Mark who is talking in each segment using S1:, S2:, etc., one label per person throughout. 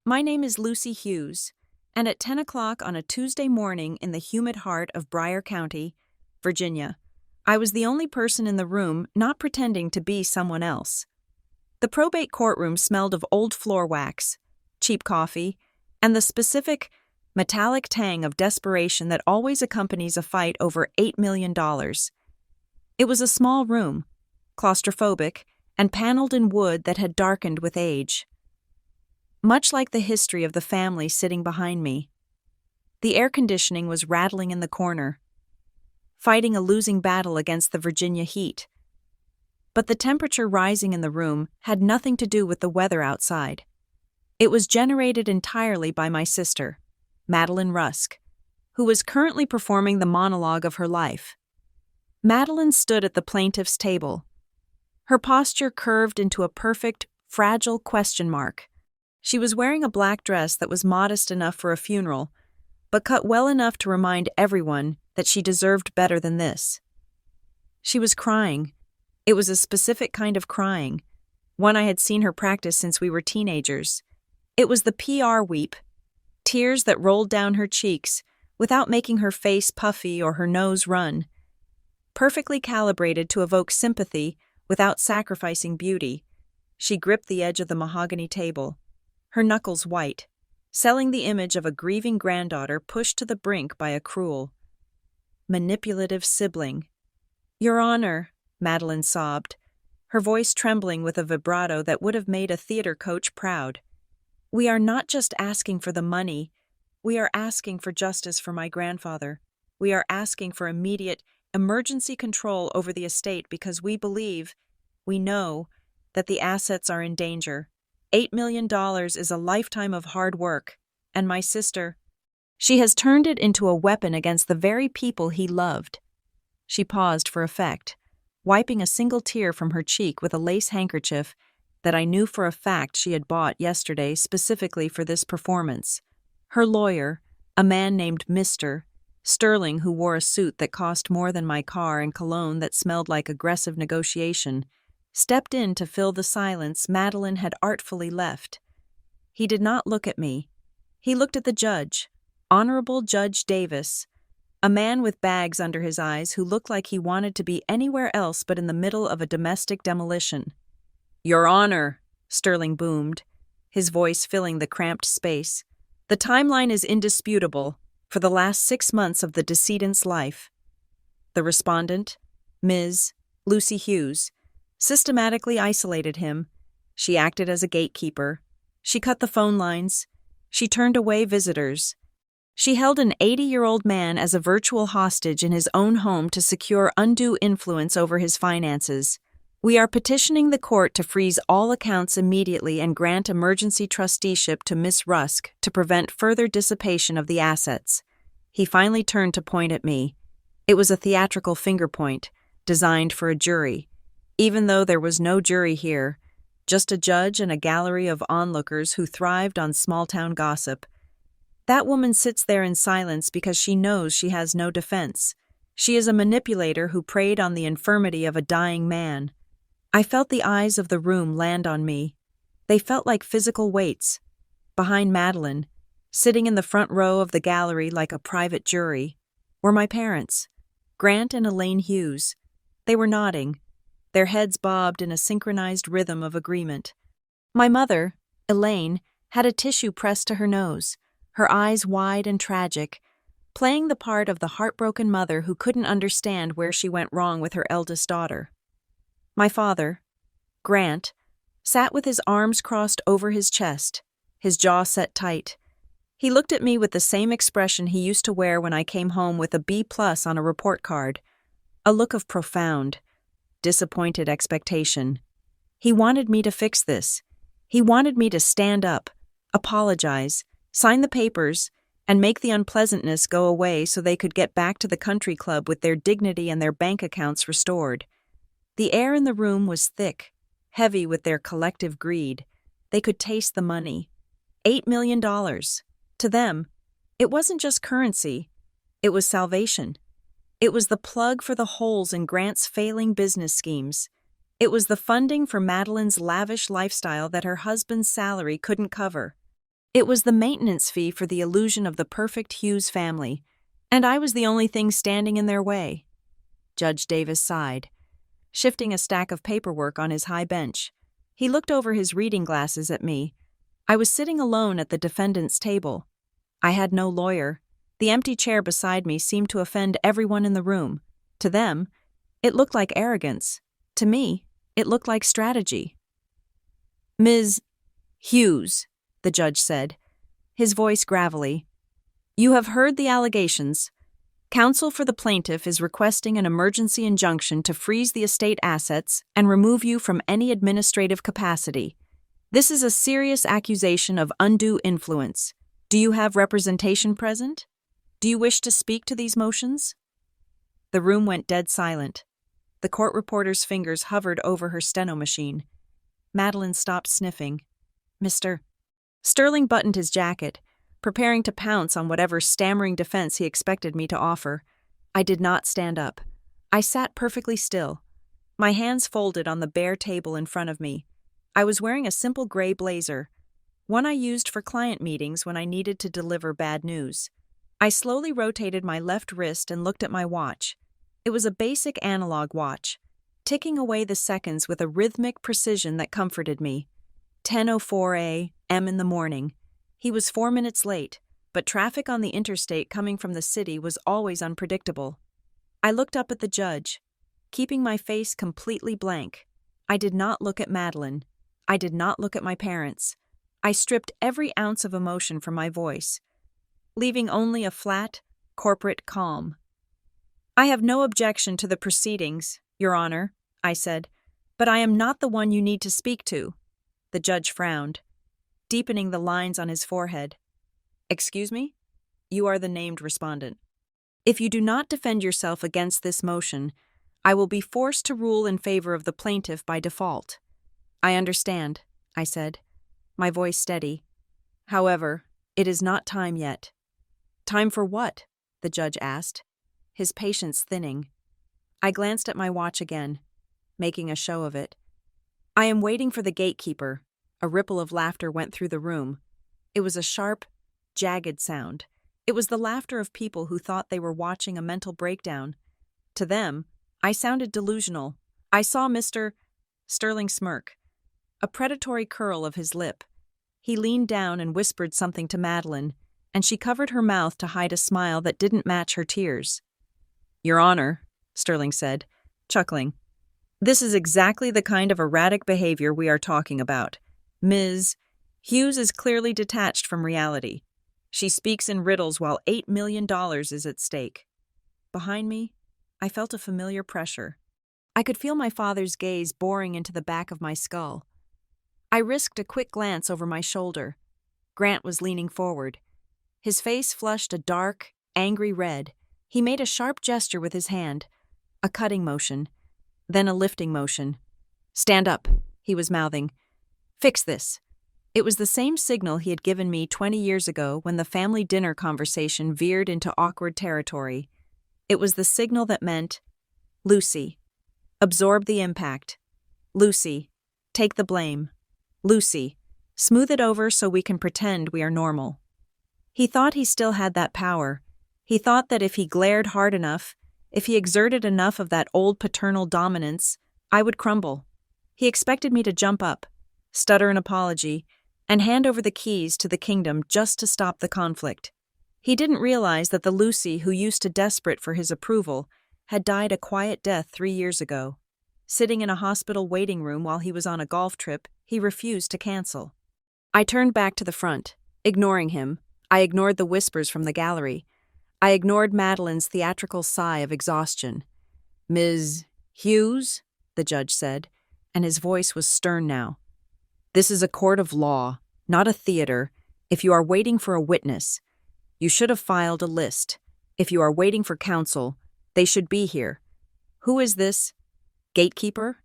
S1: My name is Lucy Hughes, and at 10 o'clock on a Tuesday morning in the humid heart of Bryan County, Virginia, I was the only person in the room not pretending to be someone else. The probate courtroom smelled of old floor wax, cheap coffee, and the specific, metallic tang of desperation that always accompanies a fight over $8 million. It was a small room, claustrophobic, and paneled in wood that had darkened with age. Much like the history of the family sitting behind me, the air conditioning was rattling in the corner, fighting a losing battle against the Virginia heat. But the temperature rising in the room had nothing to do with the weather outside. It was generated entirely by my sister, Madeline Rusk, who was currently performing the monologue of her life. Madeline stood at the plaintiff's table. Her posture curved into a perfect, fragile question mark. She was wearing a black dress that was modest enough for a funeral, but cut well enough to remind everyone that she deserved better than this. She was crying. It was a specific kind of crying, one I had seen her practice since we were teenagers. It was the PR weep, tears that rolled down her cheeks without making her face puffy or her nose run, perfectly calibrated to evoke sympathy without sacrificing beauty. She gripped the edge of the mahogany table, her knuckles white, selling the image of a grieving granddaughter pushed to the brink by a cruel, manipulative sibling. "Your Honor," Madeline sobbed, her voice trembling with a vibrato that would have made a theater coach proud. "We are not just asking for the money. We are asking for justice for my grandfather. We are asking for immediate, emergency control over the estate because we know, that the assets are in danger. $8 million is a lifetime of hard work, and my sister, she has turned it into a weapon against the very people he loved." She paused for effect, wiping a single tear from her cheek with a lace handkerchief that I knew for a fact she had bought yesterday specifically for this performance. Her lawyer, a man named Mr. Sterling, who wore a suit that cost more than my car and cologne that smelled like aggressive negotiation, stepped in to fill the silence Madeline had artfully left. He did not look at me. He looked at the judge, Honorable Judge Davis, a man with bags under his eyes who looked like he wanted to be anywhere else but in the middle of a domestic demolition. "Your Honor," Sterling boomed, his voice filling the cramped space, "the timeline is indisputable for the last 6 months of the decedent's life." The respondent, Ms. Lucy Hughes, systematically isolated him. She acted as a gatekeeper. She cut the phone lines. She turned away visitors. She held an 80-year-old man as a virtual hostage in his own home to secure undue influence over his finances. "We are petitioning the court to freeze all accounts immediately and grant emergency trusteeship to Miss Rusk to prevent further dissipation of the assets." He finally turned to point at me. It was a theatrical finger point, designed for a jury, even though there was no jury here, just a judge and a gallery of onlookers who thrived on small-town gossip. That woman sits there in silence because she knows she has no defense. She is a manipulator who preyed on the infirmity of a dying man. I felt the eyes of the room land on me. They felt like physical weights. Behind Madeline, sitting in the front row of the gallery like a private jury, were my parents, Grant and Elaine Hughes. They were nodding. Their heads bobbed in a synchronized rhythm of agreement. My mother, Elaine, had a tissue pressed to her nose, her eyes wide and tragic, playing the part of the heartbroken mother who couldn't understand where she went wrong with her eldest daughter. My father, Grant, sat with his arms crossed over his chest, his jaw set tight. He looked at me with the same expression he used to wear when I came home with a B+ on a report card, a look of profound, disappointed expectation. He wanted me to fix this. He wanted me to stand up, apologize, sign the papers, and make the unpleasantness go away so they could get back to the country club with their dignity and their bank accounts restored. The air in the room was thick, heavy with their collective greed. They could taste the money. $8 million. To them, it wasn't just currency. It was salvation. It was the plug for the holes in Grant's failing business schemes. It was the funding for Madeline's lavish lifestyle that her husband's salary couldn't cover. It was the maintenance fee for the illusion of the perfect Hughes family, and I was the only thing standing in their way. Judge Davis sighed, shifting a stack of paperwork on his high bench. He looked over his reading glasses at me. I was sitting alone at the defendant's table. I had no lawyer. The empty chair beside me seemed to offend everyone in the room. To them, it looked like arrogance. To me, it looked like strategy. "Ms. Hughes," the judge said, his voice gravelly, "you have heard the allegations. Counsel for the plaintiff is requesting an emergency injunction to freeze the estate assets and remove you from any administrative capacity. This is a serious accusation of undue influence. Do you have representation present? Do you wish to speak to these motions?" The room went dead silent. The court reporter's fingers hovered over her steno machine. Madeline stopped sniffing. "Mr." Sterling buttoned his jacket, preparing to pounce on whatever stammering defense he expected me to offer. I did not stand up. I sat perfectly still, my hands folded on the bare table in front of me. I was wearing a simple gray blazer, one I used for client meetings when I needed to deliver bad news. I slowly rotated my left wrist and looked at my watch. It was a basic analog watch, ticking away the seconds with a rhythmic precision that comforted me. 10:04 a.m. in the morning. He was 4 minutes late, but traffic on the interstate coming from the city was always unpredictable. I looked up at the judge, keeping my face completely blank. I did not look at Madeline. I did not look at my parents. I stripped every ounce of emotion from my voice, leaving only a flat, corporate calm. "I have no objection to the proceedings, Your Honor," I said, "but I am not the one you need to speak to." The judge frowned, deepening the lines on his forehead. "Excuse me? You are the named respondent. If you do not defend yourself against this motion, I will be forced to rule in favor of the plaintiff by default." "I understand," I said, my voice steady. "However, it is not time yet." "Time for what?" the judge asked, his patience thinning. I glanced at my watch again, making a show of it. "I am waiting for the gatekeeper." A ripple of laughter went through the room. It was a sharp, jagged sound. It was the laughter of people who thought they were watching a mental breakdown. To them, I sounded delusional. I saw Mr. Sterling smirk, a predatory curl of his lip. He leaned down and whispered something to Madeline, and she covered her mouth to hide a smile that didn't match her tears. "Your Honor," Sterling said, chuckling, "this is exactly the kind of erratic behavior we are talking about. Ms. Hughes is clearly detached from reality. She speaks in riddles while $8 million is at stake." Behind me, I felt a familiar pressure. I could feel my father's gaze boring into the back of my skull. I risked a quick glance over my shoulder. Grant was leaning forward. His face flushed a dark, angry red. He made a sharp gesture with his hand, a cutting motion, then a lifting motion. "Stand up," he was mouthing. "Fix this." It was the same signal he had given me 20 years ago when the family dinner conversation veered into awkward territory. It was the signal that meant, "Lucy, absorb the impact. Lucy, take the blame. Lucy, smooth it over so we can pretend we are normal." He thought he still had that power. He thought that if he glared hard enough, if he exerted enough of that old paternal dominance, I would crumble. He expected me to jump up, stutter an apology, and hand over the keys to the kingdom just to stop the conflict. He didn't realize that the Lucy who used to desperate for his approval had died a quiet death 3 years ago. Sitting in a hospital waiting room while he was on a golf trip, he refused to cancel. I turned back to the front, ignoring him. I ignored the whispers from the gallery. I ignored Madeline's theatrical sigh of exhaustion. "Ms. Hughes," the judge said, and his voice was stern now. "This is a court of law, not a theater. If you are waiting for a witness, you should have filed a list. If you are waiting for counsel, they should be here. Who is this? Gatekeeper?"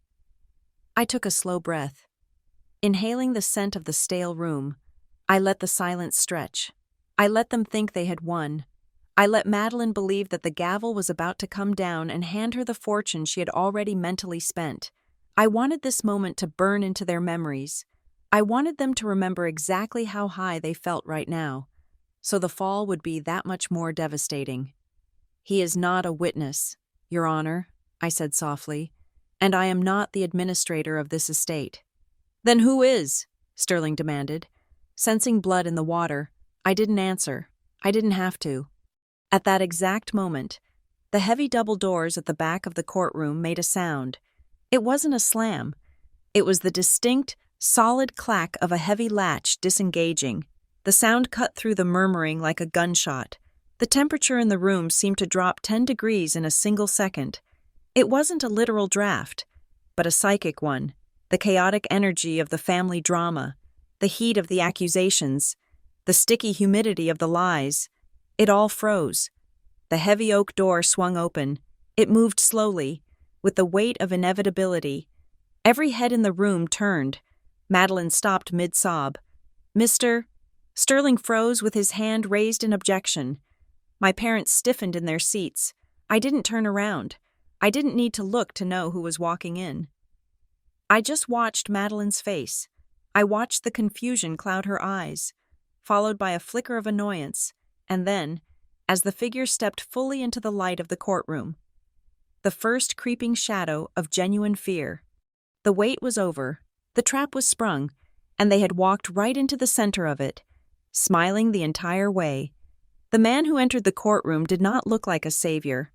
S1: I took a slow breath. Inhaling the scent of the stale room, I let the silence stretch. I let them think they had won. I let Madeline believe that the gavel was about to come down and hand her the fortune she had already mentally spent. I wanted this moment to burn into their memories, I wanted them to remember exactly how high they felt right now, so the fall would be that much more devastating. "He is not a witness, Your Honor," I said softly, "and I am not the administrator of this estate." "Then who is?" Sterling demanded. Sensing blood in the water, I didn't answer. I didn't have to. At that exact moment, the heavy double doors at the back of the courtroom made a sound. It wasn't a slam. It was the distinct, solid clack of a heavy latch disengaging. The sound cut through the murmuring like a gunshot. The temperature in the room seemed to drop 10 degrees in a single second. It wasn't a literal draft, but a psychic one. The chaotic energy of the family drama, the heat of the accusations, the sticky humidity of the lies. It all froze. The heavy oak door swung open. It moved slowly, with the weight of inevitability. Every head in the room turned. Madeline stopped mid-sob. "Mr. Sterling froze with his hand raised in objection. My parents stiffened in their seats. I didn't turn around. I didn't need to look to know who was walking in. I just watched Madeline's face. I watched the confusion cloud her eyes, followed by a flicker of annoyance, and then, as the figure stepped fully into the light of the courtroom, the first creeping shadow of genuine fear. The wait was over, the trap was sprung, and they had walked right into the center of it, smiling the entire way. The man who entered the courtroom did not look like a savior,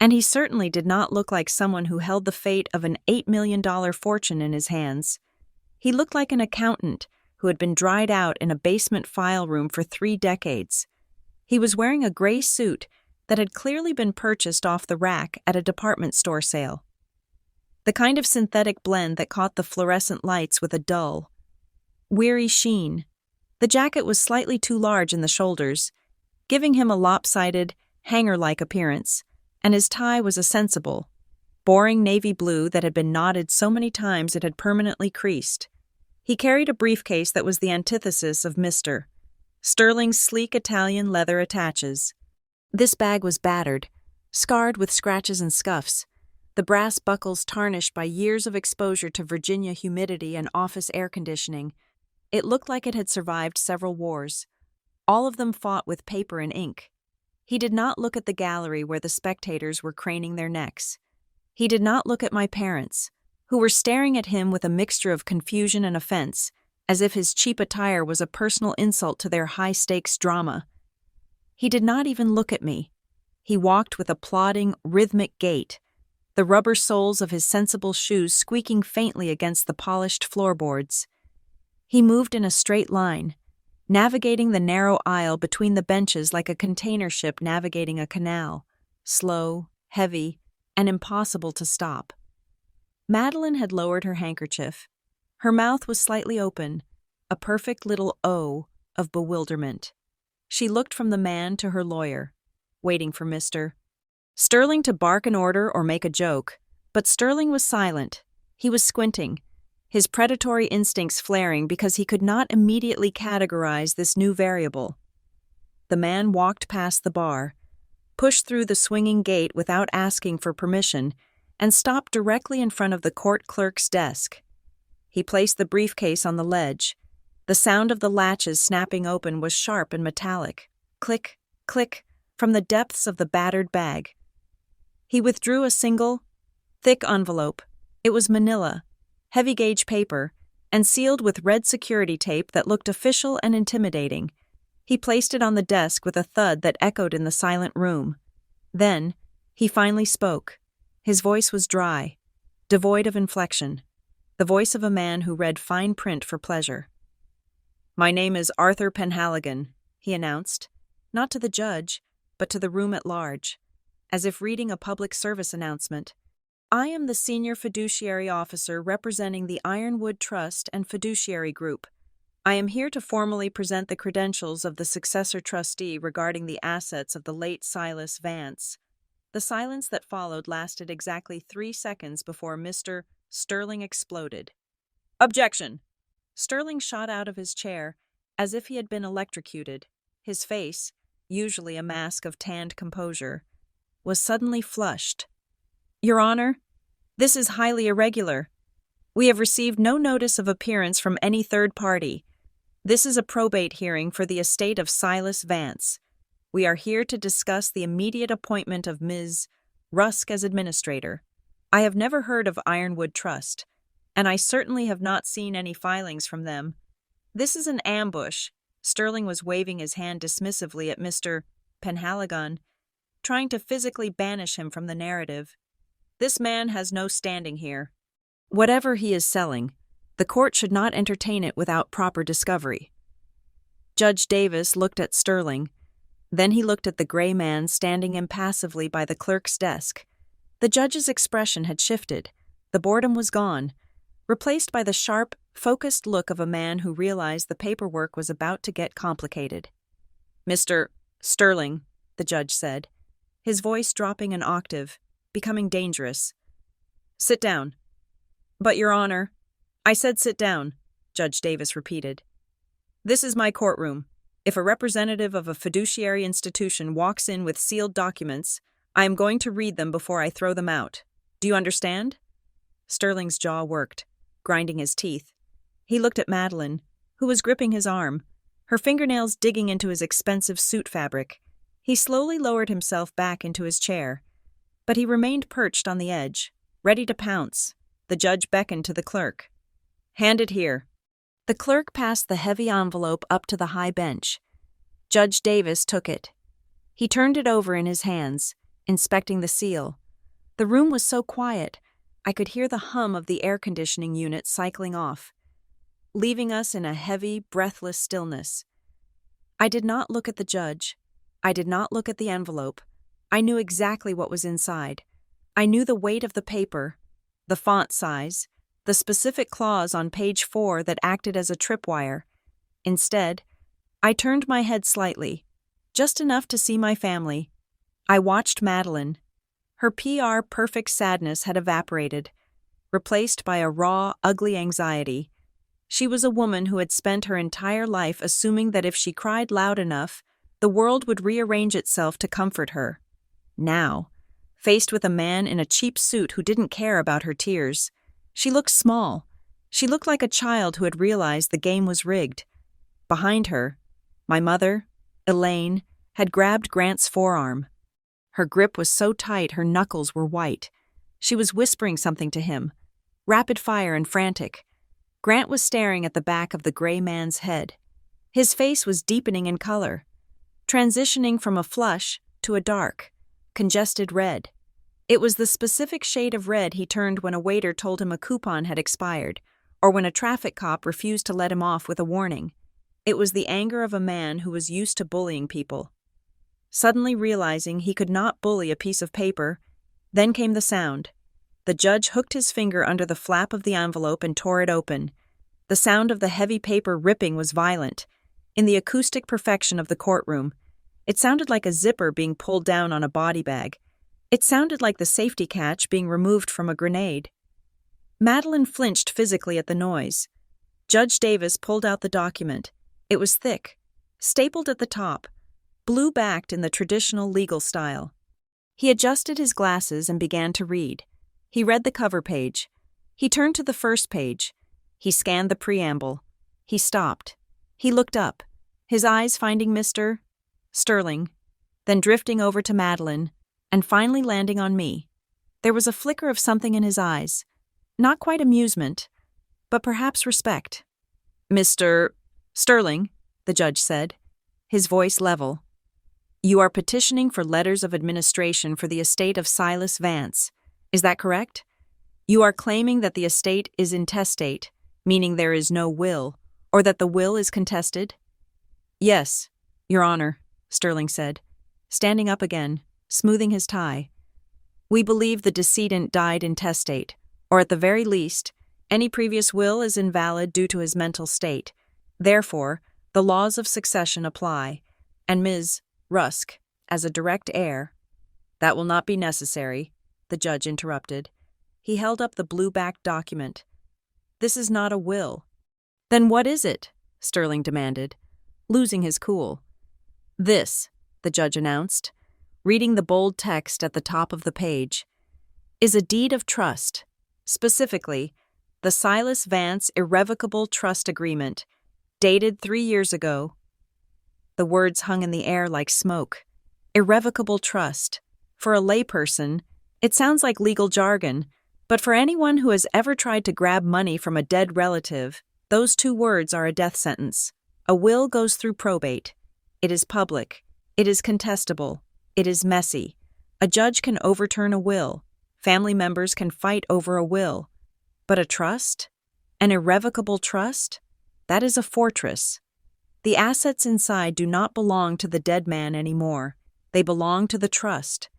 S1: and he certainly did not look like someone who held the fate of an $8 million fortune in his hands. He looked like an accountant who had been dried out in a basement file room for 3 decades. He was wearing a gray suit that had clearly been purchased off the rack at a department store sale. The kind of synthetic blend that caught the fluorescent lights with a dull, weary sheen. The jacket was slightly too large in the shoulders, giving him a lopsided, hanger-like appearance, and his tie was a sensible, boring navy blue that had been knotted so many times it had permanently creased. He carried a briefcase that was the antithesis of Mr. Sterling's sleek Italian leather attaches. This bag was battered, scarred with scratches and scuffs, the brass buckles tarnished by years of exposure to Virginia humidity and office air conditioning. It looked like it had survived several wars, all of them fought with paper and ink. He did not look at the gallery where the spectators were craning their necks. He did not look at my parents, who were staring at him with a mixture of confusion and offense, as if his cheap attire was a personal insult to their high-stakes drama. He did not even look at me. He walked with a plodding, rhythmic gait, the rubber soles of his sensible shoes squeaking faintly against the polished floorboards. He moved in a straight line, navigating the narrow aisle between the benches like a container ship navigating a canal, slow, heavy, and impossible to stop. Madeline had lowered her handkerchief. Her mouth was slightly open, a perfect little O of bewilderment. She looked from the man to her lawyer, waiting for Mr. Sterling to bark an order or make a joke, but Sterling was silent. He was squinting, his predatory instincts flaring because he could not immediately categorize this new variable. The man walked past the bar, pushed through the swinging gate without asking for permission, and stopped directly in front of the court clerk's desk. He placed the briefcase on the ledge. The sound of the latches snapping open was sharp and metallic. Click, click, from the depths of the battered bag. He withdrew a single, thick envelope. It was manila, heavy-gauge paper, and sealed with red security tape that looked official and intimidating. He placed it on the desk with a thud that echoed in the silent room. Then, he finally spoke. His voice was dry, devoid of inflection, the voice of a man who read fine print for pleasure. "My name is Arthur Penhaligon," he announced, not to the judge, but to the room at large, as if reading a public service announcement. "I am the senior fiduciary officer representing the Ironwood Trust and Fiduciary Group. I am here to formally present the credentials of the successor trustee regarding the assets of the late Silas Vance." The silence that followed lasted exactly 3 seconds before Mr. Sterling exploded. "Objection!" Sterling shot out of his chair as if he had been electrocuted. His face, usually a mask of tanned composure, was suddenly flushed. "Your Honor, this is highly irregular. We have received no notice of appearance from any third party. This is a probate hearing for the estate of Silas Vance. We are here to discuss the immediate appointment of Ms. Rusk as administrator. I have never heard of Ironwood Trust, and I certainly have not seen any filings from them. This is an ambush. Sterling was waving his hand dismissively at Mr. Penhaligon, trying to physically banish him from the narrative. This man has no standing here. Whatever he is selling, the court should not entertain it without proper discovery. Judge Davis looked at Sterling. Then he looked at the gray man standing impassively by the clerk's desk. The judge's expression had shifted. The boredom was gone, replaced by the sharp, focused look of a man who realized the paperwork was about to get complicated. "Mr. Sterling," the judge said, his voice dropping an octave, becoming dangerous. "Sit down." "But, Your Honor—" "I said sit down," Judge Davis repeated. "This is my courtroom. If a representative of a fiduciary institution walks in with sealed documents, I am going to read them before I throw them out. Do you understand?" Sterling's jaw worked, grinding his teeth. He looked at Madeline, who was gripping his arm, her fingernails digging into his expensive suit fabric. He slowly lowered himself back into his chair, but he remained perched on the edge, ready to pounce. The judge beckoned to the clerk. "Hand it here." The clerk passed the heavy envelope up to the high bench. Judge Davis took it. He turned it over in his hands, inspecting the seal. The room was so quiet, I could hear the hum of the air conditioning unit cycling off, leaving us in a heavy, breathless stillness. I did not look at the judge. I did not look at the envelope. I knew exactly what was inside. I knew the weight of the paper, the font size, the specific clause on page 4 that acted as a tripwire. Instead, I turned my head slightly, just enough to see my family. I watched Madeline. Her PR-perfect sadness had evaporated, replaced by a raw, ugly anxiety. She was a woman who had spent her entire life assuming that if she cried loud enough, the world would rearrange itself to comfort her. Now, faced with a man in a cheap suit who didn't care about her tears, she looked small. She looked like a child who had realized the game was rigged. Behind her, my mother, Elaine, had grabbed Grant's forearm. Her grip was so tight her knuckles were white. She was whispering something to him, rapid fire and frantic. Grant was staring at the back of the gray man's head. His face was deepening in color, transitioning from a flush to a dark, congested red. It was the specific shade of red he turned when a waiter told him a coupon had expired, or when a traffic cop refused to let him off with a warning. It was the anger of a man who was used to bullying people. Suddenly realizing he could not bully a piece of paper, then came the sound. The judge hooked his finger under the flap of the envelope and tore it open. The sound of the heavy paper ripping was violent, in the acoustic perfection of the courtroom. It sounded like a zipper being pulled down on a body bag. It sounded like the safety catch being removed from a grenade. Madeline flinched physically at the noise. Judge Davis pulled out the document. It was thick, stapled at the top, blue-backed in the traditional legal style. He adjusted his glasses and began to read. He read the cover page. He turned to the first page. He scanned the preamble. He stopped. He looked up, his eyes finding Mr. Sterling, then drifting over to Madeline, and finally landing on me. There was a flicker of something in his eyes. Not quite amusement, but perhaps respect. "Mr. Sterling," the judge said, his voice level. "You are petitioning for letters of administration for the estate of Silas Vance. Is that correct? You are claiming that the estate is intestate, meaning there is no will, or that the will is contested?" "Yes, Your Honor," Sterling said, standing up again, smoothing his tie. "We believe the decedent died intestate, or at the very least, any previous will is invalid due to his mental state. Therefore, the laws of succession apply, and Ms. Rusk, as a direct heir—" "That will not be necessary," the judge interrupted. He held up the blue-backed document. "This is not a will." "Then what is it?" Sterling demanded, losing his cool. "This," the judge announced, reading the bold text at the top of the page, "is a deed of trust. Specifically, The Silas Vance Irrevocable Trust Agreement, dated 3 years ago. The words hung in the air like smoke. Irrevocable trust. For a layperson, it sounds like legal jargon, but for anyone who has ever tried to grab money from a dead relative, those 2 words are a death sentence. A will goes through probate. It is public. It is contestable. It is messy. A judge can overturn a will. Family members can fight over a will. But a trust? An irrevocable trust? That is a fortress. The assets inside do not belong to the dead man anymore. They belong to the trust.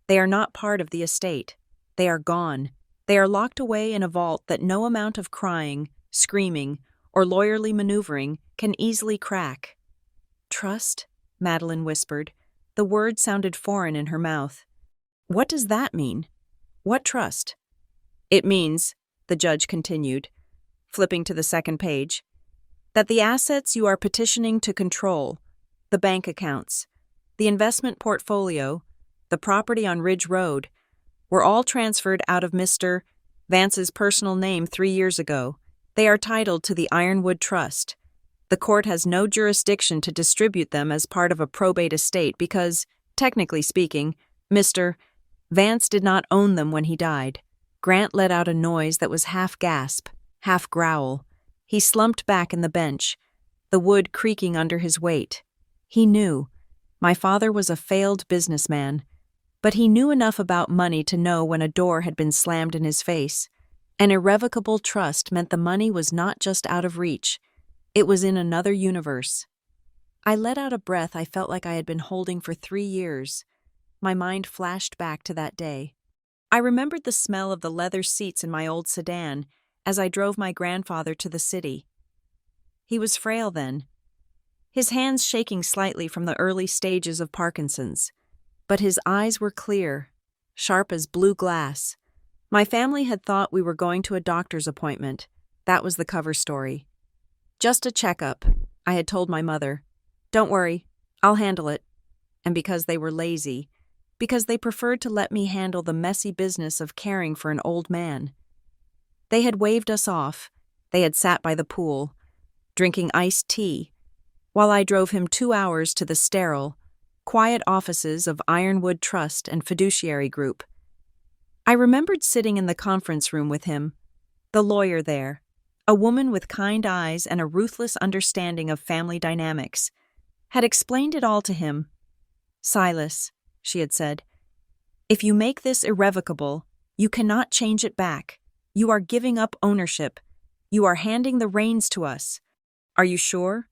S1: They are not part of the estate. They are gone. They are locked away in a vault that no amount of crying, screaming, or lawyerly maneuvering can easily crack. Trust? Madeline whispered. The word sounded foreign in her mouth. What does that mean? What trust? It means, the judge continued, flipping to the second page, that the assets you are petitioning to control, the bank accounts, the investment portfolio, the property on Ridge Road, were all transferred out of Mr. Vance's personal name 3 years ago. They are titled to the Ironwood Trust. The court has no jurisdiction to distribute them as part of a probate estate because, technically speaking, Mr. Vance did not own them when he died. Grant let out a noise that was half gasp, half growl. He slumped back in the bench, the wood creaking under his weight. He knew. My father was a failed businessman, but he knew enough about money to know when a door had been slammed in his face. An irrevocable trust meant the money was not just out of reach. It was in another universe. I let out a breath I felt like I had been holding for 3 years. My mind flashed back to that day. I remembered the smell of the leather seats in my old sedan as I drove my grandfather to the city. He was frail then, his hands shaking slightly from the early stages of Parkinson's, but his eyes were clear, sharp as blue glass. My family had thought we were going to a doctor's appointment. That was the cover story. Just a checkup, I had told my mother. Don't worry, I'll handle it. And because they were lazy, because they preferred to let me handle the messy business of caring for an old man. They had waved us off. They had sat by the pool, drinking iced tea, while I drove him 2 hours to the sterile, quiet offices of Ironwood Trust and Fiduciary Group. I remembered sitting in the conference room with him, the lawyer there, a woman with kind eyes and a ruthless understanding of family dynamics, had explained it all to him. Silas, she had said, if you make this irrevocable, you cannot change it back. You are giving up ownership. You are handing the reins to us. Are you sure?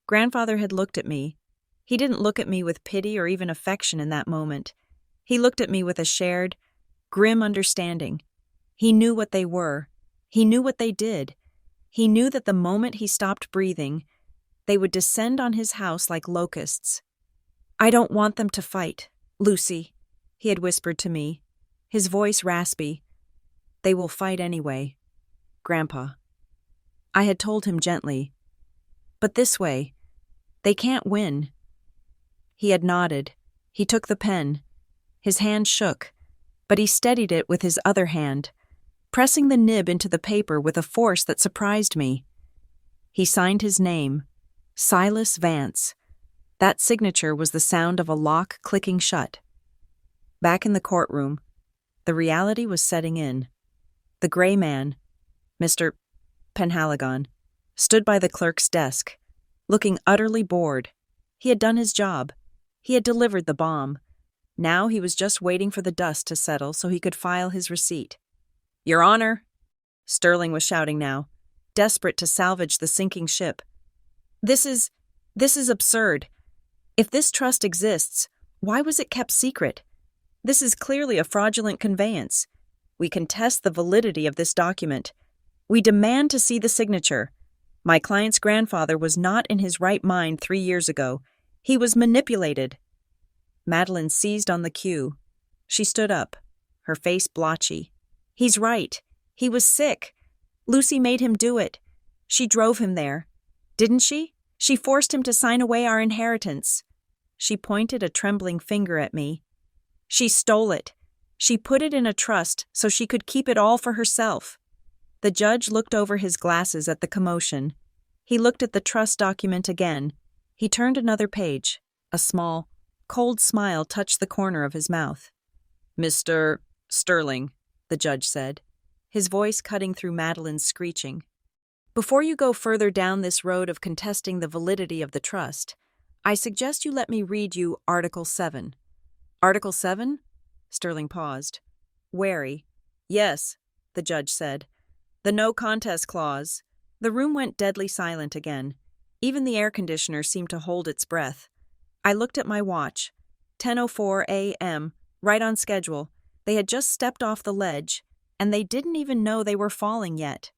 S1: Grandfather had looked at me. He didn't look at me with pity or even affection in that moment. He looked at me with a shared, grim understanding. He knew what they were. He knew what they did. He knew that the moment he stopped breathing, they would descend on his house like locusts. I don't want them to fight, Lucy, he had whispered to me, his voice raspy. They will fight anyway, Grandpa. I had told him gently. But this way, they can't win. He had nodded. He took the pen. His hand shook, but he steadied it with his other hand, pressing the nib into the paper with a force that surprised me. He signed his name, Silas Vance. That signature was the sound of a lock clicking shut. Back in the courtroom, the reality was setting in. The gray man, Mr. Penhaligon, stood by the clerk's desk, looking utterly bored. He had done his job. He had delivered the bomb. Now he was just waiting for the dust to settle so he could file his receipt. Your Honor, Sterling was shouting now, desperate to salvage the sinking ship. This is absurd. If this trust exists, why was it kept secret? This is clearly a fraudulent conveyance. We contest the validity of this document. We demand to see the signature. My client's grandfather was not in his right mind 3 years ago. He was manipulated. Madeline seized on the cue. She stood up, her face blotchy. He's right. He was sick. Lucy made him do it. She drove him there. Didn't she? She forced him to sign away our inheritance. She pointed a trembling finger at me. She stole it. She put it in a trust so she could keep it all for herself. The judge looked over his glasses at the commotion. He looked at the trust document again. He turned another page. A small, cold smile touched the corner of his mouth. "Mr. Sterling," the judge said, his voice cutting through Madeline's screeching. "Before you go further down this road of contesting the validity of the trust, I suggest you let me read you Article 7. "Article 7? Sterling paused. Wary. "Yes," the judge said. "The no contest clause." The room went deadly silent again. Even the air conditioner seemed to hold its breath. I looked at my watch. 10:04 a.m., right on schedule. They had just stepped off the ledge, and they didn't even know they were falling yet.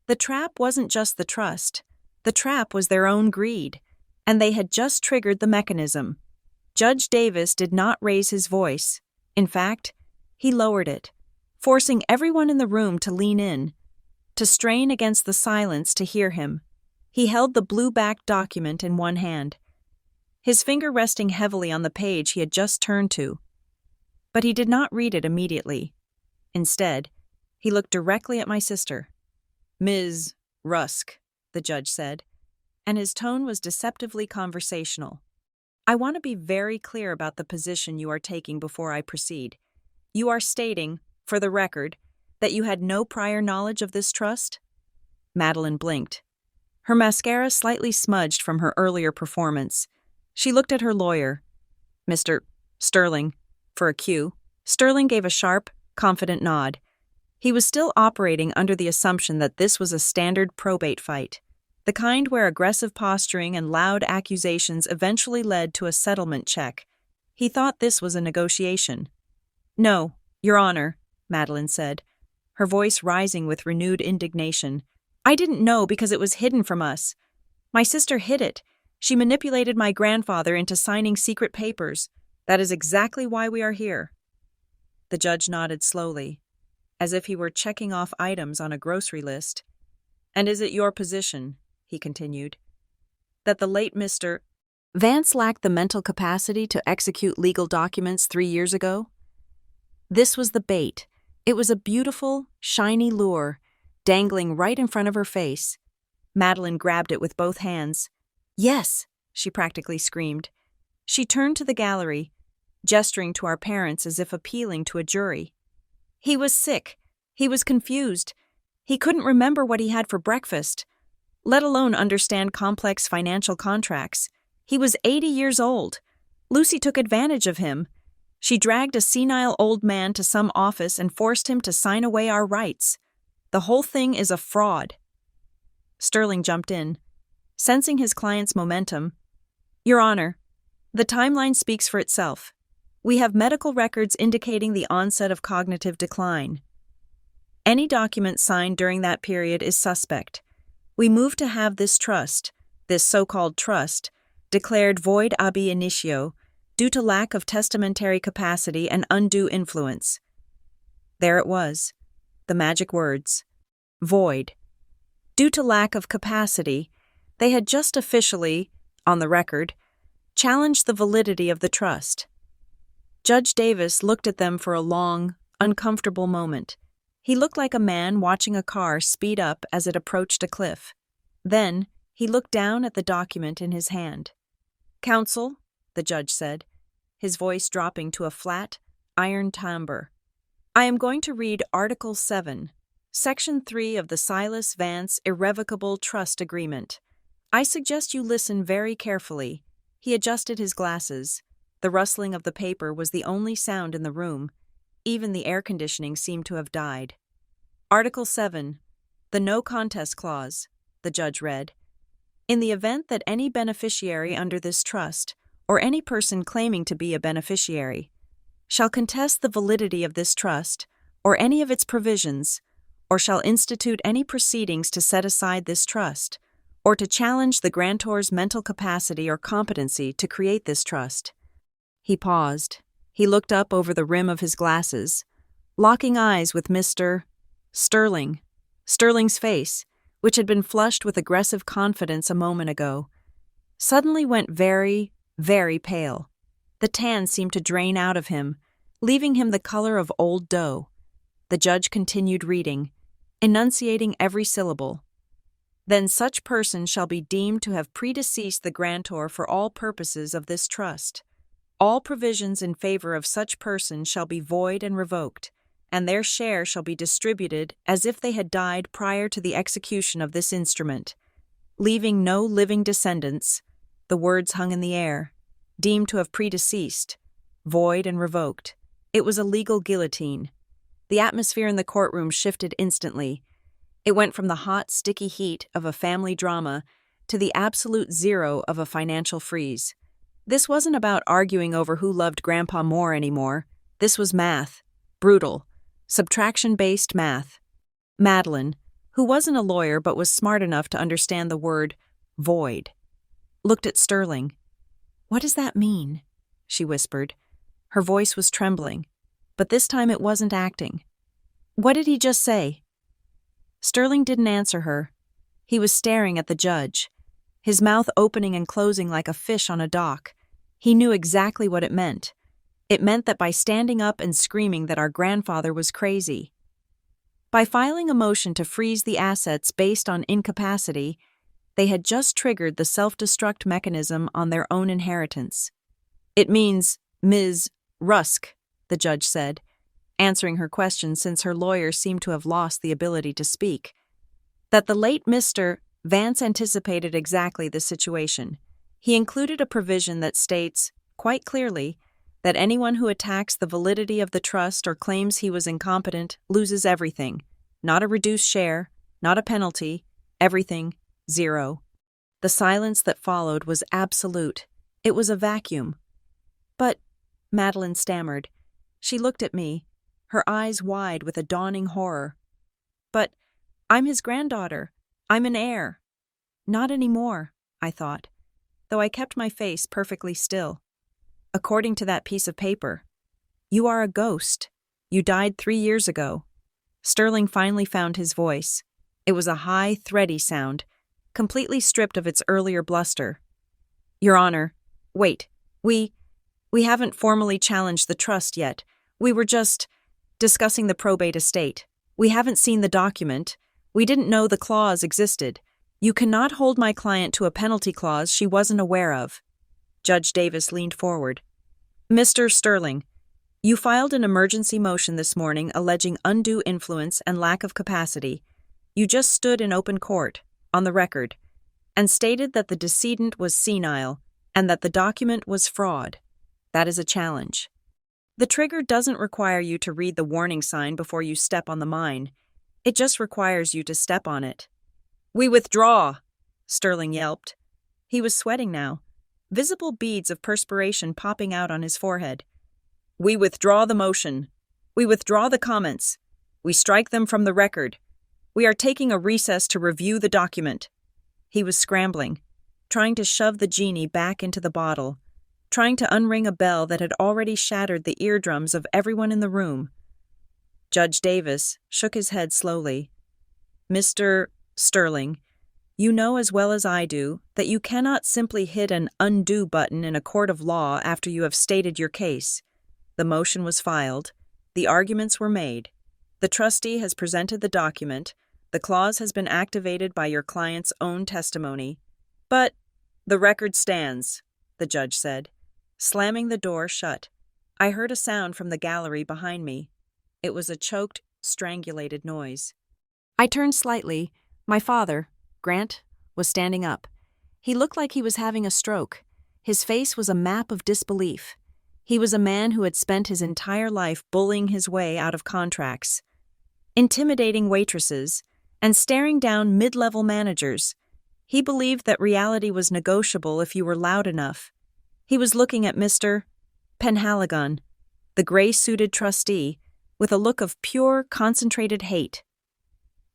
S1: The trap wasn't just the trust. The trap was their own greed, and they had just triggered the mechanism. Judge Davis did not raise his voice. In fact, he lowered it, forcing everyone in the room to lean in, to strain against the silence to hear him. He held the blue-backed document in one hand, his finger resting heavily on the page he had just turned to. But he did not read it immediately. Instead, he looked directly at my sister. "Ms. Rusk," the judge said, and his tone was deceptively conversational. "I want to be very clear about the position you are taking before I proceed. You are stating, for the record, that you had no prior knowledge of this trust?" Madeline blinked. Her mascara slightly smudged from her earlier performance. She looked at her lawyer. "Mr. Sterling," for a cue. Sterling gave a sharp, confident nod. He was still operating under the assumption that this was a standard probate fight, the kind where aggressive posturing and loud accusations eventually led to a settlement check. He thought this was a negotiation. "No, Your Honor," Madeline said, her voice rising with renewed indignation. "I didn't know because it was hidden from us. My sister hid it. She manipulated my grandfather into signing secret papers. That is exactly why we are here." The judge nodded slowly, as if he were checking off items on a grocery list. "And is it your position," he continued, "that the late Mr. Vance lacked the mental capacity to execute legal documents 3 years ago?" This was the bait. It was a beautiful, shiny lure, dangling right in front of her face. Madeline grabbed it with both hands. "Yes," she practically screamed. She turned to the gallery, gesturing to our parents as if appealing to a jury. "He was sick. He was confused. He couldn't remember what he had for breakfast, let alone understand complex financial contracts. He was 80 years old. Lucy took advantage of him. She dragged a senile old man to some office and forced him to sign away our rights. The whole thing is a fraud." Sterling jumped in, sensing his client's momentum. "Your Honor, the timeline speaks for itself. We have medical records indicating the onset of cognitive decline. Any document signed during that period is suspect. We move to have this trust, this so-called trust, declared void ab initio due to lack of testamentary capacity and undue influence." There it was, the magic words. Void. Due to lack of capacity, they had just officially, on the record, challenged the validity of the trust. Judge Davis looked at them for a long, uncomfortable moment. He looked like a man watching a car speed up as it approached a cliff. Then, he looked down at the document in his hand. "Counsel," the judge said, his voice dropping to a flat, iron timbre. "I am going to read Article 7, Section 3 of the Silas Vance Irrevocable Trust Agreement. I suggest you listen very carefully." He adjusted his glasses. The rustling of the paper was the only sound in the room. Even the air conditioning seemed to have died. "Article 7, the No Contest Clause," the judge read. "In the event that any beneficiary under this trust, or any person claiming to be a beneficiary, shall contest the validity of this trust, or any of its provisions, or shall institute any proceedings to set aside this trust, or to challenge the grantor's mental capacity or competency to create this trust." He paused. He looked up over the rim of his glasses, locking eyes with Mr. Sterling. Sterling's face, which had been flushed with aggressive confidence a moment ago, suddenly went very, very pale. The tan seemed to drain out of him, leaving him the color of old dough. The judge continued reading. enunciating every syllable. Then such person shall be deemed to have predeceased the grantor for all purposes of this trust. All provisions in favor of such person shall be void and revoked, and their share shall be distributed as if they had died prior to the execution of this instrument, leaving no living descendants. The words hung in the air, deemed to have predeceased, void and revoked. It was a legal guillotine. The atmosphere in the courtroom shifted instantly. It went from the hot, sticky heat of a family drama to the absolute zero of a financial freeze. This wasn't about arguing over who loved Grandpa more anymore. This was math. Brutal. Subtraction-based math. Madeline, who wasn't a lawyer but was smart enough to understand the word void, looked at Sterling. "What does that mean?" she whispered. Her voice was trembling, but this time it wasn't acting. "What did he just say?" Sterling didn't answer her. He was staring at the judge, his mouth opening and closing like a fish on a dock. He knew exactly what it meant. It meant that by standing up and screaming that our grandfather was crazy, by filing a motion to freeze the assets based on incapacity, they had just triggered the self-destruct mechanism on their own inheritance. "It means, Ms. Rusk," the judge said, answering her question since her lawyer seemed to have lost the ability to speak, "that the late Mr. Vance anticipated exactly this situation. He included a provision that states, quite clearly, that anyone who attacks the validity of the trust or claims he was incompetent loses everything. Not a reduced share, not a penalty, everything, zero." The silence that followed was absolute. It was a vacuum. "But," Madeline stammered. She looked at me, her eyes wide with a dawning horror. "But I'm his granddaughter. I'm an heir." "Not anymore," I thought, though I kept my face perfectly still. "According to that piece of paper, you are a ghost. You died 3 years ago." Sterling finally found his voice. It was a high, thready sound, completely stripped of its earlier bluster. "Your Honor, wait, we haven't formally challenged the trust yet. We were just discussing the probate estate. We haven't seen the document. We didn't know the clause existed. You cannot hold my client to a penalty clause she wasn't aware of." Judge Davis leaned forward. "Mr. Sterling, you filed an emergency motion this morning alleging undue influence and lack of capacity. You just stood in open court, on the record, and stated that the decedent was senile and that the document was fraud. That is a challenge. The trigger doesn't require you to read the warning sign before you step on the mine. It just requires you to step on it." "We withdraw," Sterling yelped. He was sweating now, visible beads of perspiration popping out on his forehead. "We withdraw the motion. We withdraw the comments. We strike them from the record. We are taking a recess to review the document." He was scrambling, trying to shove the genie back into the bottle, trying to unring a bell that had already shattered the eardrums of everyone in the room. Judge Davis shook his head slowly. "Mr. Sterling, you know as well as I do that you cannot simply hit an undo button in a court of law after you have stated your case. The motion was filed. The arguments were made. The trustee has presented the document. The clause has been activated by your client's own testimony. But the record stands," the judge said, slamming the door shut. I heard a sound from the gallery behind me. It was a choked, strangulated noise. I turned slightly. My father, Grant, was standing up. He looked like he was having a stroke. His face was a map of disbelief. He was a man who had spent his entire life bullying his way out of contracts, intimidating waitresses, and staring down mid-level managers. He believed that reality was negotiable if you were loud enough. He was looking at Mr. Penhaligon, the gray-suited trustee, with a look of pure, concentrated hate.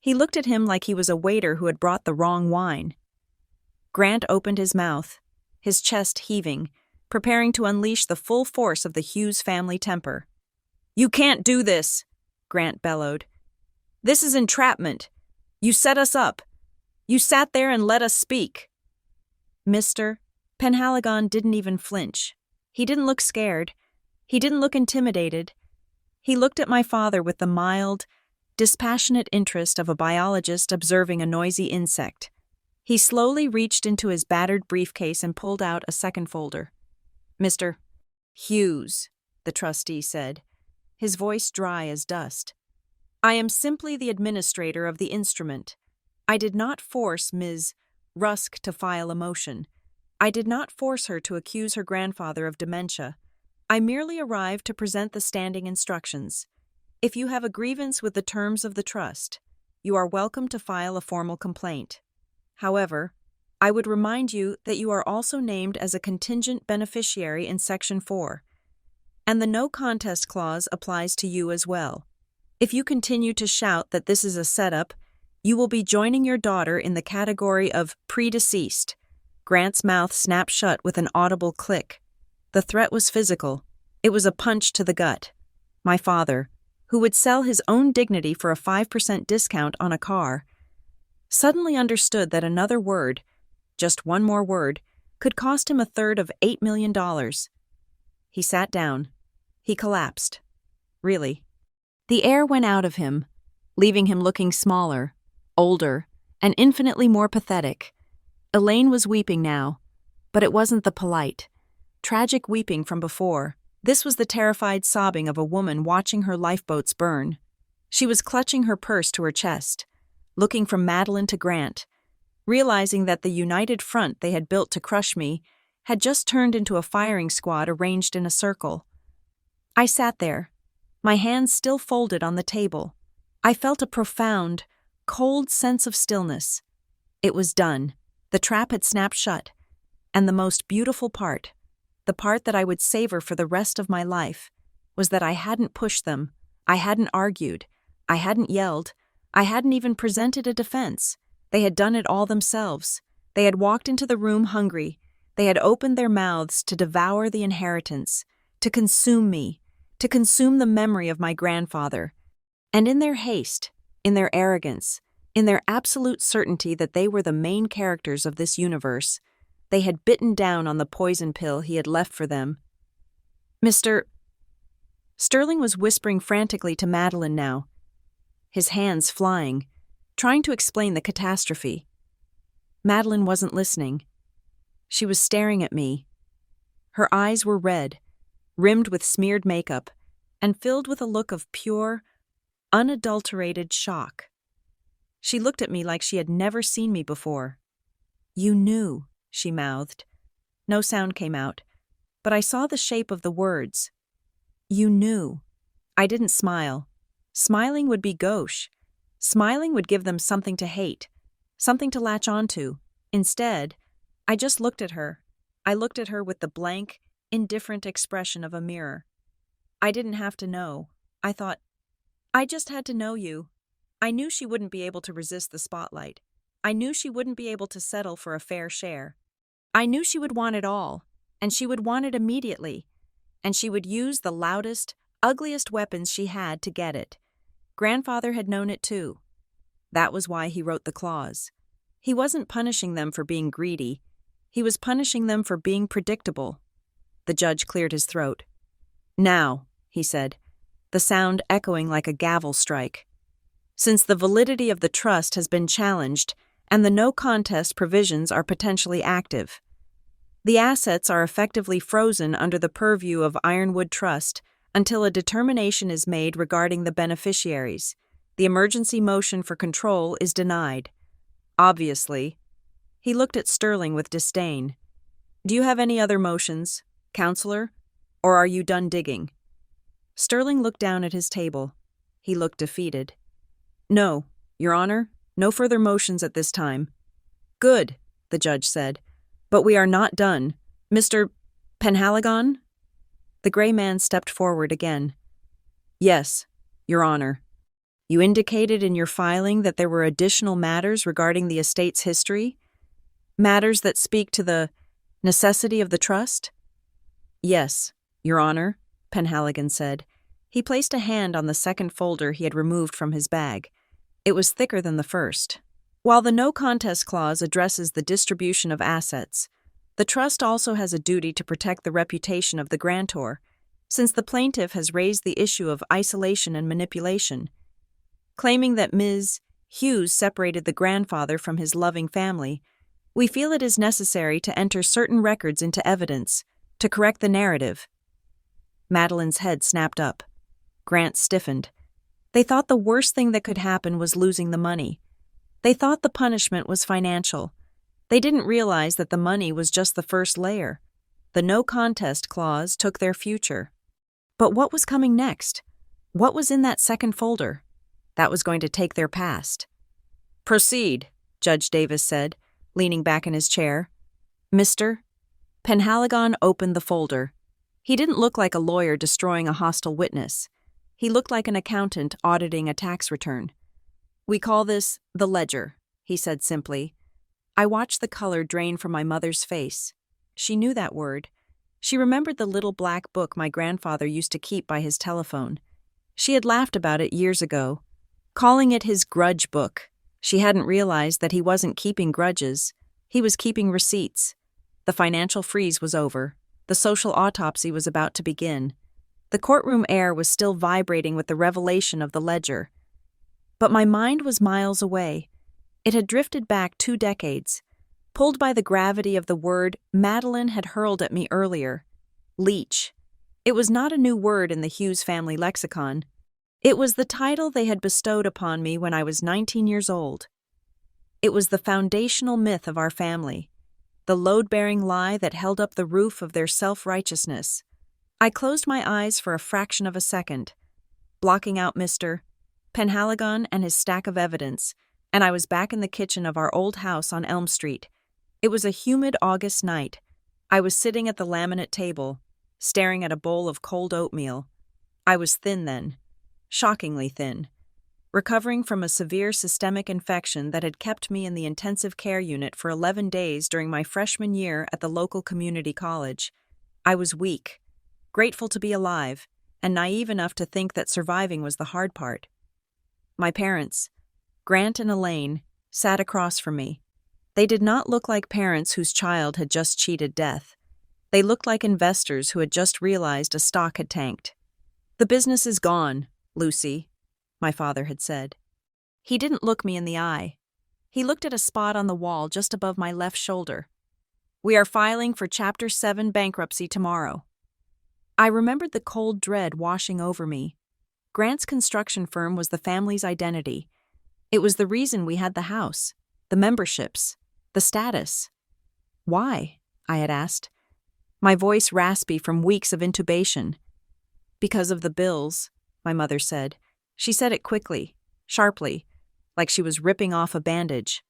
S1: He looked at him like he was a waiter who had brought the wrong wine. Grant opened his mouth, his chest heaving, preparing to unleash the full force of the Hughes family temper. "You can't do this," Grant bellowed. "This is entrapment. You set us up. You sat there and let us speak." Mr. Penhaligon didn't even flinch. He didn't look scared. He didn't look intimidated. He looked at my father with the mild, dispassionate interest of a biologist observing a noisy insect. He slowly reached into his battered briefcase and pulled out a second folder. "Mr. Hughes," the trustee said, his voice dry as dust. "I am simply the administrator of the instrument. I did not force Ms. Rusk to file a motion. I did not force her to accuse her grandfather of dementia. I merely arrived to present the standing instructions. If you have a grievance with the terms of the trust, you are welcome to file a formal complaint. However, I would remind you that you are also named as a contingent beneficiary in Section 4, and the no contest clause applies to you as well. If you continue to shout that this is a setup, you will be joining your daughter in the category of predeceased." Grant's mouth snapped shut with an audible click. The threat was physical. It was a punch to the gut. My father, who would sell his own dignity for a 5% discount on a car, suddenly understood that another word, just one more word, could cost him a third of $8 million. He sat down. He collapsed. Really. The air went out of him, leaving him looking smaller, older, and infinitely more pathetic. Elaine was weeping now, but it wasn't the polite, tragic weeping from before. This was the terrified sobbing of a woman watching her lifeboats burn. She was clutching her purse to her chest, looking from Madeline to Grant, realizing that the united front they had built to crush me had just turned into a firing squad arranged in a circle. I sat there, my hands still folded on the table. I felt a profound, cold sense of stillness. It was done. The trap had snapped shut. And the most beautiful part, the part that I would savor for the rest of my life, was that I hadn't pushed them, I hadn't argued, I hadn't yelled, I hadn't even presented a defense. They had done it all themselves. They had walked into the room hungry. They had opened their mouths to devour the inheritance, to consume me, to consume the memory of my grandfather. And in their haste, in their arrogance, in their absolute certainty that they were the main characters of this universe, they had bitten down on the poison pill he had left for them. "Mr. Sterling was whispering frantically to Madeline now, his hands flying, trying to explain the catastrophe. Madeline wasn't listening. She was staring at me. Her eyes were red, rimmed with smeared makeup, and filled with a look of pure, unadulterated shock. She looked at me like she had never seen me before. "You knew," she mouthed. No sound came out, but I saw the shape of the words. "You knew." I didn't smile. Smiling would be gauche. Smiling would give them something to hate, something to latch onto. Instead, I just looked at her. I looked at her with the blank, indifferent expression of a mirror. I didn't have to know. I thought, I just had to know you. I knew she wouldn't be able to resist the spotlight. I knew she wouldn't be able to settle for a fair share. I knew she would want it all, and she would want it immediately, and she would use the loudest, ugliest weapons she had to get it. Grandfather had known it too. That was why he wrote the clause. He wasn't punishing them for being greedy. He was punishing them for being predictable. The judge cleared his throat. "Now," he said, the sound echoing like a gavel strike. "Since the validity of the trust has been challenged and the no contest provisions are potentially active, the assets are effectively frozen under the purview of Ironwood Trust until a determination is made regarding the beneficiaries. The emergency motion for control is denied. Obviously." He looked at Sterling with disdain. "Do you have any other motions, counselor, or are you done digging?" Sterling looked down at his table. He looked defeated. "No, Your Honor, no further motions at this time." "Good," the judge said, "but we are not done. Mr. Penhaligon?" The gray man stepped forward again. "Yes, Your Honor. You indicated in your filing that there were additional matters regarding the estate's history? Matters that speak to the necessity of the trust?" "Yes, Your Honor," Penhaligon said. He placed a hand on the second folder he had removed from his bag. It was thicker than the first. "While the no contest clause addresses the distribution of assets, the trust also has a duty to protect the reputation of the grantor, since the plaintiff has raised the issue of isolation and manipulation. claiming that Ms. Hughes separated the grandfather from his loving family. We feel it is necessary to enter certain records into evidence to correct the narrative. Madeline's head snapped up. Grant stiffened. They thought the worst thing that could happen was losing the money. They thought the punishment was financial. They didn't realize that the money was just the first layer. The no contest clause took their future. But what was coming next? What was in that second folder? That was going to take their past. "Proceed," Judge Davis said, leaning back in his chair. "Mr." Penhaligon opened the folder. He didn't look like a lawyer destroying a hostile witness. He looked like an accountant auditing a tax return. "We call this the ledger," he said simply. I watched the color drain from my mother's face. She knew that word. She remembered the little black book my grandfather used to keep by his telephone. She had laughed about it years ago, calling it his grudge book. She hadn't realized that he wasn't keeping grudges. He was keeping receipts. The financial freeze was over. The social autopsy was about to begin. The courtroom air was still vibrating with the revelation of the ledger. But my mind was miles away. It had drifted back 2 decades, pulled by the gravity of the word Madeline had hurled at me earlier. Leech. It was not a new word in the Hughes family lexicon. It was the title they had bestowed upon me when I was 19 years old. It was the foundational myth of our family, the load-bearing lie that held up the roof of their self-righteousness. I closed my eyes for a fraction of a second, blocking out Mr. Penhaligon and his stack of evidence, and I was back in the kitchen of our old house on Elm Street. It was a humid August night. I was sitting at the laminate table, staring at a bowl of cold oatmeal. I was thin then, shockingly thin, recovering from a severe systemic infection that had kept me in the intensive care unit for 11 days during my freshman year at the local community college. I was weak, grateful to be alive, and naive enough to think that surviving was the hard part. My parents, Grant and Elaine, sat across from me. They did not look like parents whose child had just cheated death. They looked like investors who had just realized a stock had tanked. "The business is gone, Lucy," my father had said. He didn't look me in the eye. He looked at a spot on the wall just above my left shoulder. "We are filing for Chapter 7 bankruptcy tomorrow." I remembered the cold dread washing over me. Grant's construction firm was the family's identity. It was the reason we had the house, the memberships, the status. "Why?" I had asked, my voice raspy from weeks of intubation. "Because of the bills," my mother said. She said it quickly, sharply, like she was ripping off a bandage.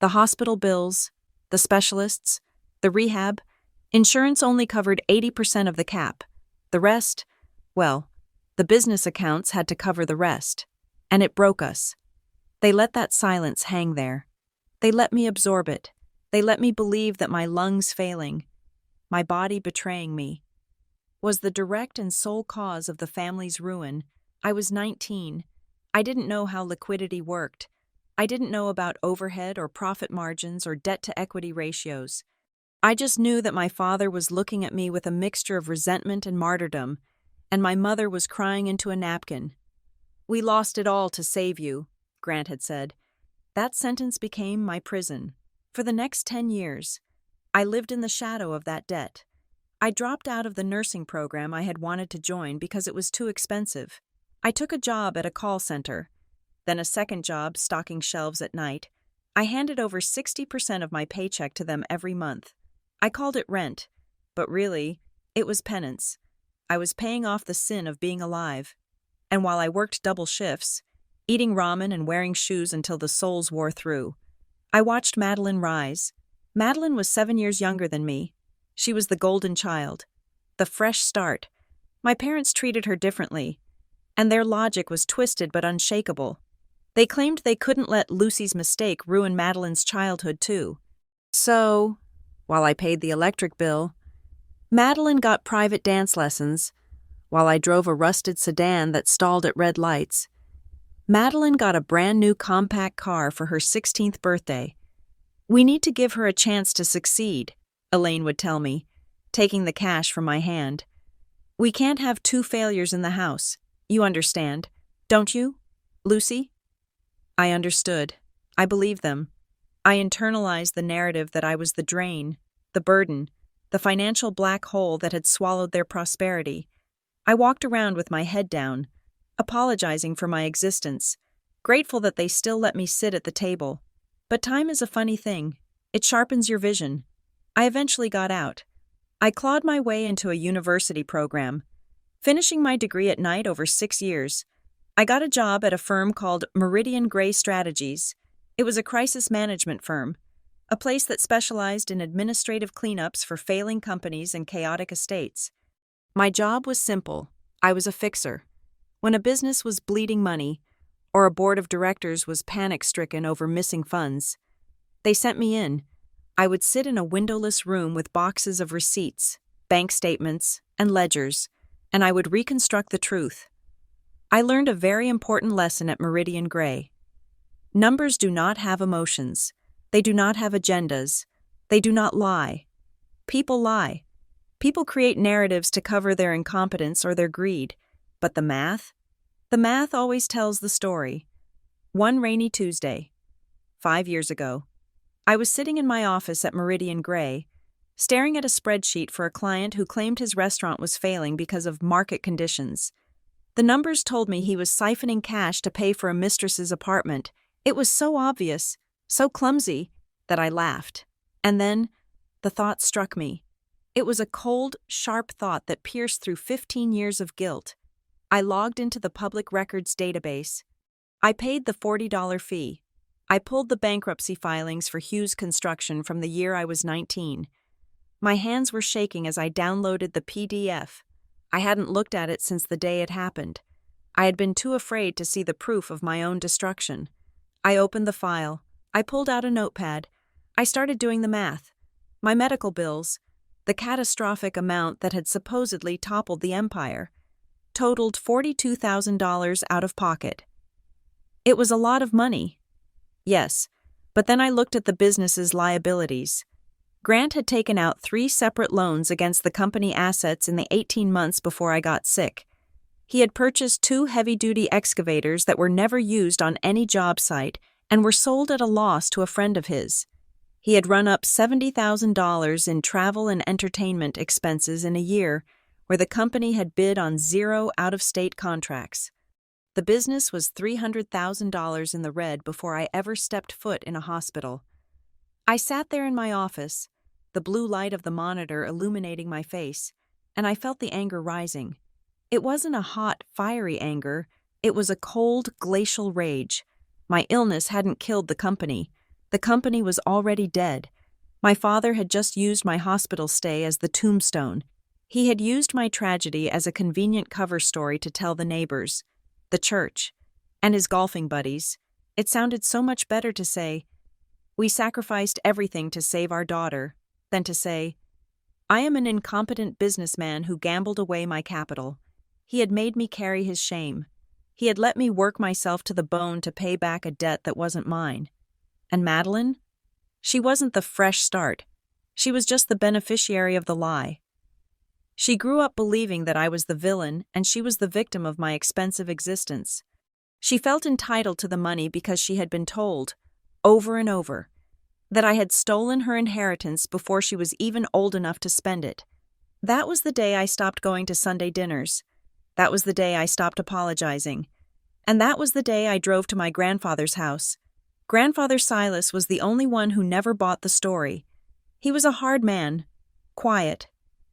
S1: "The hospital bills, the specialists, the rehab, insurance only covered 80% of the cap. The rest, well, the business accounts had to cover the rest. And it broke us." They let that silence hang there. They let me absorb it. They let me believe that my lungs failing, my body betraying me, was the direct and sole cause of the family's ruin. I was 19. I didn't know how liquidity worked. I didn't know about overhead or profit margins or debt-to-equity ratios. I just knew that my father was looking at me with a mixture of resentment and martyrdom, and my mother was crying into a napkin. "We lost it all to save you," Grant had said. That sentence became my prison. For the next 10 years, I lived in the shadow of that debt. I dropped out of the nursing program I had wanted to join because it was too expensive. I took a job at a call center, then a second job stocking shelves at night. I handed over 60% of my paycheck to them every month. I called it rent, but really, it was penance. I was paying off the sin of being alive. And while I worked double shifts, eating ramen and wearing shoes until the soles wore through, I watched Madeline rise. Madeline was 7 years younger than me. She was the golden child, the fresh start. My parents treated her differently, and their logic was twisted but unshakable. They claimed they couldn't let Lucy's mistake ruin Madeline's childhood too. So, while I paid the electric bill, Madeline got private dance lessons. While I drove a rusted sedan that stalled at red lights, Madeline got a brand new compact car for her 16th birthday. "We need to give her a chance to succeed," Elaine would tell me, taking the cash from my hand. "We can't have 2 failures in the house. You understand, don't you, Lucy?" I understood. I believed them. I internalized the narrative that I was the drain, the burden, the financial black hole that had swallowed their prosperity. I walked around with my head down, apologizing for my existence, grateful that they still let me sit at the table. But time is a funny thing. It sharpens your vision. I eventually got out. I clawed my way into a university program, finishing my degree at night over 6 years. I got a job at a firm called Meridian Gray Strategies. It was a crisis management firm, a place that specialized in administrative cleanups for failing companies and chaotic estates. My job was simple. I was a fixer. When a business was bleeding money, or a board of directors was panic-stricken over missing funds, they sent me in. I would sit in a windowless room with boxes of receipts, bank statements, and ledgers, and I would reconstruct the truth. I learned a very important lesson at Meridian Gray. Numbers do not have emotions. They do not have agendas. They do not lie. People lie. People create narratives to cover their incompetence or their greed. But the math? The math always tells the story. One rainy Tuesday, 5 years ago, I was sitting in my office at Meridian Gray, staring at a spreadsheet for a client who claimed his restaurant was failing because of market conditions. The numbers told me he was siphoning cash to pay for a mistress's apartment. It was so obvious, so clumsy, that I laughed. And then, the thought struck me. It was a cold, sharp thought that pierced through 15 years of guilt. I logged into the public records database. I paid the $40 fee. I pulled the bankruptcy filings for Hughes Construction from the year I was 19. My hands were shaking as I downloaded the PDF. I hadn't looked at it since the day it happened. I had been too afraid to see the proof of my own destruction. I opened the file. I pulled out a notepad. I started doing the math. My medical bills, the catastrophic amount that had supposedly toppled the empire, totaled $42,000 out of pocket. It was a lot of money. Yes, but then I looked at the business's liabilities. Grant had taken out 3 separate loans against the company assets in the 18 months before I got sick. He had purchased 2 heavy-duty excavators that were never used on any job site and were sold at a loss to a friend of his. He had run up $70,000 in travel and entertainment expenses in a year where the company had bid on 0 out-of-state contracts. The business was $300,000 in the red before I ever stepped foot in a hospital. I sat there in my office, the blue light of the monitor illuminating my face, and I felt the anger rising. It wasn't a hot, fiery anger. It was a cold, glacial rage. My illness hadn't killed the company. The company was already dead. My father had just used my hospital stay as the tombstone. He had used my tragedy as a convenient cover story to tell the neighbors, the church, and his golfing buddies. It sounded so much better to say, "We sacrificed everything to save our daughter," than to say, "I am an incompetent businessman who gambled away my capital. He had made me carry his shame. He had let me work myself to the bone to pay back a debt that wasn't mine." And Madeline? She wasn't the fresh start. She was just the beneficiary of the lie. She grew up believing that I was the villain and she was the victim of my expensive existence. She felt entitled to the money because she had been told, over and over, that I had stolen her inheritance before she was even old enough to spend it. That was the day I stopped going to Sunday dinners. That was the day I stopped apologizing. And that was the day I drove to my grandfather's house. Grandfather Silas was the only one who never bought the story. He was a hard man, quiet,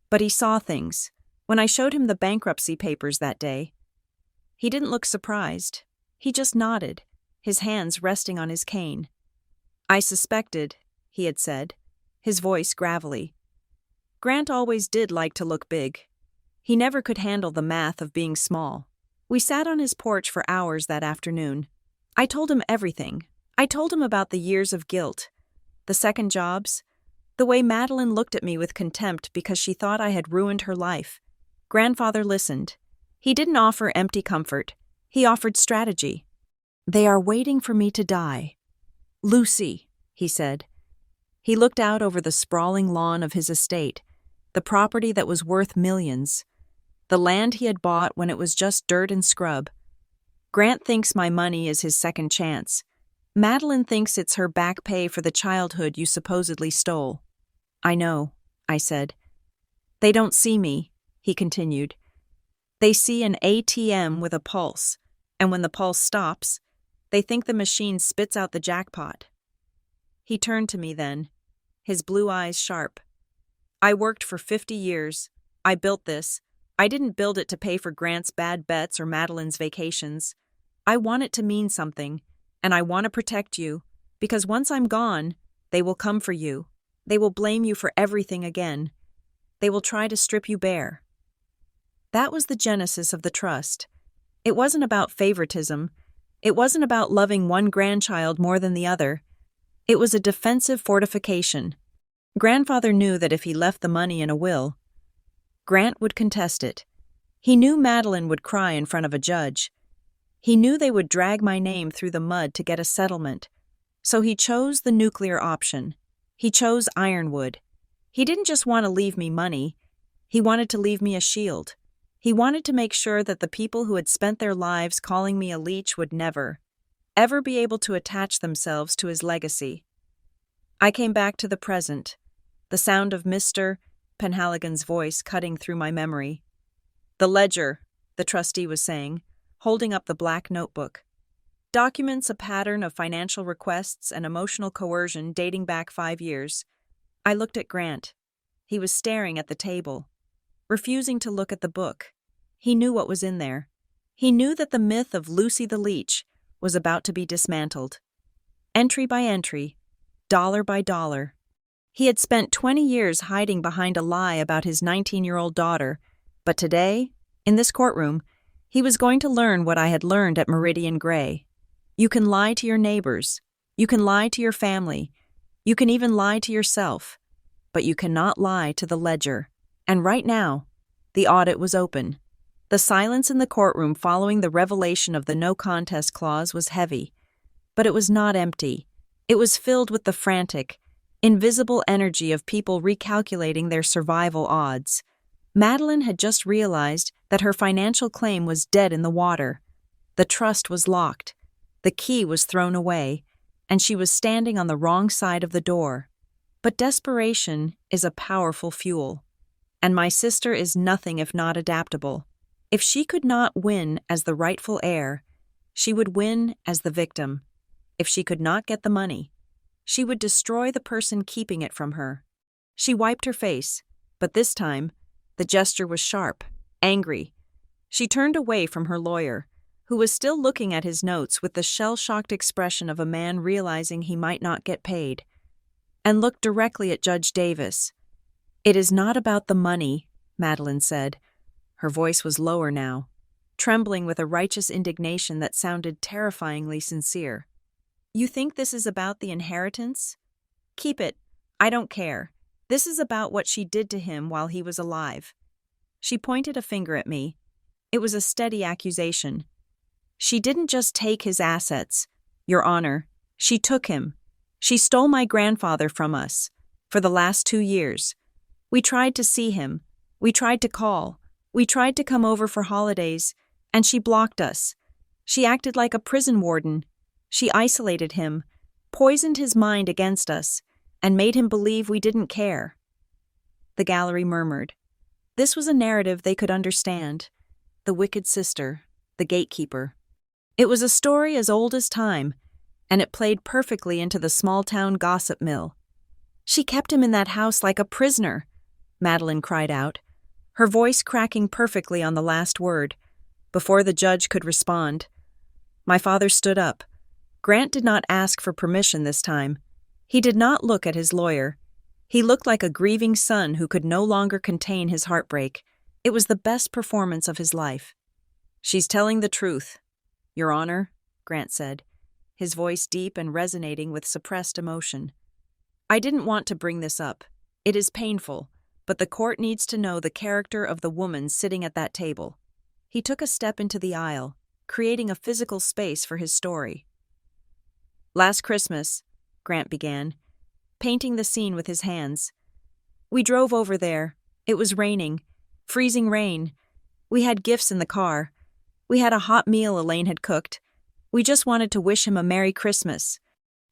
S1: but he saw things. When I showed him the bankruptcy papers that day, he didn't look surprised. He just nodded, his hands resting on his cane. "I suspected," he had said, his voice gravelly. Grant always did like to look big. He never could handle the math of being small. We sat on his porch for hours that afternoon. I told him everything. I told him about the years of guilt, the second jobs, the way Madeline looked at me with contempt because she thought I had ruined her life. Grandfather listened. He didn't offer empty comfort. He offered strategy. "They are waiting for me to die. Lucy," he said. He looked out over the sprawling lawn of his estate, the property that was worth millions, the land he had bought when it was just dirt and scrub. Grant thinks my money is his second chance. Madeline thinks it's her back pay for the childhood you supposedly stole. I know, I said. They don't see me, he continued. They see an ATM with a pulse, and when the pulse stops, they think the machine spits out the jackpot. He turned to me then, his blue eyes sharp. I worked for 50 years. I built this. I didn't build it to pay for Grant's bad bets or Madeline's vacations. I want it to mean something, and I want to protect you, because once I'm gone, they will come for you. They will blame you for everything again. They will try to strip you bare. That was the genesis of the trust. It wasn't about favoritism. It wasn't about loving one grandchild more than the other. It was a defensive fortification. Grandfather knew that if he left the money in a will, Grant would contest it. He knew Madeline would cry in front of a judge. He knew they would drag my name through the mud to get a settlement. So he chose the nuclear option. He chose Ironwood. He didn't just want to leave me money. He wanted to leave me a shield. He wanted to make sure that the people who had spent their lives calling me a leech would never, ever be able to attach themselves to his legacy. I came back to the present, the sound of Mr. Penhaligon's voice cutting through my memory. The ledger, the trustee was saying, holding up the black notebook. Documents a pattern of financial requests and emotional coercion dating back 5 years. I looked at Grant. He was staring at the table, refusing to look at the book. He knew what was in there. He knew that the myth of Lucy the Leech was about to be dismantled. Entry by entry, dollar by dollar. He had spent 20 years hiding behind a lie about his 19-year-old daughter, but today, in this courtroom, he was going to learn what I had learned at Meridian Gray. You can lie to your neighbors. You can lie to your family. You can even lie to yourself. But you cannot lie to the ledger. And right now, the audit was open. The silence in the courtroom following the revelation of the no contest clause was heavy. But it was not empty. It was filled with the frantic, invisible energy of people recalculating their survival odds. Madeline had just realized that her financial claim was dead in the water. The trust was locked. The key was thrown away, and she was standing on the wrong side of the door. But desperation is a powerful fuel, and my sister is nothing if not adaptable. If she could not win as the rightful heir, she would win as the victim. If she could not get the money, she would destroy the person keeping it from her. She wiped her face, but this time, the gesture was sharp, angry. She turned away from her lawyer, who was still looking at his notes with the shell-shocked expression of a man realizing he might not get paid, and looked directly at Judge Davis. "It is not about the money," Madeline said. Her voice was lower now, trembling with a righteous indignation that sounded terrifyingly sincere. "You think this is about the inheritance? Keep it. I don't care. This is about what she did to him while he was alive." She pointed a finger at me. It was a steady accusation. "She didn't just take his assets, Your Honor. She took him. She stole my grandfather from us. For the last 2 years. We tried to see him. We tried to call. We tried to come over for holidays, and she blocked us. She acted like a prison warden. She isolated him, poisoned his mind against us, and made him believe we didn't care." The gallery murmured. This was a narrative they could understand. The wicked sister, the gatekeeper. It was a story as old as time, and it played perfectly into the small-town gossip mill. "She kept him in that house like a prisoner," Madeline cried out, her voice cracking perfectly on the last word, before the judge could respond. My father stood up. Grant did not ask for permission this time. He did not look at his lawyer. He looked like a grieving son who could no longer contain his heartbreak. It was the best performance of his life. "She's telling the truth, Your Honor," Grant said, his voice deep and resonating with suppressed emotion. "I didn't want to bring this up. It is painful, but the court needs to know the character of the woman sitting at that table." He took a step into the aisle, creating a physical space for his story. "Last Christmas," Grant began, painting the scene with his hands. "We drove over there. It was raining, freezing rain. We had gifts in the car. We had a hot meal Elaine had cooked. We just wanted to wish him a Merry Christmas.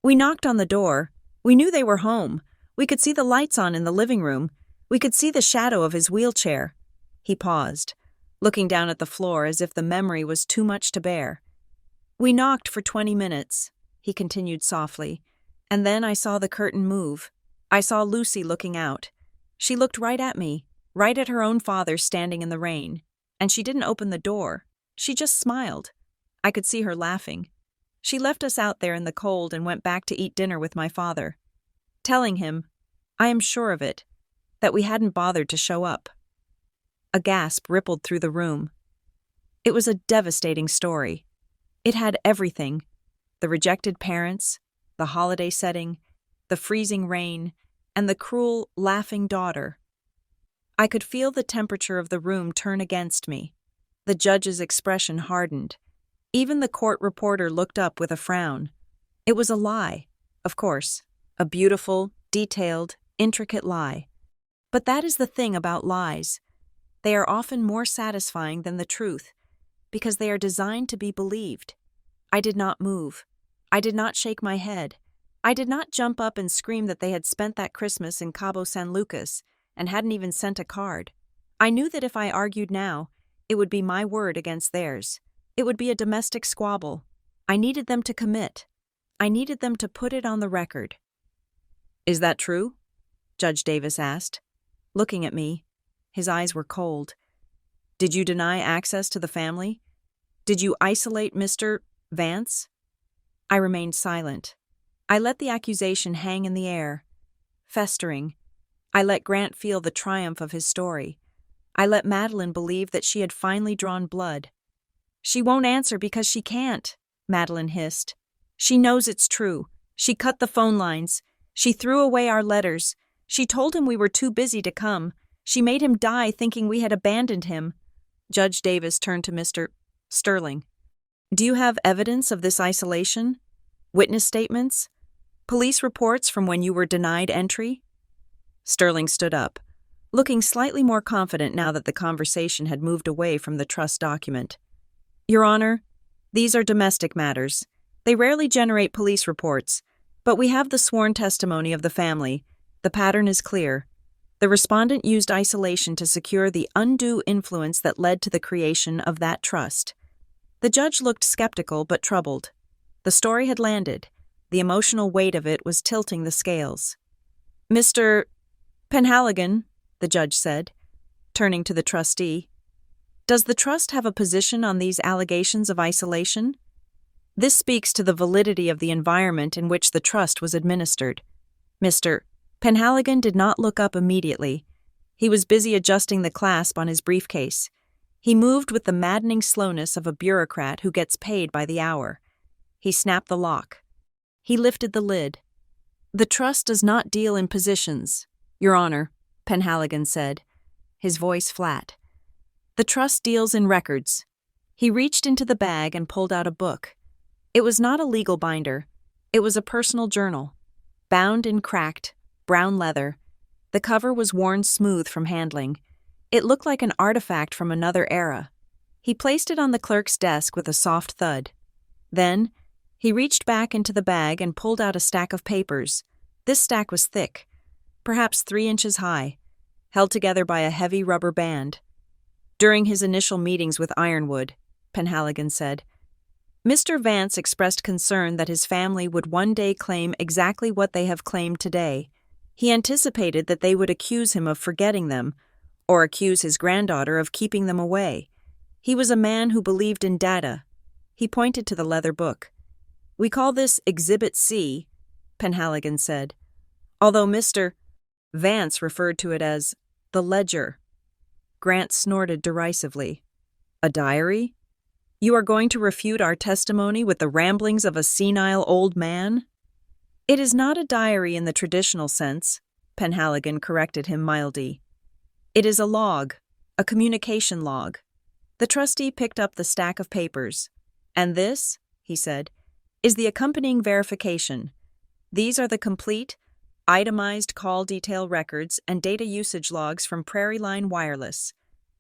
S1: We knocked on the door. We knew they were home. We could see the lights on in the living room. We could see the shadow of his wheelchair. He paused, looking down at the floor as if the memory was too much to bear. We knocked for 20 minutes, he continued softly, and then I saw the curtain move. I saw Lucy looking out. She looked right at me, right at her own father standing in the rain, and she didn't open the door. She just smiled. I could see her laughing. She left us out there in the cold and went back to eat dinner with my father, telling him, I am sure of it, that we hadn't bothered to show up. A gasp rippled through the room. It was a devastating story. It had everything: the rejected parents, the holiday setting, the freezing rain, and the cruel, laughing daughter. I could feel the temperature of the room turn against me. The judge's expression hardened. Even the court reporter looked up with a frown. It was a lie, of course, a beautiful, detailed, intricate lie. But that is the thing about lies. They are often more satisfying than the truth, because they are designed to be believed. I did not move. I did not shake my head. I did not jump up and scream that they had spent that Christmas in Cabo San Lucas and hadn't even sent a card. I knew that if I argued now, it would be my word against theirs. It would be a domestic squabble. I needed them to commit. I needed them to put it on the record. Is that true? Judge Davis asked, looking at me. His eyes were cold. Did you deny access to the family? Did you isolate Mr. Vance? I remained silent. I let the accusation hang in the air, festering. I let Grant feel the triumph of his story. I let Madeline believe that she had finally drawn blood. She won't answer because she can't, Madeline hissed. She knows it's true. She cut the phone lines. She threw away our letters. She told him we were too busy to come. She made him die thinking we had abandoned him. Judge Davis turned to Mr. Sterling. Do you have evidence of this isolation? Witness statements? Police reports from when you were denied entry? Sterling stood up, looking slightly more confident now that the conversation had moved away from the trust document. Your Honor, these are domestic matters. They rarely generate police reports, but we have the sworn testimony of the family. The pattern is clear. The respondent used isolation to secure the undue influence that led to the creation of that trust. The judge looked skeptical but troubled. The story had landed. The emotional weight of it was tilting the scales. Mr. Penhaligon, the judge said, turning to the trustee, does the trust have a position on these allegations of isolation? This speaks to the validity of the environment in which the trust was administered. Mr. Penhaligon did not look up immediately. He was busy adjusting the clasp on his briefcase. He moved with the maddening slowness of a bureaucrat who gets paid by the hour. He snapped the lock. He lifted the lid. The trust does not deal in positions, Your Honor, Penhaligon said, his voice flat. The trust deals in records. He reached into the bag and pulled out a book. It was not a legal binder. It was a personal journal, bound in cracked, brown leather. The cover was worn smooth from handling. It looked like an artifact from another era. He placed it on the clerk's desk with a soft thud. Then, he reached back into the bag and pulled out a stack of papers. This stack was thick, perhaps 3 inches high, held together by a heavy rubber band. During his initial meetings with Ironwood, Penhaligon said, Mr. Vance expressed concern that his family would one day claim exactly what they have claimed today. He anticipated that they would accuse him of forgetting them, or accuse his granddaughter of keeping them away. He was a man who believed in data. He pointed to the leather book. We call this Exhibit C, Penhaligon said, although Mr. Vance referred to it as the ledger. Grant snorted derisively. A diary? You are going to refute our testimony with the ramblings of a senile old man? It is not a diary in the traditional sense, Penhaligon corrected him mildly. It is a log, a communication log. The trustee picked up the stack of papers. And this, he said, is the accompanying verification. These are the complete, itemized call detail records and data usage logs from Prairie Line Wireless.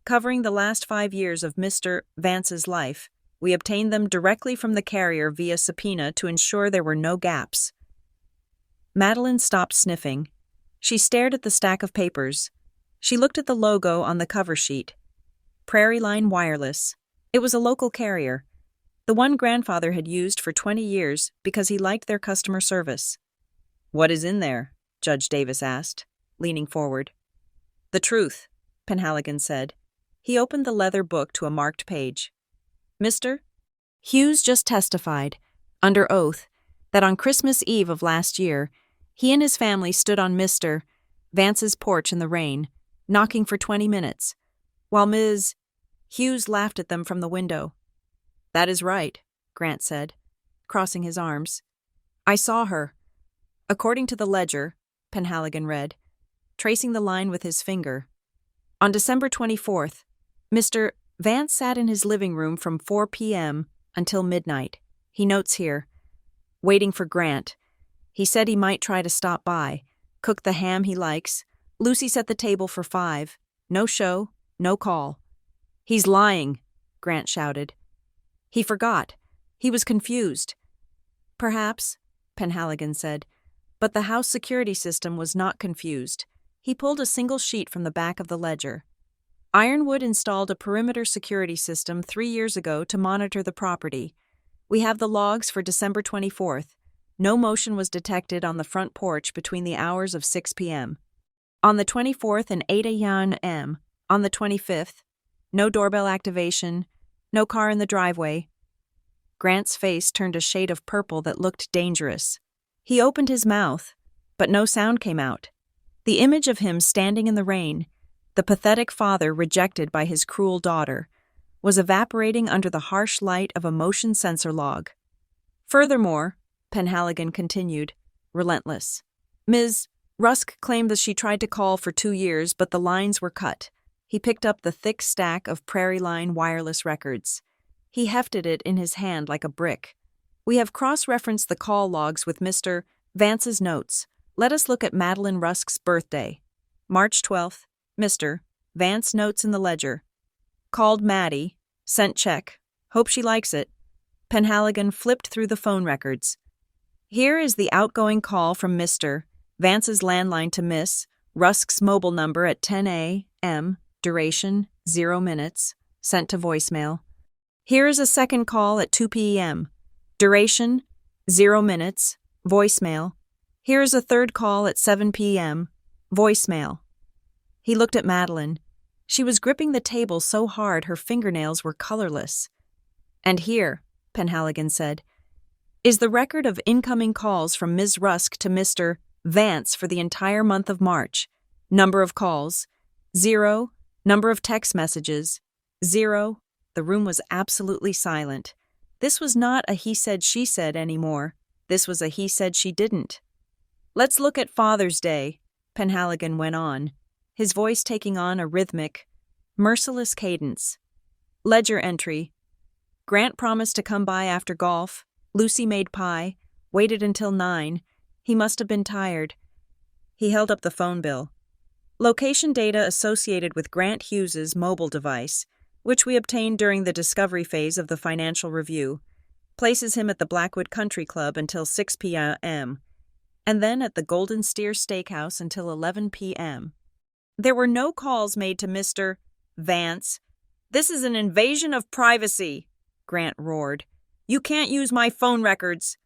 S1: covering the last 5 years of Mr. Vance's life. We obtained them directly from the carrier via subpoena to ensure there were no gaps. Madeline stopped sniffing. She stared at the stack of papers. She looked at the logo on the cover sheet. Prairie Line Wireless. It was a local carrier, the one grandfather had used for 20 years because he liked their customer service. "What is in there?" Judge Davis asked, leaning forward. "The truth," Penhaligon said. He opened the leather book to a marked page. Mr. Hughes just testified, under oath, that on Christmas Eve of last year, he and his family stood on Mr. Vance's porch in the rain, knocking for 20 minutes, while Ms. Hughes laughed at them from the window. "That is right," Grant said, crossing his arms. "I saw her." According to the ledger, Penhaligon read, tracing the line with his finger. On December 24th, Mr. Vance sat in his living room from 4 p.m. until midnight. He notes here, waiting for Grant. He said he might try to stop by, cook the ham he likes. Lucy set the table for 5. No show, no call. "He's lying," Grant shouted. He forgot. He was confused. "Perhaps," Penhaligon said, but the house security system was not confused. He pulled a single sheet from the back of the ledger. Ironwood installed a perimeter security system 3 years ago to monitor the property. We have the logs for December 24th. No motion was detected on the front porch between the hours of 6 p.m. On the 24th and 8 a.m. On the 25th, no doorbell activation, no car in the driveway. Grant's face turned a shade of purple that looked dangerous. He opened his mouth, but no sound came out. The image of him standing in the rain, the pathetic father rejected by his cruel daughter, was evaporating under the harsh light of a motion sensor log. Furthermore, Penhaligon continued, relentless. Ms. Rusk claimed that she tried to call for 2 years, but the lines were cut. He picked up the thick stack of Prairie Line wireless records. He hefted it in his hand like a brick. "We have cross-referenced the call logs with Mr. Vance's notes. Let us look at Madeline Rusk's birthday. March 12th, Mr. Vance notes in the ledger. Called Maddie. Sent check. Hope she likes it." Penhaligon flipped through the phone records. "Here is the outgoing call from Mr. Vance's landline to Miss Rusk's mobile number at 10 a.m., duration 0 minutes, sent to voicemail. Here is a second call at 2 p.m., duration 0 minutes, voicemail. Here is a third call at 7 p.m., voicemail." He looked at Madeline. She was gripping the table so hard her fingernails were colorless. "And here," Penhaligon said, "is the record of incoming calls from Ms. Rusk to Mr. Vance for the entire month of March. Number of calls, 0. Number of text messages, 0. The room was absolutely silent. This was not a he said she said anymore. This was a he said she didn't. "Let's look at Father's Day," Penhaligon went on, his voice taking on a rhythmic, merciless cadence. Ledger entry. Grant promised to come by after golf. Lucy made pie, waited until 9. He must have been tired. He held up the phone bill. Location data associated with Grant Hughes's mobile device, which we obtained during the discovery phase of the financial review, places him at the Blackwood Country Club until 6 p.m., and then at the Golden Steer Steakhouse until 11 p.m. There were no calls made to Mr. Vance. "This is an invasion of privacy," Grant roared. "You can't use my phone records."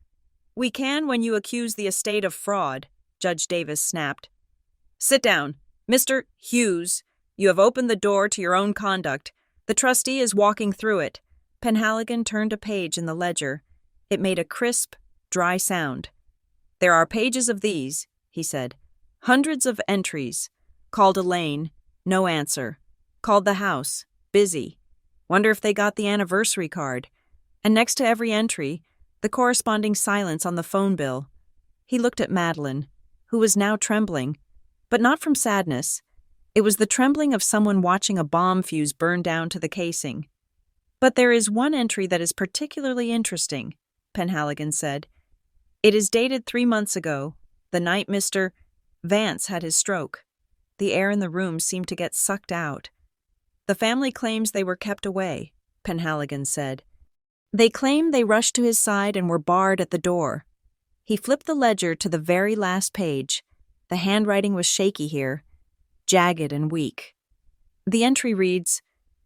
S1: "We can when you accuse the estate of fraud," Judge Davis snapped. "Sit down. Mr. Hughes, you have opened the door to your own conduct. The trustee is walking through it." Penhaligon turned a page in the ledger. It made a crisp, dry sound. "There are pages of these," he said. "Hundreds of entries. Called Elaine. No answer. Called the house. Busy. Wonder if they got the anniversary card." And next to every entry, the corresponding silence on the phone bill. He looked at Madeline, who was now trembling, but not from sadness. It was the trembling of someone watching a bomb fuse burn down to the casing. "But there is one entry that is particularly interesting," Penhaligon said. "It is dated 3 months ago, the night Mr. Vance had his stroke." The air in the room seemed to get sucked out. The family claims they were kept away, Penhaligon said. They claim they rushed to his side and were barred at the door. He flipped the ledger to the very last page. The handwriting was shaky here, jagged and weak. The entry reads,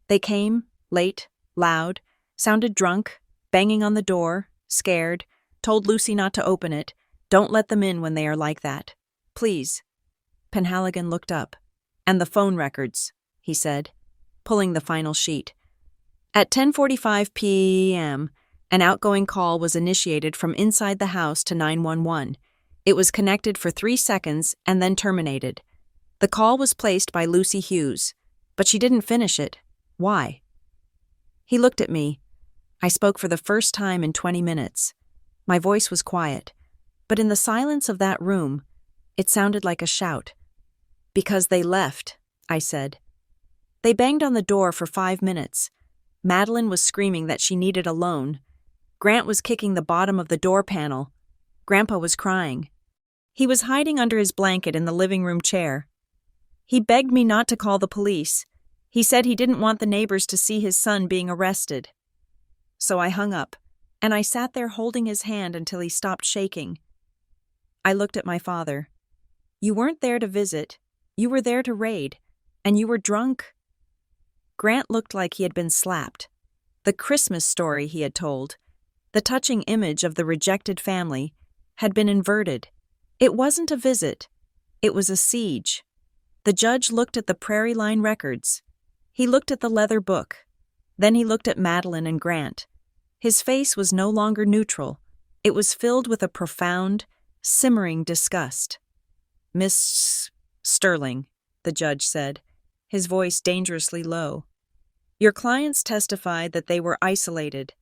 S1: "They came, late, loud, sounded drunk, banging on the door, scared, told Lucy not to open it. Don't let them in when they are like that. Please." Penhaligon looked up. "And the phone records," he said, pulling the final sheet. At 10:45 p.m., an outgoing call was initiated from inside the house to 911. It was connected for 3 seconds and then terminated. The call was placed by Lucy Hughes, but she didn't finish it. Why? He looked at me. I spoke for the first time in 20 minutes. My voice was quiet, but in the silence of that room, it sounded like a shout. "Because they left," I said. They banged on the door for 5 minutes. Madeline was screaming that she needed a loan. Grant was kicking the bottom of the door panel. Grandpa was crying. He was hiding under his blanket in the living room chair. He begged me not to call the police. He said he didn't want the neighbors to see his son being arrested. So I hung up, and I sat there holding his hand until he stopped shaking. I looked at my father. "You weren't there to visit. You were there to raid. And you were drunk." Grant looked like he had been slapped. The Christmas story he had told, the touching image of the rejected family, had been inverted. It wasn't a visit. It was a siege. The judge looked at the Prairie Line records. He looked at the leather book. Then he looked at Madeline and Grant. His face was no longer neutral. It was filled with a profound, simmering disgust. "Miss Sterling," the judge said, his voice dangerously low. "Your clients testified that they were isolated.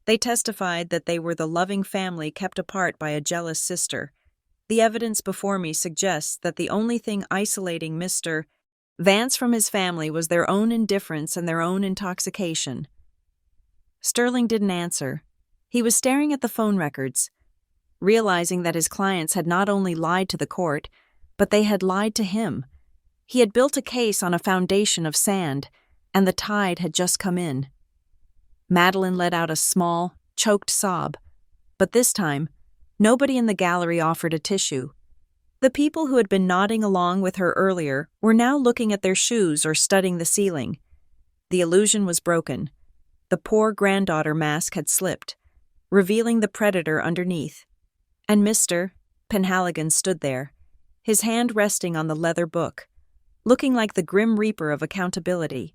S1: They testified that they were the loving family kept apart by a jealous sister. The evidence before me suggests that the only thing isolating Mr. Vance from his family was their own indifference and their own intoxication." Sterling didn't answer. He was staring at the phone records, realizing that his clients had not only lied to the court, but they had lied to him. He had built a case on a foundation of sand, and the tide had just come in. Madeline let out a small, choked sob, but this time, nobody in the gallery offered a tissue. The people who had been nodding along with her earlier were now looking at their shoes or studying the ceiling. The illusion was broken. The poor granddaughter mask had slipped, revealing the predator underneath. And Mr. Penhaligon stood there, his hand resting on the leather book, looking like the grim reaper of accountability.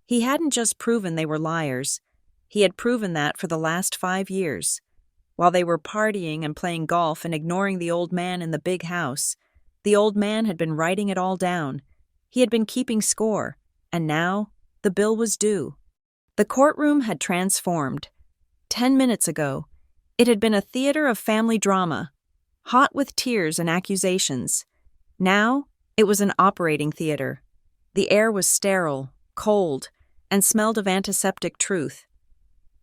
S1: He hadn't just proven they were liars. He had proven that for the last 5 years. While they were partying and playing golf and ignoring the old man in the big house, the old man had been writing it all down. He had been keeping score, and now the bill was due. The courtroom had transformed. 10 minutes ago, it had been a theater of family drama, hot with tears and accusations. Now, it was an operating theater. The air was sterile, cold, and smelled of antiseptic truth.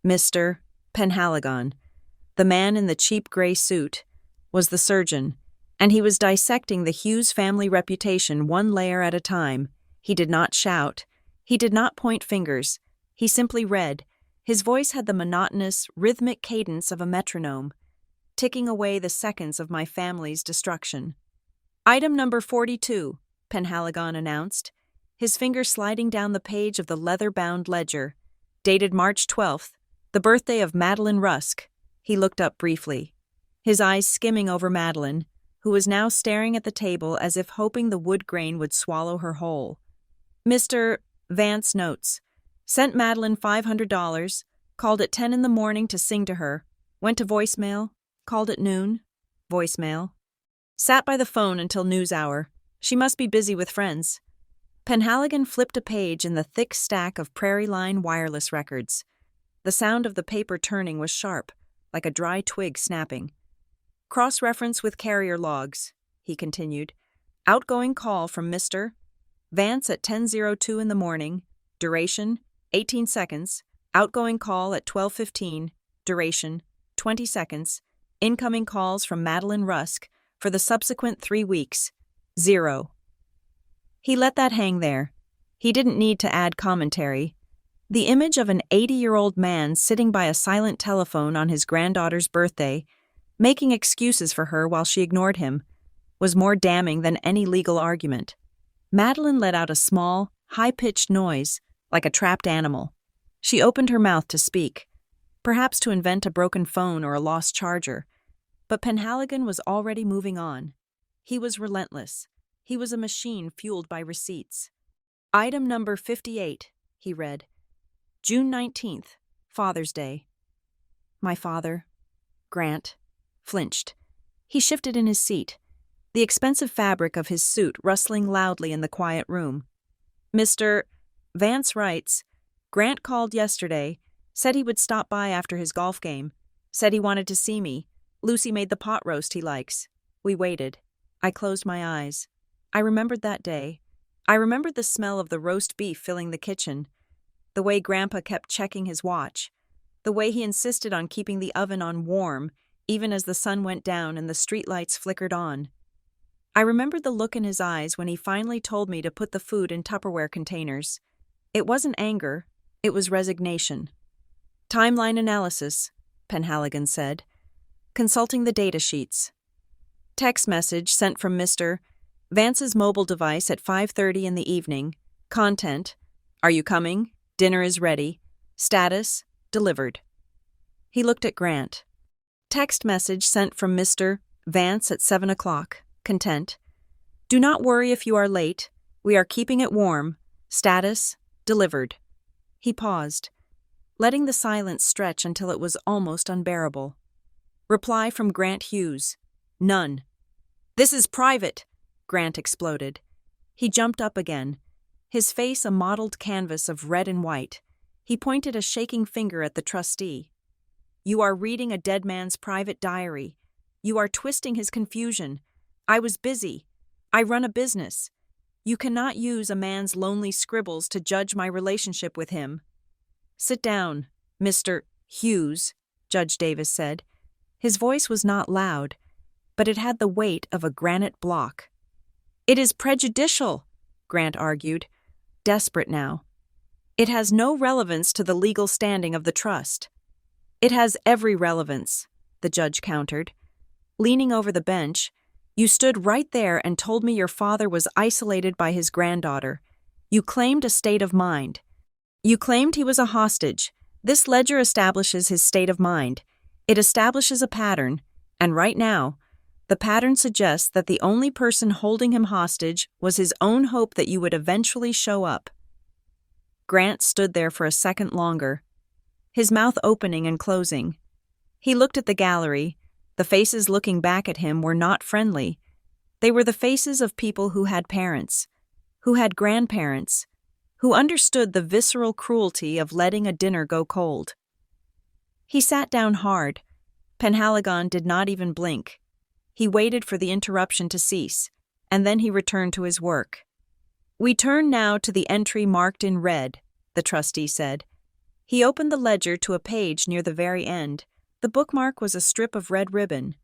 S1: Mr. Penhaligon, the man in the cheap gray suit, was the surgeon, and he was dissecting the Hughes family reputation one layer at a time. He did not shout. He did not point fingers. He simply read. His voice had the monotonous, rhythmic cadence of a metronome, ticking away the seconds of my family's destruction. "Item number 42, Penhaligon announced, his finger sliding down the page of the leather-bound ledger. Dated March 12th, the birthday of Madeline Rusk. He looked up briefly, his eyes skimming over Madeline, who was now staring at the table as if hoping the wood grain would swallow her whole. Mr. Vance notes. Sent Madeline $500, called at 10 in the morning to sing to her, went to voicemail, called at noon, voicemail. Sat by the phone until news hour. She must be busy with friends." Penhaligon flipped a page in the thick stack of Prairie Line wireless records. The sound of the paper turning was sharp, like a dry twig snapping. "Cross-reference with carrier logs," he continued. "Outgoing call from Mr. Vance at 10:02 in the morning, duration 18 seconds, outgoing call at 12:15, duration 20 seconds, incoming calls from Madeline Rusk for the subsequent 3 weeks, 0. He let that hang there. He didn't need to add commentary. The image of an 80-year-old man sitting by a silent telephone on his granddaughter's birthday, making excuses for her while she ignored him, was more damning than any legal argument. Madeline let out a small, high-pitched noise, like a trapped animal. She opened her mouth to speak, perhaps to invent a broken phone or a lost charger. But Penhaligon was already moving on. He was relentless. He was a machine fueled by receipts. Item number 58, he read. June 19th, Father's Day. My father, Grant, flinched. He shifted in his seat, the expensive fabric of his suit rustling loudly in the quiet room. Mr. Vance writes, Grant called yesterday, said he would stop by after his golf game, said he wanted to see me. Lucy made the pot roast he likes. We waited. I closed my eyes. I remembered that day. I remembered the smell of the roast beef filling the kitchen, the way Grandpa kept checking his watch, the way he insisted on keeping the oven on warm even as the sun went down and the streetlights flickered on. I remembered the look in his eyes when he finally told me to put the food in Tupperware containers. It wasn't anger, it was resignation. Timeline analysis, Penhaligon said, consulting the data sheets. Text message sent from Mr. Vance's mobile device at 5:30 in the evening. Content, are you coming? Dinner is ready. Status, delivered. He looked at Grant. Text message sent from Mr. Vance at 7 o'clock. Content. Do not worry if you are late. We are keeping it warm. Status, delivered. He paused, letting the silence stretch until it was almost unbearable. Reply from Grant Hughes. None. This is private, Grant exploded. He jumped up again, his face a mottled canvas of red and white. He pointed a shaking finger at the trustee. You are reading a dead man's private diary. You are twisting his confusion. I was busy. I run a business. You cannot use a man's lonely scribbles to judge my relationship with him. Sit down, Mr. Hughes, Judge Davis said. His voice was not loud, but it had the weight of a granite block. It is prejudicial, Grant argued, desperate now. It has no relevance to the legal standing of the trust. It has every relevance, the judge countered. Leaning over the bench, you stood right there and told me your father was isolated by his granddaughter. You claimed a state of mind. You claimed he was a hostage. This ledger establishes his state of mind. It establishes a pattern, and right now, the pattern suggests that the only person holding him hostage was his own hope that you would eventually show up. Grant stood there for a second longer, his mouth opening and closing. He looked at the gallery. The faces looking back at him were not friendly. They were the faces of people who had parents, who had grandparents, who understood the visceral cruelty of letting a dinner go cold. He sat down hard. Penhaligon did not even blink. He waited for the interruption to cease, and then he returned to his work. We turn now to the entry marked in red, the trustee said. He opened the ledger to a page near the very end. The bookmark was a strip of red ribbon.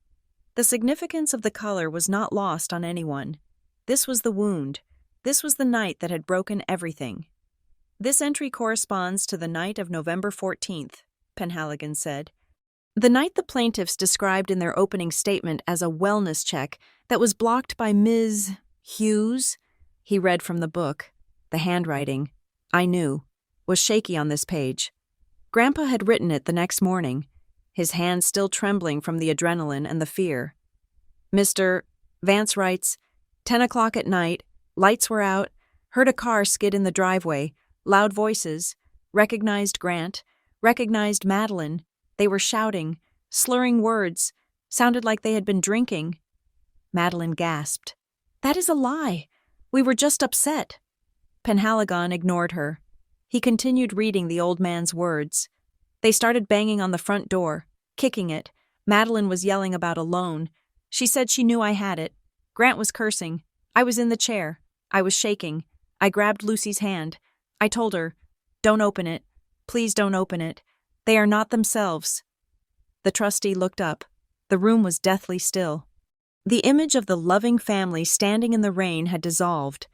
S1: The significance of the color was not lost on anyone. This was the wound. This was the night that had broken everything. This entry corresponds to the night of November 14th, Penhaligon said. The night the plaintiffs described in their opening statement as a wellness check that was blocked by Ms. Hughes, he read from the book. The handwriting, I knew, was shaky on this page. Grandpa had written it the next morning, his hand still trembling from the adrenaline and the fear. Mr. Vance writes, 10 o'clock at night, lights were out, heard a car skid in the driveway, loud voices, recognized Grant, recognized Madeline. They were shouting, slurring words, sounded like they had been drinking. Madeline gasped. That is a lie. We were just upset. Penhaligon ignored her. He continued reading the old man's words. They started banging on the front door, kicking it. Madeline was yelling about a loan. She said she knew I had it. Grant was cursing. I was in the chair. I was shaking. I grabbed Lucy's hand. I told her, don't open it. Please don't open it. They are not themselves. The trustee looked up. The room was deathly still. The image of the loving family standing in the rain had dissolved.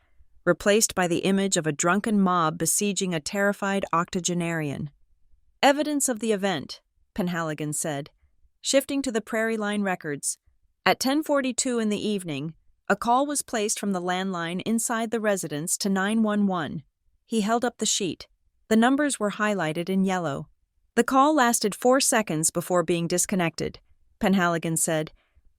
S1: replaced by the image of a drunken mob besieging a terrified octogenarian. Evidence of the event, Penhaligon said, shifting to the Prairie Line records. At 10:42 in the evening, a call was placed from the landline inside the residence to 911. He held up the sheet. The numbers were highlighted in yellow. The call lasted 4 seconds before being disconnected, Penhaligon said.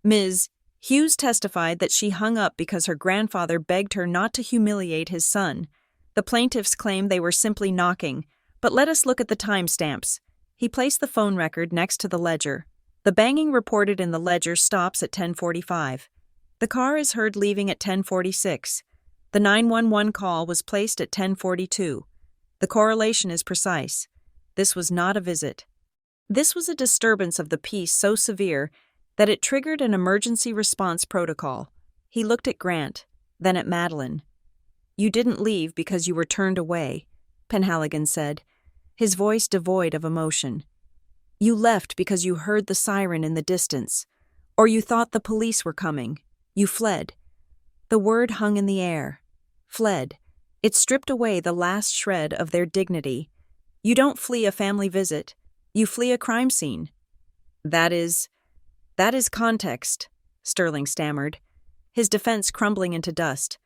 S1: Ms. Hughes testified that she hung up because her grandfather begged her not to humiliate his son. The plaintiffs claimed they were simply knocking, but let us look at the timestamps. He placed the phone record next to the ledger. The banging reported in the ledger stops at 10:45. The car is heard leaving at 10:46. The 911 call was placed at 10:42. The correlation is precise. This was not a visit. This was a disturbance of the peace so severe that it triggered an emergency response protocol. He looked at Grant, then at Madeline. You didn't leave because you were turned away, Penhaligon said, his voice devoid of emotion. You left because you heard the siren in the distance, or you thought the police were coming. You fled. The word hung in the air. Fled. It stripped away the last shred of their dignity. You don't flee a family visit. You flee a crime scene. That is context, Sterling stammered, his defense crumbling into dust.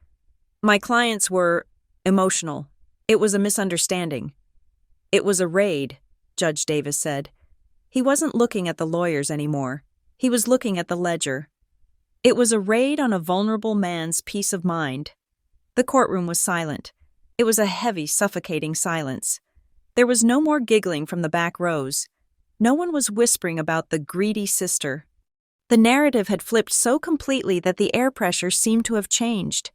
S1: My clients were emotional. It was a misunderstanding. It was a raid, Judge Davis said. He wasn't looking at the lawyers anymore. He was looking at the ledger. It was a raid on a vulnerable man's peace of mind. The courtroom was silent. It was a heavy, suffocating silence. There was no more giggling from the back rows. No one was whispering about the greedy sister. The narrative had flipped so completely that the air pressure seemed to have changed.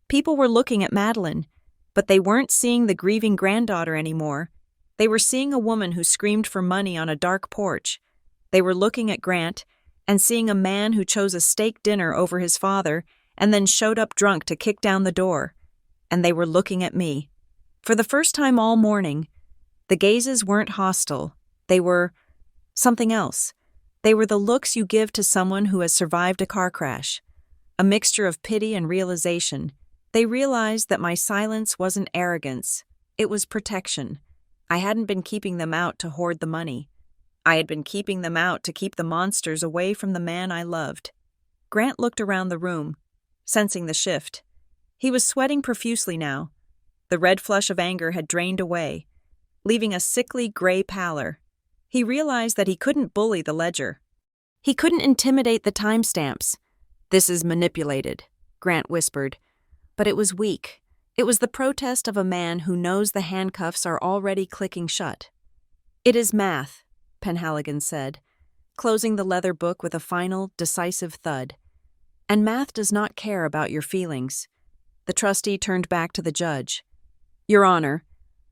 S1: People were looking at Madeline, but they weren't seeing the grieving granddaughter anymore. They were seeing a woman who screamed for money on a dark porch. They were looking at Grant and seeing a man who chose a steak dinner over his father and then showed up drunk to kick down the door. And they were looking at me. For the first time all morning, the gazes weren't hostile. They were something else. They were the looks you give to someone who has survived a car crash. A mixture of pity and realization. They realized that my silence wasn't arrogance. It was protection. I hadn't been keeping them out to hoard the money. I had been keeping them out to keep the monsters away from the man I loved. Grant looked around the room, sensing the shift. He was sweating profusely now. The red flush of anger had drained away, leaving a sickly gray pallor. He realized that he couldn't bully the ledger. He couldn't intimidate the timestamps. This is manipulated, Grant whispered. But it was weak. It was the protest of a man who knows the handcuffs are already clicking shut. It is math, Penhaligon said, closing the leather book with a final, decisive thud. And math does not care about your feelings. The trustee turned back to the judge. Your Honor,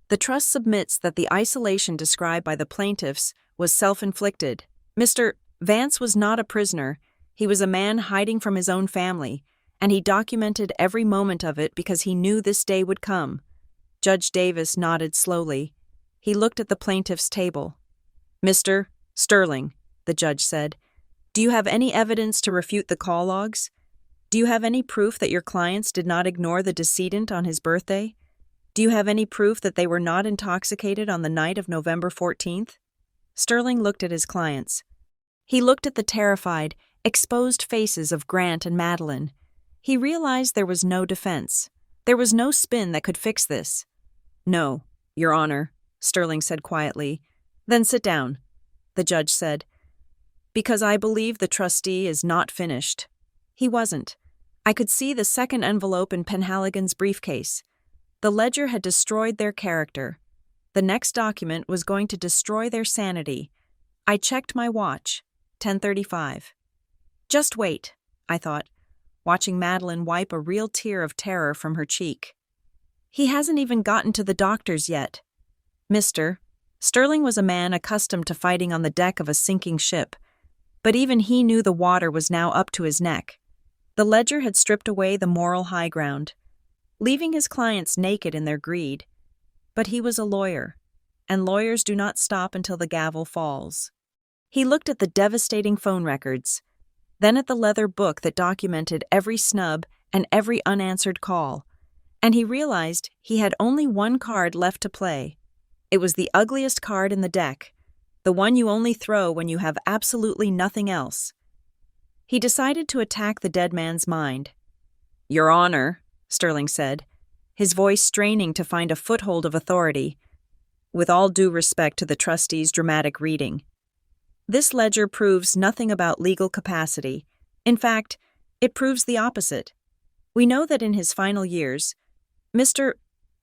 S1: the trust submits that the isolation described by the plaintiffs was self-inflicted. Mr. Vance was not a prisoner. He was a man hiding from his own family, and he documented every moment of it because he knew this day would come. Judge Davis nodded slowly. He looked at the plaintiff's table. Mr. Sterling, the judge said, do you have any evidence to refute the call logs? Do you have any proof that your clients did not ignore the decedent on his birthday? Do you have any proof that they were not intoxicated on the night of November 14th? Sterling looked at his clients. He looked at the terrified, exposed faces of Grant and Madeline. He realized there was no defense. There was no spin that could fix this. No, Your Honor, Sterling said quietly. Then sit down, the judge said. Because I believe the trustee is not finished. He wasn't. I could see the second envelope in Penhaligon's briefcase. The ledger had destroyed their character. The next document was going to destroy their sanity. I checked my watch. 10:35. Just wait, I thought, watching Madeline wipe a real tear of terror from her cheek. He hasn't even gotten to the doctors yet. Mr. Sterling was a man accustomed to fighting on the deck of a sinking ship, but even he knew the water was now up to his neck. The ledger had stripped away the moral high ground, leaving his clients naked in their greed. But he was a lawyer, and lawyers do not stop until the gavel falls. He looked at the devastating phone records, then at the leather book that documented every snub and every unanswered call, And he realized he had only one card left to play. It was the ugliest card in the deck, the one you only throw when you have absolutely nothing else. He decided to attack the dead man's mind. "Your Honor," Sterling said, his voice straining to find a foothold of authority, "with all due respect to the trustee's dramatic reading. This ledger proves nothing about legal capacity. In fact, it proves the opposite. We know that in his final years, Mr.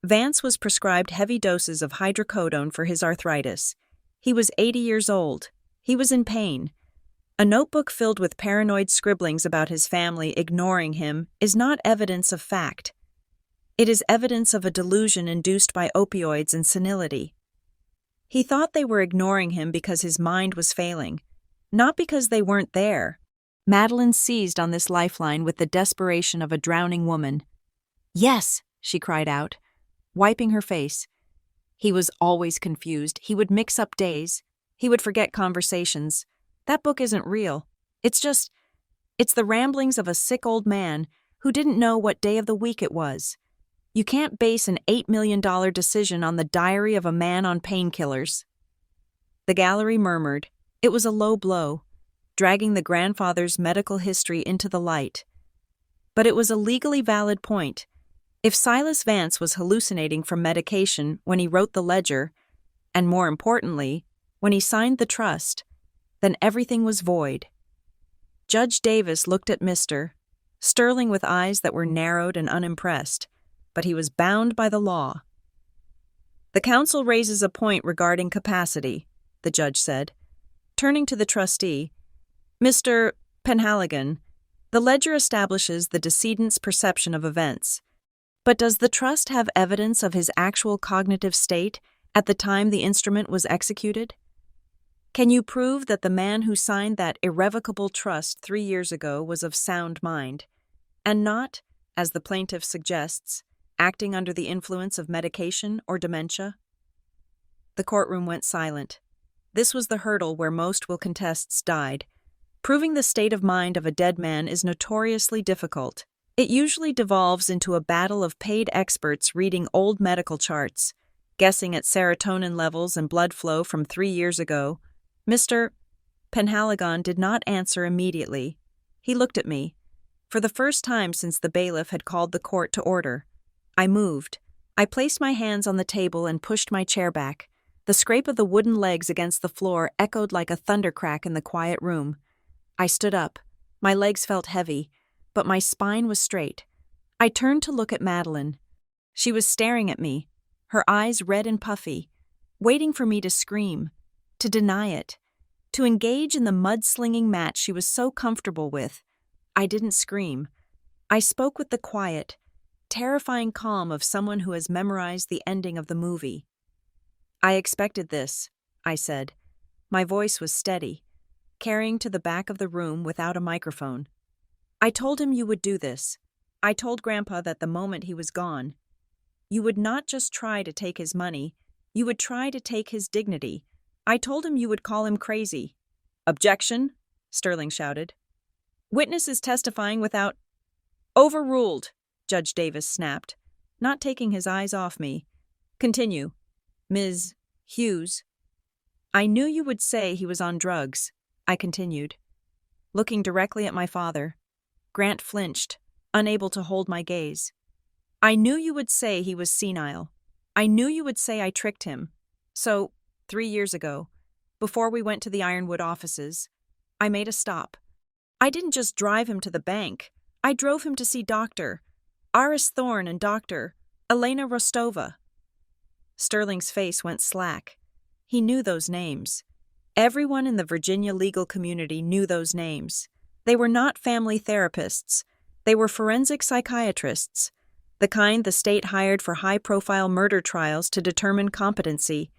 S1: Vance was prescribed heavy doses of hydrocodone for his arthritis. He was 80 years old. He was in pain. A notebook filled with paranoid scribblings about his family ignoring him is not evidence of fact. It is evidence of a delusion induced by opioids and senility. He thought they were ignoring him because his mind was failing, not because they weren't there." Madeline seized on this lifeline with the desperation of a drowning woman. "Yes," she cried out, wiping her face. He was always confused. He would mix up days. He would forget conversations. That book isn't real. It's the ramblings of a sick old man who didn't know what day of the week it was. You can't base an $8 million decision on the diary of a man on painkillers." The gallery murmured. It was a low blow, dragging the grandfather's medical history into the light. But it was a legally valid point. If Silas Vance was hallucinating from medication when he wrote the ledger, and more importantly, when he signed the trust, then everything was void. Judge Davis looked at Mr. Sterling with eyes that were narrowed and unimpressed, but he was bound by the law. "The counsel raises a point regarding capacity," the judge said. Turning to the trustee, "Mr. Penhaligon, the ledger establishes the decedent's perception of events. But does the trust have evidence of his actual cognitive state at the time the instrument was executed? Can you prove that the man who signed that irrevocable trust 3 years ago was of sound mind, and not, as the plaintiff suggests, acting under the influence of medication or dementia?" The courtroom went silent. This was the hurdle where most will contests died. Proving the state of mind of a dead man is notoriously difficult. It usually devolves into a battle of paid experts reading old medical charts, guessing at serotonin levels and blood flow from 3 years ago. Mr. Penhaligon did not answer immediately. He looked at me. For the first time since the bailiff had called the court to order. I moved. I placed my hands on the table and pushed my chair back. The scrape of the wooden legs against the floor echoed like a thundercrack in the quiet room. I stood up. My legs felt heavy, but my spine was straight. I turned to look at Madeline. She was staring at me, her eyes red and puffy, waiting for me to scream, to deny it, to engage in the mud-slinging match she was so comfortable with. I didn't scream. I spoke with the quiet, terrifying calm of someone who has memorized the ending of the movie. "I expected this," I said. My voice was steady, carrying to the back of the room without a microphone. "I told him you would do this. I told Grandpa that the moment he was gone, you would not just try to take his money, you would try to take his dignity. I told him you would call him crazy." "Objection," Sterling shouted. "Witness is testifying without—" "Overruled," Judge Davis snapped, not taking his eyes off me. "Continue, Ms. Hughes." "I knew you would say he was on drugs," I continued, looking directly at my father. Grant flinched, unable to hold my gaze. "I knew you would say he was senile. I knew you would say I tricked him. So, 3 years ago, before we went to the Ironwood offices, I made a stop. I didn't just drive him to the bank. I drove him to see Dr. Aris Thorne and Dr. Elena Rostova." Sterling's face went slack. He knew those names. Everyone in the Virginia legal community knew those names. They were not family therapists. They were forensic psychiatrists, the kind the state hired for high-profile murder trials to determine competency.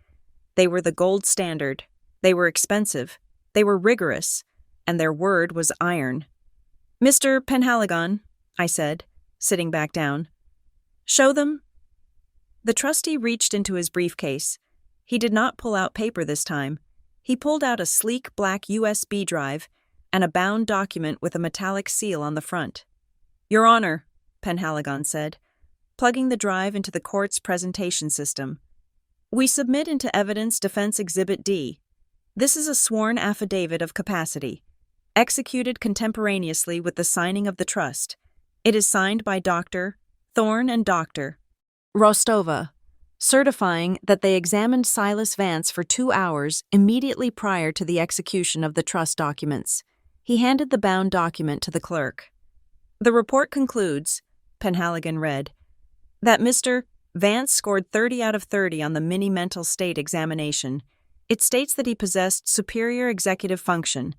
S1: They were the gold standard. They were expensive. They were rigorous. And their word was iron. "Mr. Penhaligon," I said, sitting back down. "Show them." The trustee reached into his briefcase. He did not pull out paper this time. He pulled out a sleek black USB drive and a bound document with a metallic seal on the front. "Your Honor," Penhaligon said, plugging the drive into the court's presentation system. We submit into evidence Defense Exhibit D. This is a sworn affidavit of capacity, executed contemporaneously with the signing of the trust. It is signed by Dr. Thorne and Dr. Rostova, certifying that they examined Silas Vance for 2 hours immediately prior to the execution of the trust documents. He handed the bound document to the clerk. The report concludes, Penhaligon read, that Mr. Vance scored 30 out of 30 on the mini mental state examination. It states that he possessed superior executive function,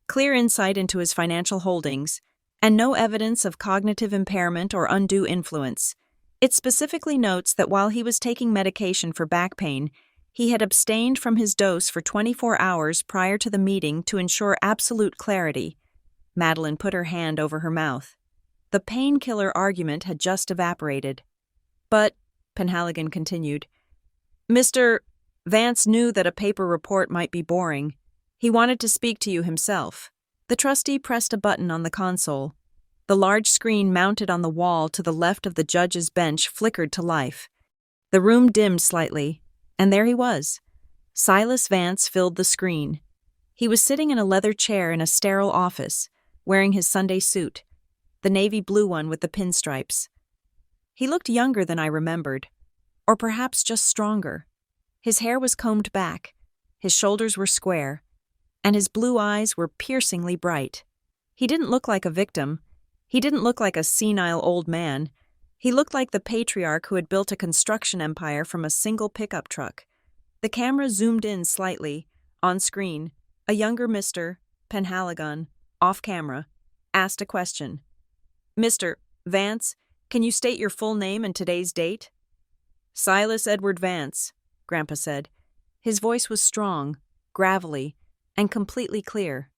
S1: clear insight into his financial holdings, and no evidence of cognitive impairment or undue influence. It specifically notes that while he was taking medication for back pain, he had abstained from his dose for 24 hours prior to the meeting to ensure absolute clarity. Madeline put her hand over her mouth. The painkiller argument had just evaporated. But, Penhaligon continued, Mr. Vance knew that a paper report might be boring. He wanted to speak to you himself. The trustee pressed a button on the console. The large screen mounted on the wall to the left of the judge's bench flickered to life. The room dimmed slightly, and there he was. Silas Vance filled the screen. He was sitting in a leather chair in a sterile office, wearing his Sunday suit, the navy blue one with the pinstripes. He looked younger than I remembered, or perhaps just stronger. His hair was combed back, his shoulders were square, and his blue eyes were piercingly bright. He didn't look like a victim. He didn't look like a senile old man. He looked like the patriarch who had built a construction empire from a single pickup truck. The camera zoomed in slightly. On screen, a younger Mr. Penhaligon, off camera, asked a question. Mr. Vance, can you state your full name and today's date? Silas Edward Vance, Grandpa said. His voice was strong, gravelly, and completely clear.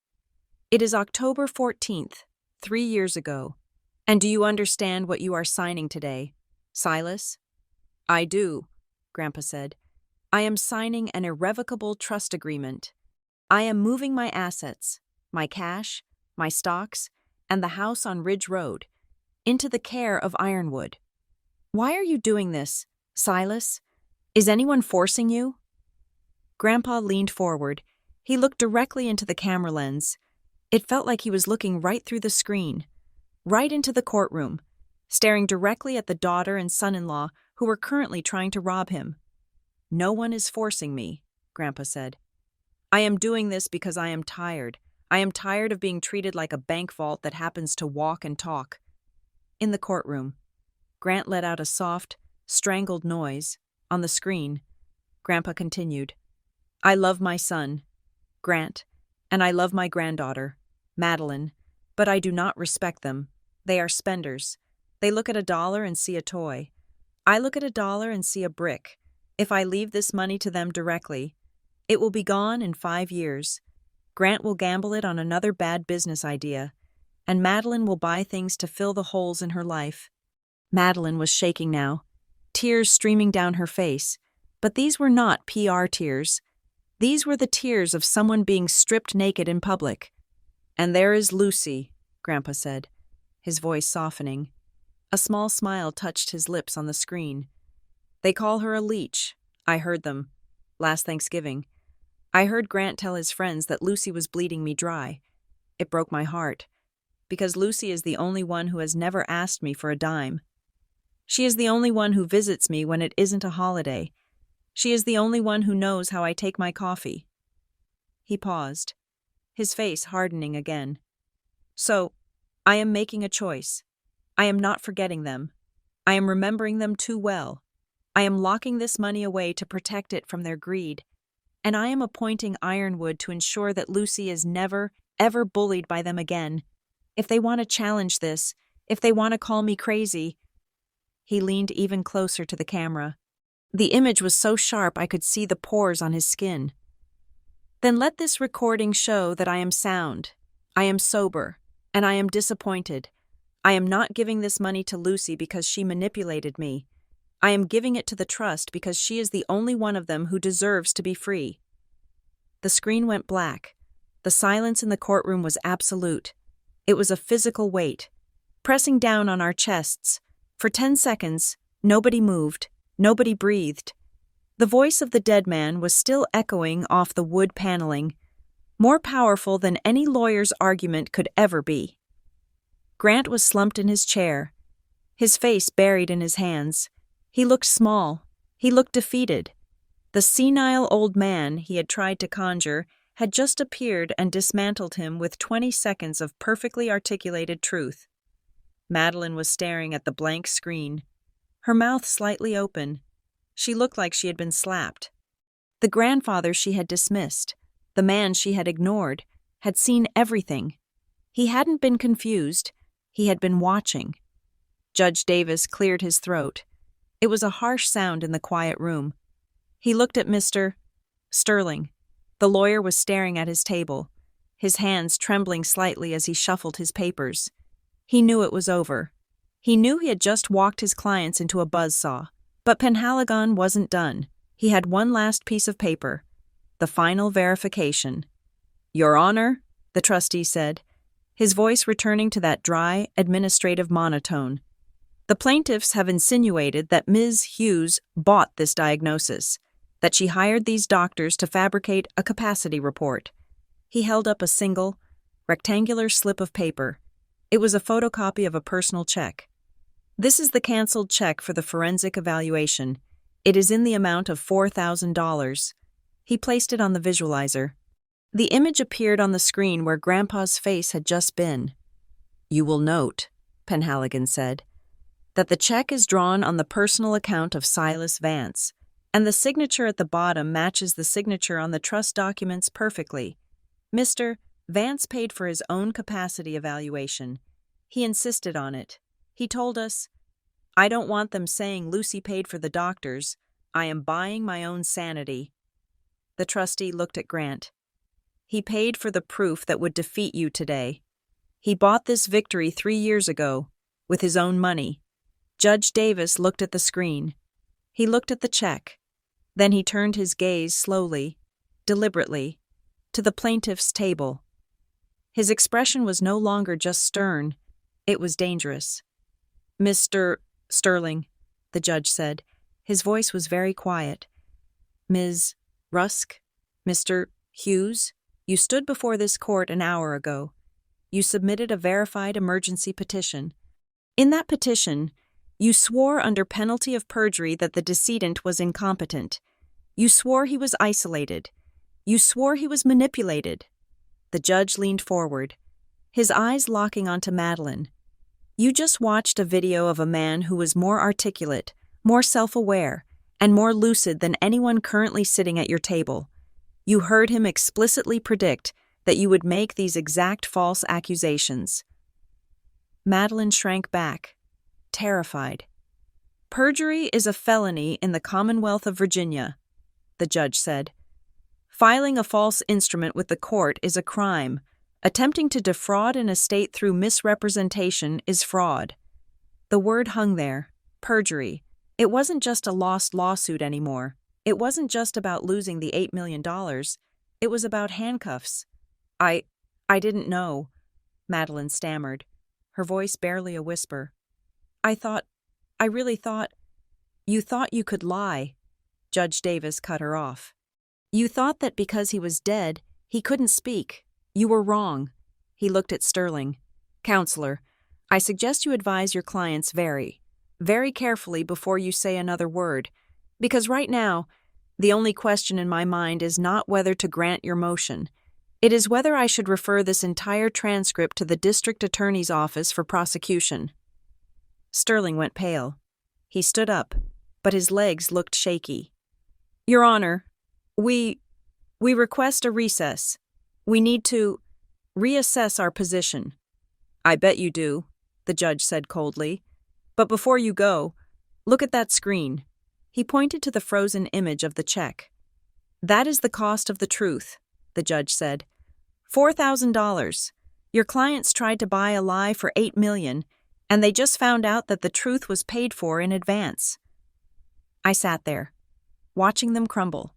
S1: It is October 14th, 3 years ago. And do you understand what you are signing today, Silas? I do, Grandpa said. I am signing an irrevocable trust agreement. I am moving my assets, my cash, my stocks, and the house on Ridge Road, into the care of Ironwood. Why are you doing this, Silas? Is anyone forcing you? Grandpa leaned forward. He looked directly into the camera lens. It felt like he was looking right through the screen, right into the courtroom, staring directly at the daughter and son-in-law who were currently trying to rob him. No one is forcing me, Grandpa said. I am doing this because I am tired. I am tired of being treated like a bank vault that happens to walk and talk. In the courtroom, Grant let out a soft, strangled noise. On the screen, Grandpa continued, I love my son, Grant, and I love my granddaughter, Madeline, but I do not respect them. They are spenders. They look at $1 and see a toy. I look at $1 and see a brick. If I leave this money to them directly, it will be gone in 5 years. Grant will gamble it on another bad business idea, and Madeline will buy things to fill the holes in her life. Madeline was shaking now, tears streaming down her face, but these were not PR tears. These were the tears of someone being stripped naked in public. And there is Lucy, Grandpa said, his voice softening. A small smile touched his lips on the screen. They call her a leech. I heard them. Last Thanksgiving. I heard Grant tell his friends that Lucy was bleeding me dry. It broke my heart, because Lucy is the only one who has never asked me for a dime. She is the only one who visits me when it isn't a holiday. She is the only one who knows how I take my coffee. He paused, his face hardening again. So, I am making a choice. I am not forgetting them. I am remembering them too well. I am locking this money away to protect it from their greed. And I am appointing Ironwood to ensure that Lucy is never, ever bullied by them again. If they want to challenge this, if they want to call me crazy. He leaned even closer to the camera. The image was so sharp I could see the pores on his skin. Then let this recording show that I am sound, I am sober, and I am disappointed. I am not giving this money to Lucy because she manipulated me. I am giving it to the trust because she is the only one of them who deserves to be free. The screen went black. The silence in the courtroom was absolute. It was a physical weight, pressing down on our chests, For 10 seconds, nobody moved, nobody breathed. The voice of the dead man was still echoing off the wood paneling, more powerful than any lawyer's argument could ever be. Grant was slumped in his chair, his face buried in his hands. He looked small. He looked defeated. The senile old man he had tried to conjure had just appeared and dismantled him with 20 seconds of perfectly articulated truth. Madeline was staring at the blank screen, her mouth slightly open. She looked like she had been slapped. The grandfather she had dismissed, the man she had ignored, had seen everything. He hadn't been confused. He had been watching. Judge Davis cleared his throat. It was a harsh sound in the quiet room. He looked at Mr. Sterling. The lawyer was staring at his table, his hands trembling slightly as he shuffled his papers. He knew it was over. He knew he had just walked his clients into a buzzsaw. But Penhaligon wasn't done. He had one last piece of paper, the final verification. "Your Honor," the trustee said, his voice returning to that dry, administrative monotone. "The plaintiffs have insinuated that Ms. Hughes bought this diagnosis, that she hired these doctors to fabricate a capacity report." He held up a single, rectangular slip of paper. It was a photocopy of a personal check. "This is the canceled check for the forensic evaluation. It is in the amount of $4,000. He placed it on the visualizer. The image appeared on the screen where Grandpa's face had just been. "You will note," Penhaligon said, "that the check is drawn on the personal account of Silas Vance, and the signature at the bottom matches the signature on the trust documents perfectly. Mr. Vance paid for his own capacity evaluation. He insisted on it. He told us, 'I don't want them saying Lucy paid for the doctors. I am buying my own sanity.'" The trustee looked at Grant. "He paid for the proof that would defeat you today. He bought this victory 3 years ago, with his own money." Judge Davis looked at the screen. He looked at the check. Then he turned his gaze slowly, deliberately, to the plaintiff's table. His expression was no longer just stern. It was dangerous. "Mr. Sterling," the judge said. His voice was very quiet. "Ms. Rusk, Mr. Hughes, you stood before this court an hour ago. You submitted a verified emergency petition. In that petition, you swore under penalty of perjury that the decedent was incompetent. You swore he was isolated. You swore he was manipulated." The judge leaned forward, his eyes locking onto Madeline. "You just watched a video of a man who was more articulate, more self-aware, and more lucid than anyone currently sitting at your table. You heard him explicitly predict that you would make these exact false accusations." Madeline shrank back, terrified. "Perjury is a felony in the Commonwealth of Virginia," the judge said. "Filing a false instrument with the court is a crime. Attempting to defraud an estate through misrepresentation is fraud." The word hung there, perjury. It wasn't just a lost lawsuit anymore. It wasn't just about losing the $8 million. It was about handcuffs. I didn't know," Madeline stammered, her voice barely a whisper. I really thought. "You thought you could lie," Judge Davis cut her off. "You thought that because he was dead, he couldn't speak. You were wrong." He looked at Sterling. "Counselor, I suggest you advise your clients very, very carefully before you say another word, because right now, the only question in my mind is not whether to grant your motion. It is whether I should refer this entire transcript to the district attorney's office for prosecution." Sterling went pale. He stood up, but his legs looked shaky. "Your Honor, we request a recess. We need to reassess our position." "I bet you do," the judge said coldly. "But before you go, look at that screen." He pointed to the frozen image of the check. "That is the cost of the truth," the judge said. $4,000. Your clients tried to buy a lie for $8 million, and they just found out that the truth was paid for in advance." I sat there, watching them crumble.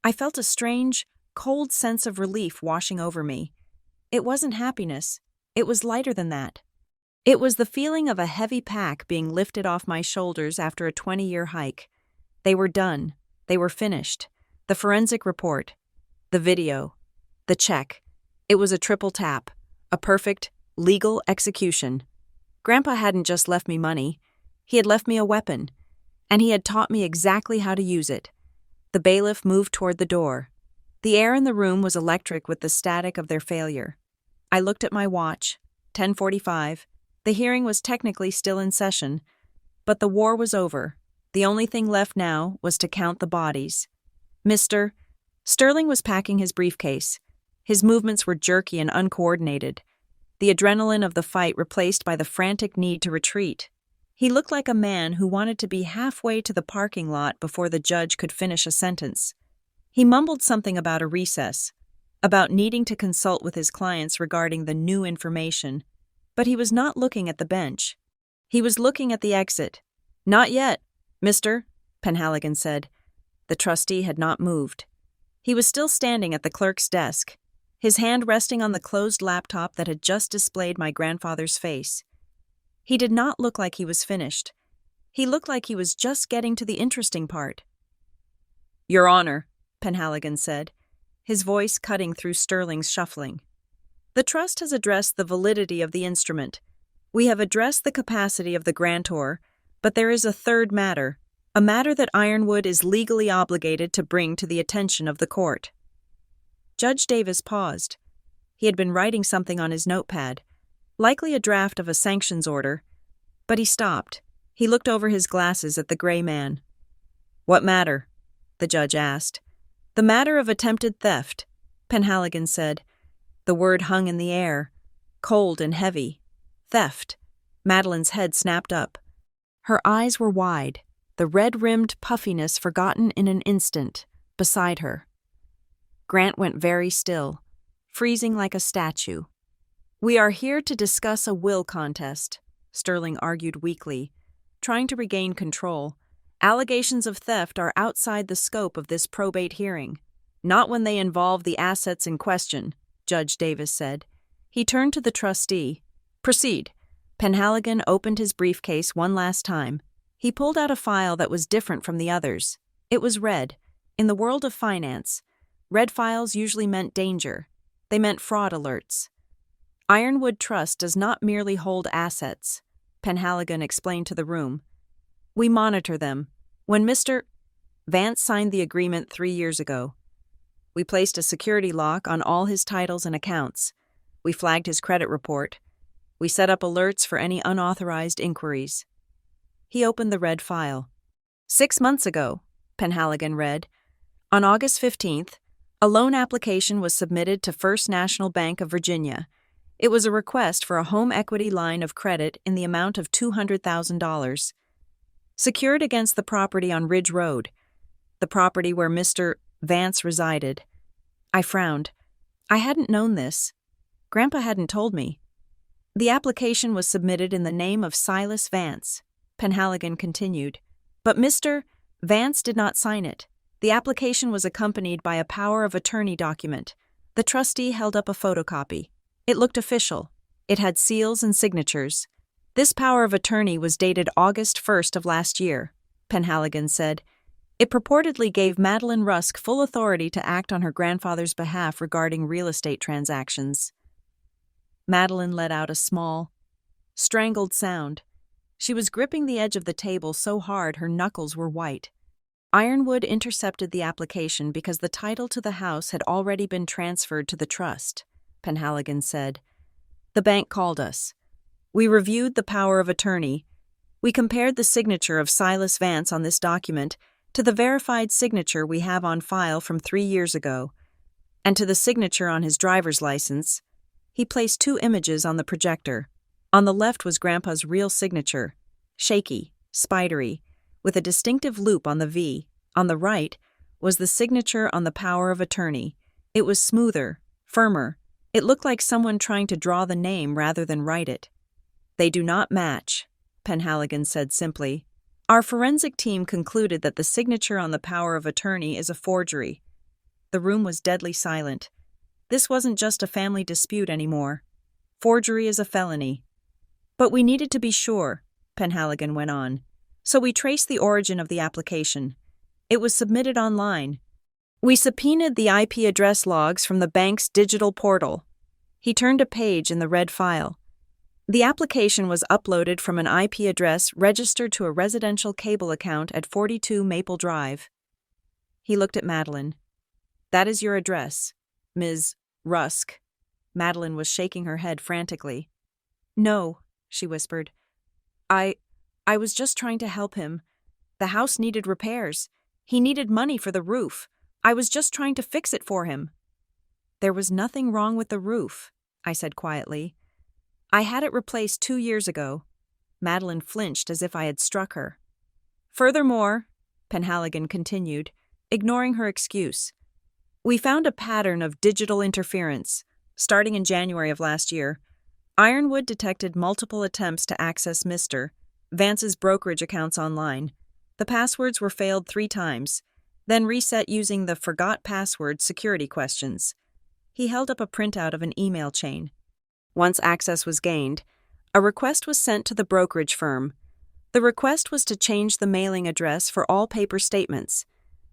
S1: I felt a strange, cold sense of relief washing over me. It wasn't happiness. It was lighter than that. It was the feeling of a heavy pack being lifted off my shoulders after a 20-year hike. They were done. They were finished. The forensic report. The video. The check. It was a triple tap. A perfect, legal execution. Grandpa hadn't just left me money. He had left me a weapon. And he had taught me exactly how to use it. The bailiff moved toward the door. The air in the room was electric with the static of their failure. I looked at my watch. 10:45. The hearing was technically still in session. But the war was over. The only thing left now was to count the bodies. Mr. Sterling was packing his briefcase. His movements were jerky and uncoordinated. The adrenaline of the fight replaced by the frantic need to retreat. He looked like a man who wanted to be halfway to the parking lot before the judge could finish a sentence. He mumbled something about a recess, about needing to consult with his clients regarding the new information, but he was not looking at the bench. He was looking at the exit. "Not yet, Mr." Penhaligon said. The trustee had not moved. He was still standing at the clerk's desk, his hand resting on the closed laptop that had just displayed my grandfather's face. He did not look like he was finished. He looked like he was just getting to the interesting part. "Your Honor," Penhaligon said, his voice cutting through Sterling's shuffling. "The trust has addressed the validity of the instrument. We have addressed the capacity of the grantor, but there is a third matter, a matter that Ironwood is legally obligated to bring to the attention of the court." Judge Davis paused. He had been writing something on his notepad, likely a draft of a sanctions order, but he stopped. He looked over his glasses at the gray man. "What matter?" the judge asked. "The matter of attempted theft," Penhaligon said. The word hung in the air, cold and heavy. Theft. Madeline's head snapped up. Her eyes were wide, the red-rimmed puffiness forgotten in an instant, beside her. Grant went very still, freezing like a statue. "We are here to discuss a will contest," Sterling argued weakly, trying to regain control. "Allegations of theft are outside the scope of this probate hearing. Not when they involve the assets in question," Judge Davis said. He turned to the trustee. "Proceed." Penhaligon opened his briefcase one last time. He pulled out a file that was different from the others. It was red. In the world of finance, red files usually meant danger. They meant fraud alerts. Ironwood Trust does not merely hold assets, Penhaligon explained to the room. "We monitor them. When Mr. Vance signed the agreement 3 years ago, we placed a security lock on all his titles and accounts. We flagged his credit report. We set up alerts for any unauthorized inquiries." He opened the red file. 6 months ago, Penhaligon read, on August 15th, a loan application was submitted to First National Bank of Virginia. It was a request for a home equity line of credit in the amount of $200,000, secured against the property on Ridge Road, the property where Mr. Vance resided. I frowned. I hadn't known this. Grandpa hadn't told me. "The application was submitted in the name of Silas Vance," Penhaligon continued. "But Mr. Vance did not sign it. The application was accompanied by a power of attorney document." The trustee held up a photocopy. It looked official. It had seals and signatures. "This power of attorney was dated August 1st of last year," Penhaligon said. "It purportedly gave Madeline Rusk full authority to act on her grandfather's behalf regarding real estate transactions." Madeline let out a small, strangled sound. She was gripping the edge of the table so hard her knuckles were white. "Ironwood intercepted the application because the title to the house had already been transferred to the trust," Penhaligon said. "The bank called us. We reviewed the power of attorney. We compared the signature of Silas Vance on this document to the verified signature we have on file from 3 years ago, and to the signature on his driver's license." He placed 2 images on the projector. On the left was Grandpa's real signature, shaky, spidery, with a distinctive loop on the V. On the right was the signature on the power of attorney. It was smoother, firmer. It looked like someone trying to draw the name rather than write it. "They do not match," Penhaligon said simply. "Our forensic team concluded that the signature on the power of attorney is a forgery." The room was deadly silent. This wasn't just a family dispute anymore. Forgery is a felony. But we needed to be sure, Penhaligon went on. So we traced the origin of the application. It was submitted online. We subpoenaed the IP address logs from the bank's digital portal. He turned a page in the red file. The application was uploaded from an IP address registered to a residential cable account at 42 Maple Drive. He looked at Madeline. That is your address, Ms. Rusk. Madeline was shaking her head frantically. No, she whispered. I was just trying to help him. The house needed repairs. He needed money for the roof. I was just trying to fix it for him. There was nothing wrong with the roof, I said quietly. I had it replaced 2 years ago. Madeline flinched as if I had struck her. Furthermore, Penhaligon continued, ignoring her excuse, we found a pattern of digital interference. Starting in January of last year, Ironwood detected multiple attempts to access Mr. Vance's brokerage accounts online. The passwords were failed 3 times, then reset using the forgot password security questions. He held up a printout of an email chain. Once access was gained, a request was sent to the brokerage firm. The request was to change the mailing address for all paper statements.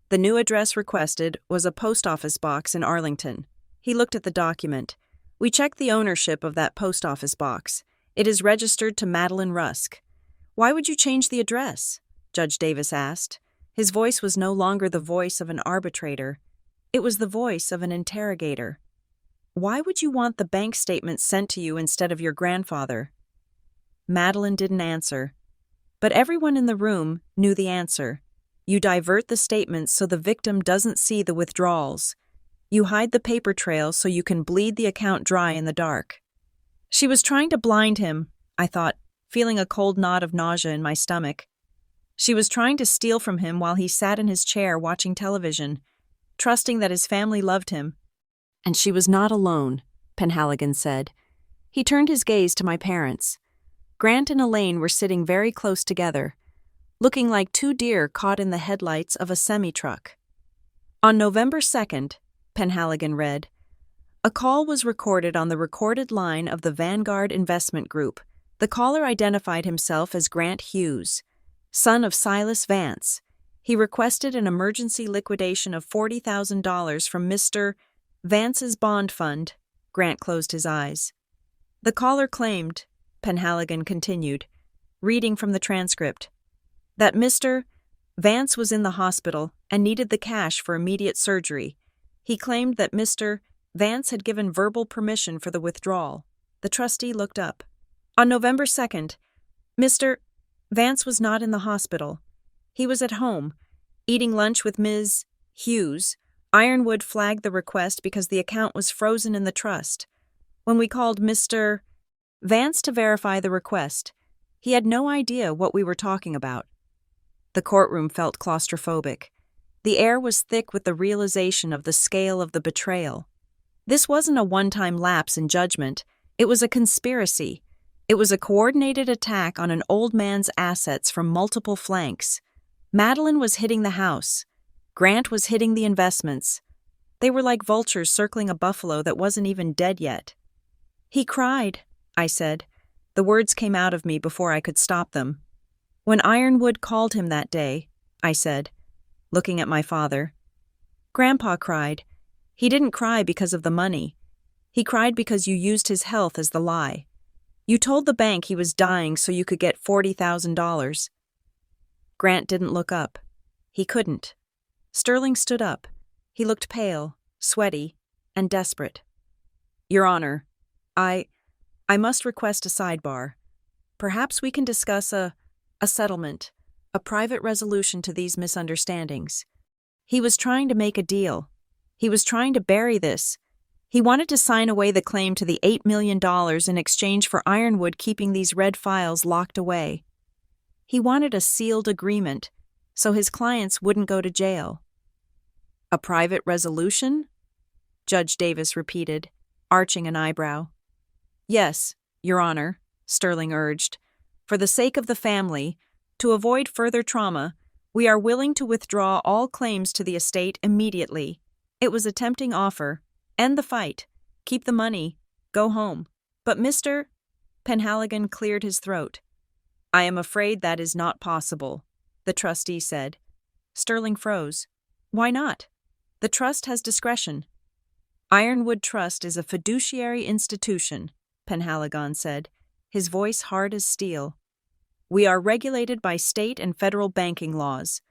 S1: The new address requested was a post office box in Arlington. He looked at the document. We checked the ownership of that post office box. It is registered to Madeline Rusk. Why would you change the address? Judge Davis asked. His voice was no longer the voice of an arbitrator. It was the voice of an interrogator. Why would you want the bank statement sent to you instead of your grandfather? Madeline didn't answer. But everyone in the room knew the answer. You divert the statements so the victim doesn't see the withdrawals. You hide the paper trail so you can bleed the account dry in the dark. She was trying to blind him, I thought, feeling a cold knot of nausea in my stomach. She was trying to steal from him while he sat in his chair watching television, trusting that his family loved him. And she was not alone, Penhaligon said. He turned his gaze to my parents. Grant and Elaine were sitting very close together, looking like 2 deer caught in the headlights of a semi-truck. On November 2nd, Penhaligon read, a call was recorded on the recorded line of the Vanguard Investment Group. The caller identified himself as Grant Hughes, son of Silas Vance. He requested an emergency liquidation of $40,000 from Mr. Vance's bond fund. Grant closed his eyes. The caller claimed, Penhaligon continued, reading from the transcript, that Mr. Vance was in the hospital and needed the cash for immediate surgery. He claimed that Mr. Vance had given verbal permission for the withdrawal. The trustee looked up. On November 2nd, Mr. Vance was not in the hospital. He was at home, eating lunch with Ms. Hughes. Ironwood flagged the request because the account was frozen in the trust. When we called Mr. Vance to verify the request, he had no idea what we were talking about. The courtroom felt claustrophobic. The air was thick with the realization of the scale of the betrayal. This wasn't a one-time lapse in judgment. It was a conspiracy. It was a coordinated attack on an old man's assets from multiple flanks. Madeline was hitting the house. Grant was hitting the investments. They were like vultures circling a buffalo that wasn't even dead yet. He cried, I said. The words came out of me before I could stop them. When Ironwood called him that day, I said, looking at my father. Grandpa cried. He didn't cry because of the money. He cried because you used his health as the lie. You told the bank he was dying so you could get $40,000. Grant didn't look up. He couldn't. Sterling stood up. He looked pale, sweaty, and desperate. Your Honor, I must request a sidebar. Perhaps we can discuss a settlement, a private resolution to these misunderstandings. He was trying to make a deal. He was trying to bury this. He wanted to sign away the claim to the $8 million in exchange for Ironwood keeping these red files locked away. He wanted a sealed agreement so his clients wouldn't go to jail. A private resolution? Judge Davis repeated, arching an eyebrow. Yes, Your Honor, Sterling urged. For the sake of the family, to avoid further trauma, we are willing to withdraw all claims to the estate immediately. It was a tempting offer. End the fight. Keep the money. Go home. But Mr. Penhaligon cleared his throat. "I am afraid that is not possible," the trustee said. Sterling froze. "Why not? The trust has discretion." "Ironwood Trust is a fiduciary institution," Penhaligon said, his voice hard as steel. "We are regulated by state and federal banking laws.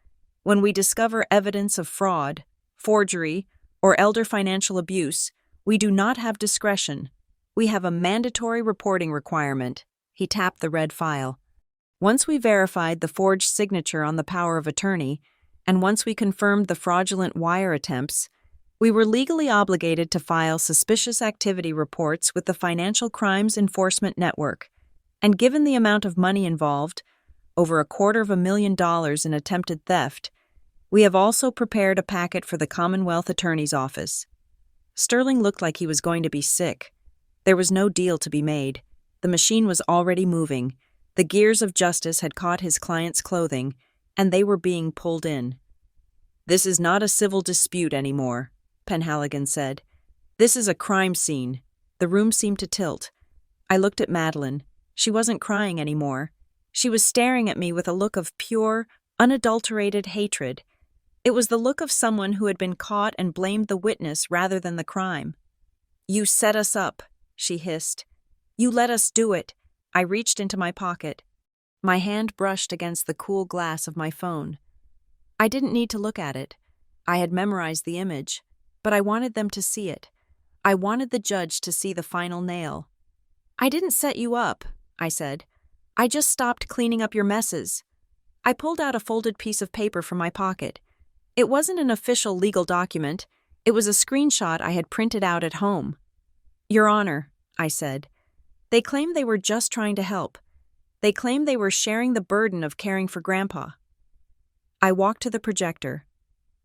S1: When we discover evidence of fraud, forgery, or elder financial abuse, we do not have discretion. We have a mandatory reporting requirement." He tapped the red file. "Once we verified the forged signature on the power of attorney, and once we confirmed the fraudulent wire attempts, we were legally obligated to file suspicious activity reports with the Financial Crimes Enforcement Network. And given the amount of money involved, over $250,000 in attempted theft, we have also prepared a packet for the Commonwealth Attorney's Office." Sterling looked like he was going to be sick. There was no deal to be made. The machine was already moving. The gears of justice had caught his client's clothing, and they were being pulled in. "This is not a civil dispute anymore," Penhaligon said. "This is a crime scene." The room seemed to tilt. I looked at Madeline. She wasn't crying anymore. She was staring at me with a look of pure, unadulterated hatred. It was the look of someone who had been caught and blamed the witness rather than the crime. "You set us up," she hissed. "You let us do it." I reached into my pocket. My hand brushed against the cool glass of my phone. I didn't need to look at it. I had memorized the image, but I wanted them to see it. I wanted the judge to see the final nail. "I didn't set you up," I said. "I just stopped cleaning up your messes." I pulled out a folded piece of paper from my pocket. It wasn't an official legal document. It was a screenshot I had printed out at home. "Your Honor," I said, "they claim they were just trying to help. They claim they were sharing the burden of caring for Grandpa." I walked to the projector.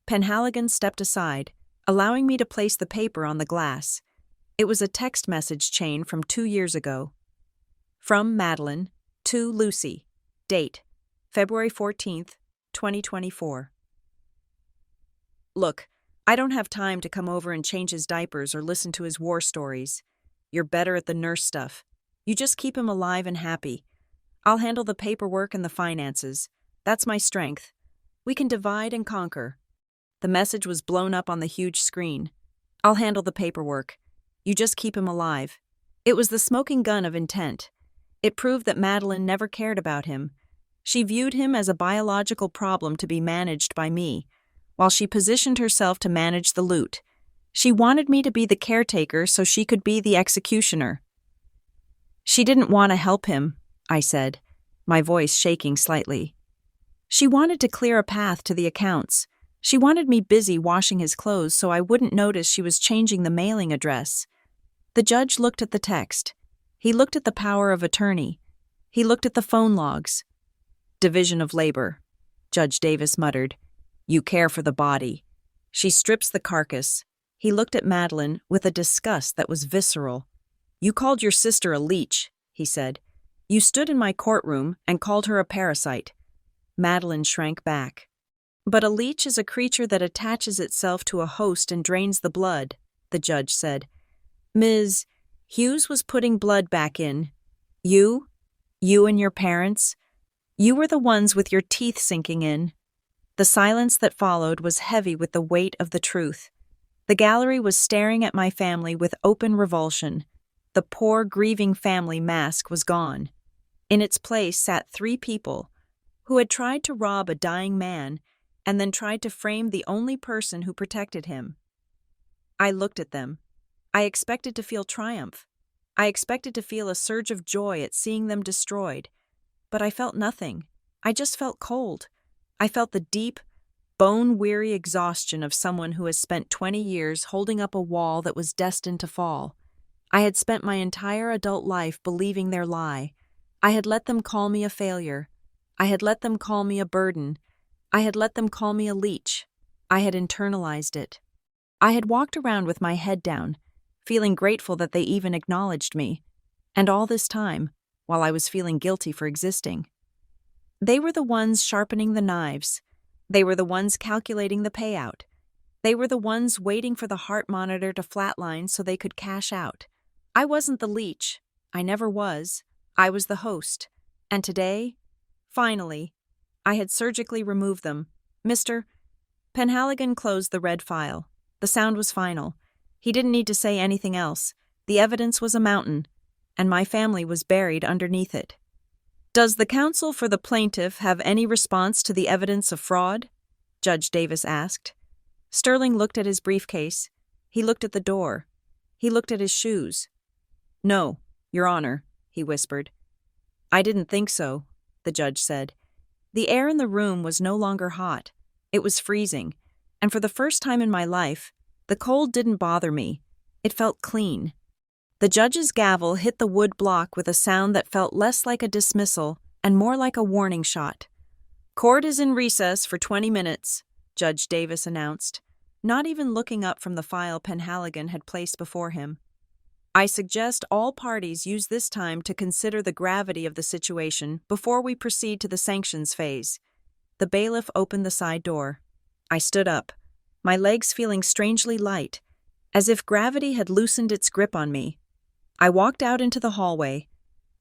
S1: Penhaligon stepped aside, allowing me to place the paper on the glass. It was a text message chain from 2 years ago. "From Madeline to Lucy. Date, February 14th, 2024. Look, I don't have time to come over and change his diapers or listen to his war stories. You're better at the nurse stuff. You just keep him alive and happy. I'll handle the paperwork and the finances. That's my strength. We can divide and conquer." The message was blown up on the huge screen. "I'll handle the paperwork. You just keep him alive." It was the smoking gun of intent. It proved that Madeline never cared about him. She viewed him as a biological problem to be managed by me, while she positioned herself to manage the loot. She wanted me to be the caretaker so she could be the executioner. "She didn't want to help him," I said, my voice shaking slightly. "She wanted to clear a path to the accounts. She wanted me busy washing his clothes so I wouldn't notice she was changing the mailing address." The judge looked at the text. He looked at the power of attorney. He looked at the phone logs. "Division of labor," Judge Davis muttered. "You care for the body. She strips the carcass." He looked at Madeline with a disgust that was visceral. "You called your sister a leech," he said. "You stood in my courtroom and called her a parasite." Madeline shrank back. "But a leech is a creature that attaches itself to a host and drains the blood," the judge said. "Ms. Hughes was putting blood back in. You and your parents, you were the ones with your teeth sinking in." The silence that followed was heavy with the weight of the truth. The gallery was staring at my family with open revulsion. The poor, grieving family mask was gone. In its place sat 3 people who had tried to rob a dying man and then tried to frame the only person who protected him. I looked at them. I expected to feel triumph. I expected to feel a surge of joy at seeing them destroyed. But I felt nothing. I just felt cold. I felt the deep, bone-weary exhaustion of someone who has spent 20 years holding up a wall that was destined to fall. I had spent my entire adult life believing their lie. I had let them call me a failure. I had let them call me a burden. I had let them call me a leech. I had internalized it. I had walked around with my head down, feeling grateful that they even acknowledged me. And all this time, while I was feeling guilty for existing. They were the ones sharpening the knives. They were the ones calculating the payout. They were the ones waiting for the heart monitor to flatline so they could cash out. I wasn't the leech. I never was. I was the host, and today, finally, I had surgically removed them. Mr. Penhaligon closed the red file. The sound was final. He didn't need to say anything else. The evidence was a mountain, and my family was buried underneath it. Does the counsel for the plaintiff have any response to the evidence of fraud? Judge Davis asked. Sterling looked at his briefcase. He looked at the door. He looked at his shoes. No, Your Honor, he whispered. I didn't think so, the judge said. The air in the room was no longer hot. It was freezing, and for the first time in my life, the cold didn't bother me. It felt clean. The judge's gavel hit the wood block with a sound that felt less like a dismissal and more like a warning shot. Court is in recess for 20 minutes, Judge Davis announced, not even looking up from the file Penhaligon had placed before him. I suggest all parties use this time to consider the gravity of the situation before we proceed to the sanctions phase. The bailiff opened the side door. I stood up, my legs feeling strangely light, as if gravity had loosened its grip on me. I walked out into the hallway,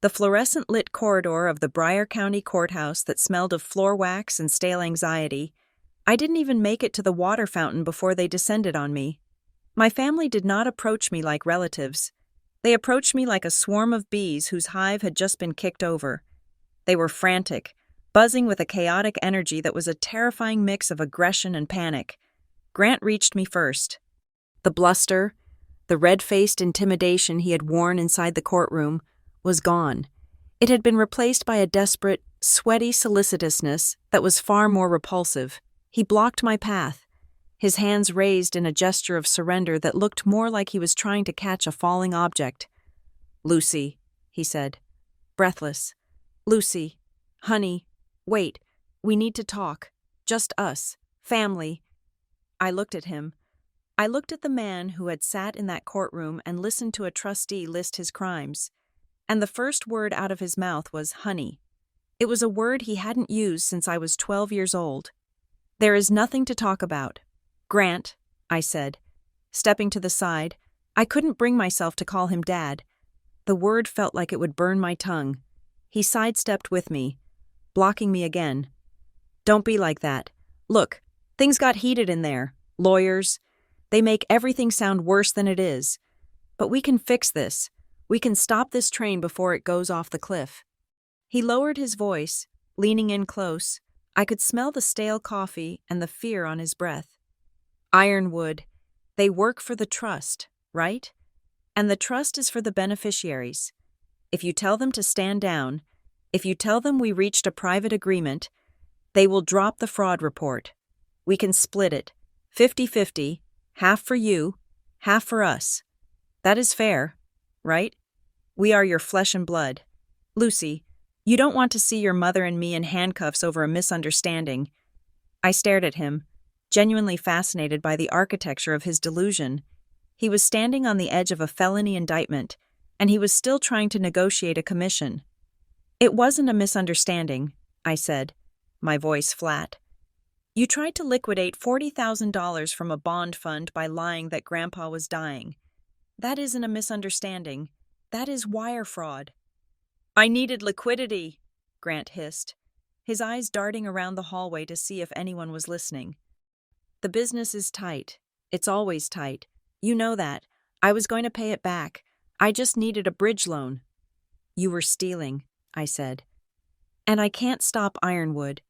S1: the fluorescent-lit corridor of the Bryan County Courthouse that smelled of floor wax and stale anxiety. I didn't even make it to the water fountain before they descended on me. My family did not approach me like relatives. They approached me like a swarm of bees whose hive had just been kicked over. They were frantic, buzzing with a chaotic energy that was a terrifying mix of aggression and panic. Grant reached me first. The bluster, the red-faced intimidation he had worn inside the courtroom, was gone. It had been replaced by a desperate, sweaty solicitousness that was far more repulsive. He blocked my path, his hands raised in a gesture of surrender that looked more like he was trying to catch a falling object. "Lucy," he said, breathless. "Lucy, honey, wait, we need to talk. Just us, family." I looked at him. I looked at the man who had sat in that courtroom and listened to a trustee list his crimes, and the first word out of his mouth was honey. It was a word he hadn't used since I was 12 years old. "There is nothing to talk about. Grant," I said, stepping to the side. I couldn't bring myself to call him Dad. The word felt like it would burn my tongue. He sidestepped with me, blocking me again. "Don't be like that. Look, things got heated in there. Lawyers. They make everything sound worse than it is. But we can fix this. We can stop this train before it goes off the cliff." He lowered his voice, leaning in close. I could smell the stale coffee and the fear on his breath. "Ironwood, they work for the trust, right? And the trust is for the beneficiaries. If you tell them to stand down, if you tell them we reached a private agreement, they will drop the fraud report. We can split it, 50-50, half for you, half for us. That is fair, right? We are your flesh and blood. Lucy, you don't want to see your mother and me in handcuffs over a misunderstanding." I stared at him, genuinely fascinated by the architecture of his delusion. He was standing on the edge of a felony indictment, and he was still trying to negotiate a commission. "It wasn't a misunderstanding," I said, my voice flat. "You tried to liquidate $40,000 from a bond fund by lying that Grandpa was dying. That isn't a misunderstanding. That is wire fraud." "I needed liquidity," Grant hissed, his eyes darting around the hallway to see if anyone was listening. "The business is tight. It's always tight. You know that. I was going to pay it back. I just needed a bridge loan." "You were stealing," I said. "And I can't stop Ironwood.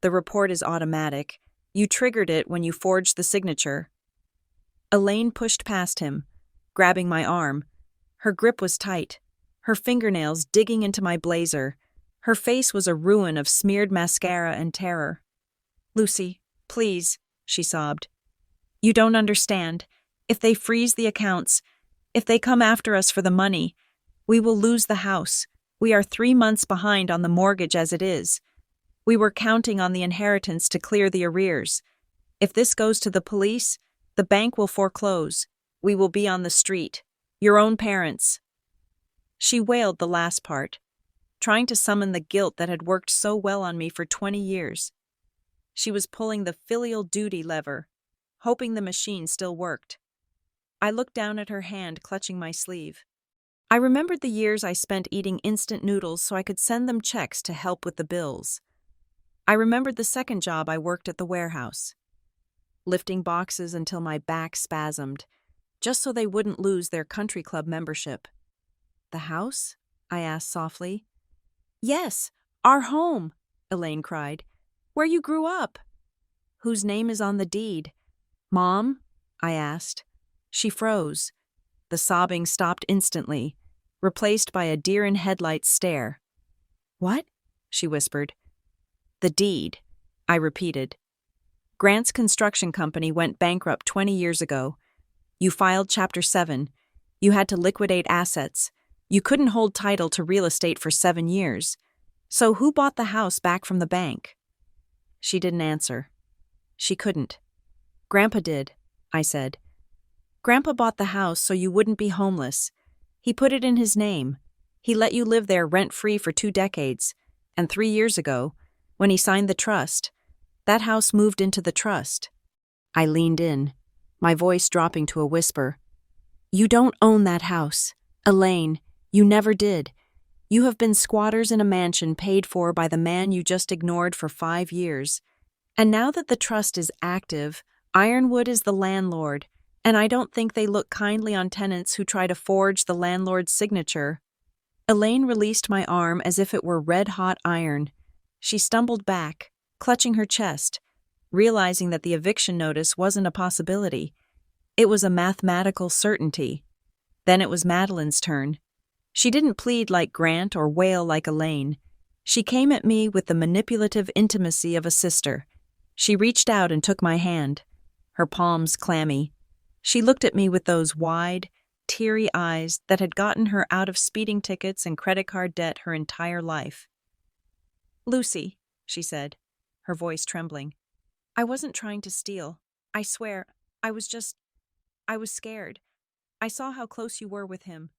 S1: The report is automatic. You triggered it when you forged the signature." Elaine pushed past him, grabbing my arm. Her grip was tight, her fingernails digging into my blazer. Her face was a ruin of smeared mascara and terror. "Lucy, please," she sobbed. "You don't understand. If they freeze the accounts, if they come after us for the money, we will lose the house. We are 3 months behind on the mortgage as it is. We were counting on the inheritance to clear the arrears. If this goes to the police, the bank will foreclose. We will be on the street. Your own parents." She wailed the last part, trying to summon the guilt that had worked so well on me for 20 years. She was pulling the filial duty lever, hoping the machine still worked. I looked down at her hand clutching my sleeve. I remembered the years I spent eating instant noodles so I could send them checks to help with the bills. I remembered the second job I worked at the warehouse, lifting boxes until my back spasmed, just so they wouldn't lose their country club membership. The house? I asked softly. Yes, our home, Elaine cried. Where you grew up. Whose name is on the deed? Mom? I asked. She froze. The sobbing stopped instantly, replaced by a deer-in-headlights stare. What? She whispered. The deed, I repeated. Grant's construction company went bankrupt 20 years ago. You filed Chapter 7. You had to liquidate assets. You couldn't hold title to real estate for 7 years. So who bought the house back from the bank? She didn't answer. She couldn't. Grandpa did, I said. Grandpa bought the house so you wouldn't be homeless. He put it in his name. He let you live there rent-free for 2 decades. And 3 years ago, when he signed the trust, that house moved into the trust. I leaned in, my voice dropping to a whisper. You don't own that house. Elaine, you never did. You have been squatters in a mansion paid for by the man you just ignored for 5 years. And now that the trust is active, Ironwood is the landlord, and I don't think they look kindly on tenants who try to forge the landlord's signature. Elaine released my arm as if it were red-hot iron. She stumbled back, clutching her chest, realizing that the eviction notice wasn't a possibility. It was a mathematical certainty. Then it was Madeline's turn. She didn't plead like Grant or wail like Elaine. She came at me with the manipulative intimacy of a sister. She reached out and took my hand, her palms clammy. She looked at me with those wide, teary eyes that had gotten her out of speeding tickets and credit card debt her entire life. Lucy, she said, her voice trembling. I wasn't trying to steal. I swear, I was scared. I saw how close you were with him.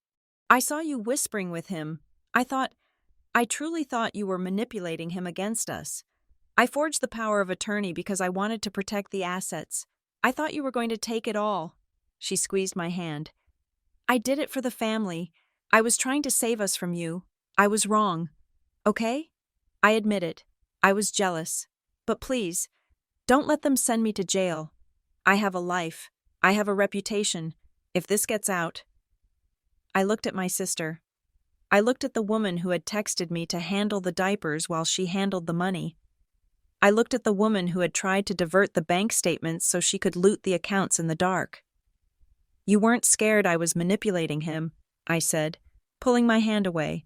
S1: I saw you whispering with him. I truly thought you were manipulating him against us. I forged the power of attorney because I wanted to protect the assets. I thought you were going to take it all. She squeezed my hand. I did it for the family. I was trying to save us from you. I was wrong. Okay? I admit it. I was jealous. But please, don't let them send me to jail. I have a life. I have a reputation. If this gets out. I looked at my sister. I looked at the woman who had texted me to handle the diapers while she handled the money. I looked at the woman who had tried to divert the bank statements so she could loot the accounts in the dark. You weren't scared I was manipulating him, I said, pulling my hand away.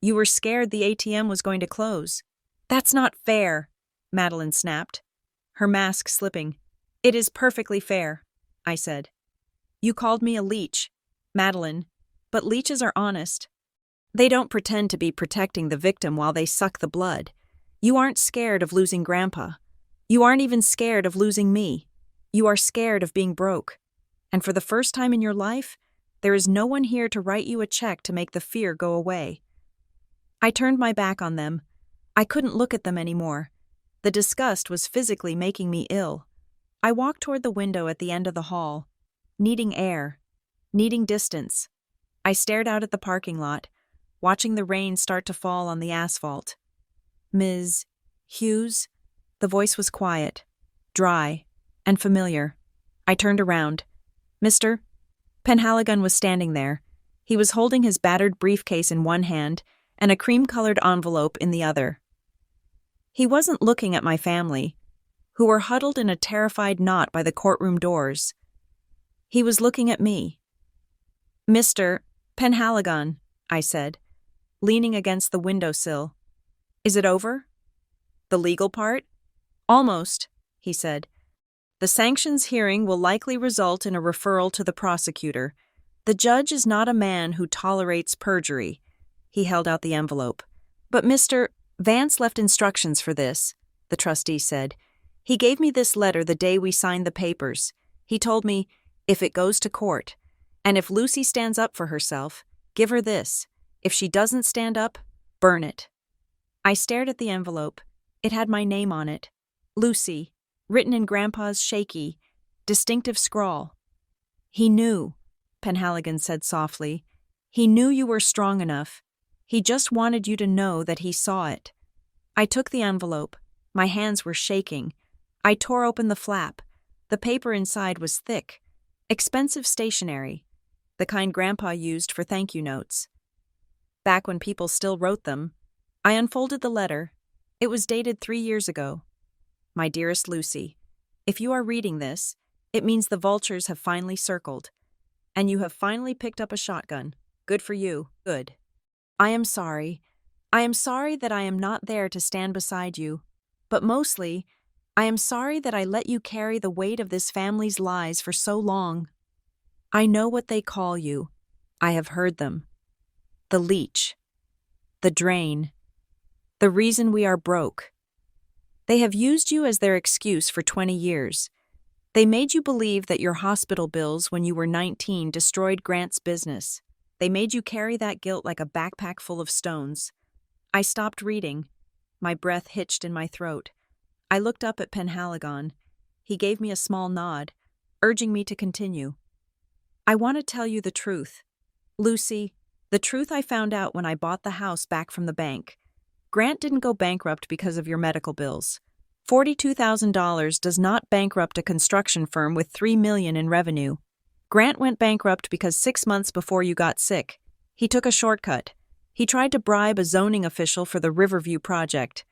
S1: You were scared the ATM was going to close. That's not fair, Madeline snapped, her mask slipping. It is perfectly fair, I said. You called me a leech, Madeline, but leeches are honest. They don't pretend to be protecting the victim while they suck the blood. You aren't scared of losing Grandpa. You aren't even scared of losing me. You are scared of being broke. And for the first time in your life, there is no one here to write you a check to make the fear go away. I turned my back on them. I couldn't look at them anymore. The disgust was physically making me ill. I walked toward the window at the end of the hall, needing air, needing distance. I stared out at the parking lot, watching the rain start to fall on the asphalt. Ms. Hughes? The voice was quiet, dry, and familiar. I turned around. Mr. Penhaligon was standing there. He was holding his battered briefcase in one hand and a cream-colored envelope in the other. He wasn't looking at my family, who were huddled in a terrified knot by the courtroom doors. He was looking at me. Mr. Penhaligon, I said, leaning against the windowsill. Is it over? The legal part? Almost, he said. The sanctions hearing will likely result in a referral to the prosecutor. The judge is not a man who tolerates perjury. He held out the envelope. But Mr. Vance left instructions for this, the trustee said. He gave me this letter the day we signed the papers. He told me, if it goes to court, and if Lucy stands up for herself, give her this. If she doesn't stand up, burn it. I stared at the envelope. It had my name on it. Lucy, written in Grandpa's shaky, distinctive scrawl. He knew, Penhaligon said softly. He knew you were strong enough. He just wanted you to know that he saw it. I took the envelope. My hands were shaking. I tore open the flap. The paper inside was thick. Expensive stationery. The kind Grandpa used for thank you notes. Back when people still wrote them. I unfolded the letter. It was dated 3 years ago. My dearest Lucy, if you are reading this, it means the vultures have finally circled. And you have finally picked up a shotgun. Good for you. Good. I am sorry. I am sorry that I am not there to stand beside you. But mostly, I am sorry that I let you carry the weight of this family's lies for so long. I know what they call you. I have heard them. The leech. The drain. The reason we are broke. They have used you as their excuse for 20 years. They made you believe that your hospital bills when you were 19 destroyed Grant's business. They made you carry that guilt like a backpack full of stones. I stopped reading. My breath hitched in my throat. I looked up at Penhaligon. He gave me a small nod, urging me to continue. I want to tell you the truth. Lucy, the truth I found out when I bought the house back from the bank. Grant didn't go bankrupt because of your medical bills. $42,000 does not bankrupt a construction firm with $3 million in revenue. Grant went bankrupt because 6 months before you got sick, he took a shortcut. He tried to bribe a zoning official for the Riverview project.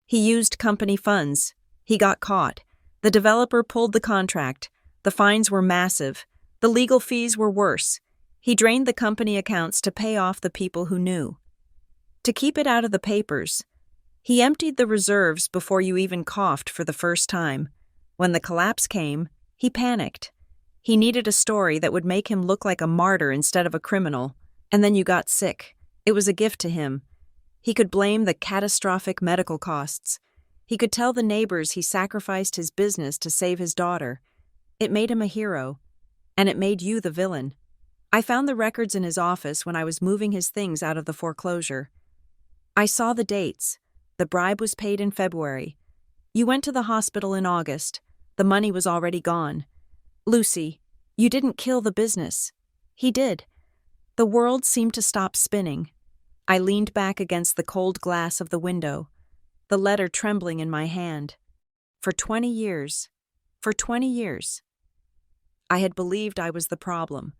S1: He used company funds. He got caught. The developer pulled the contract. The fines were massive. The legal fees were worse. He drained the company accounts to pay off the people who knew. To keep it out of the papers, he emptied the reserves before you even coughed for the first time. When the collapse came, he panicked. He needed a story that would make him look like a martyr instead of a criminal. And then you got sick. It was a gift to him. He could blame the catastrophic medical costs. He could tell the neighbors he sacrificed his business to save his daughter. It made him a hero. And it made you the villain. I found the records in his office when I was moving his things out of the foreclosure. I saw the dates. The bribe was paid in February. You went to the hospital in August. The money was already gone. Lucy, you didn't kill the business. He did. The world seemed to stop spinning. I leaned back against the cold glass of the window, the letter trembling in my hand. For 20 years. I had believed I was the problem.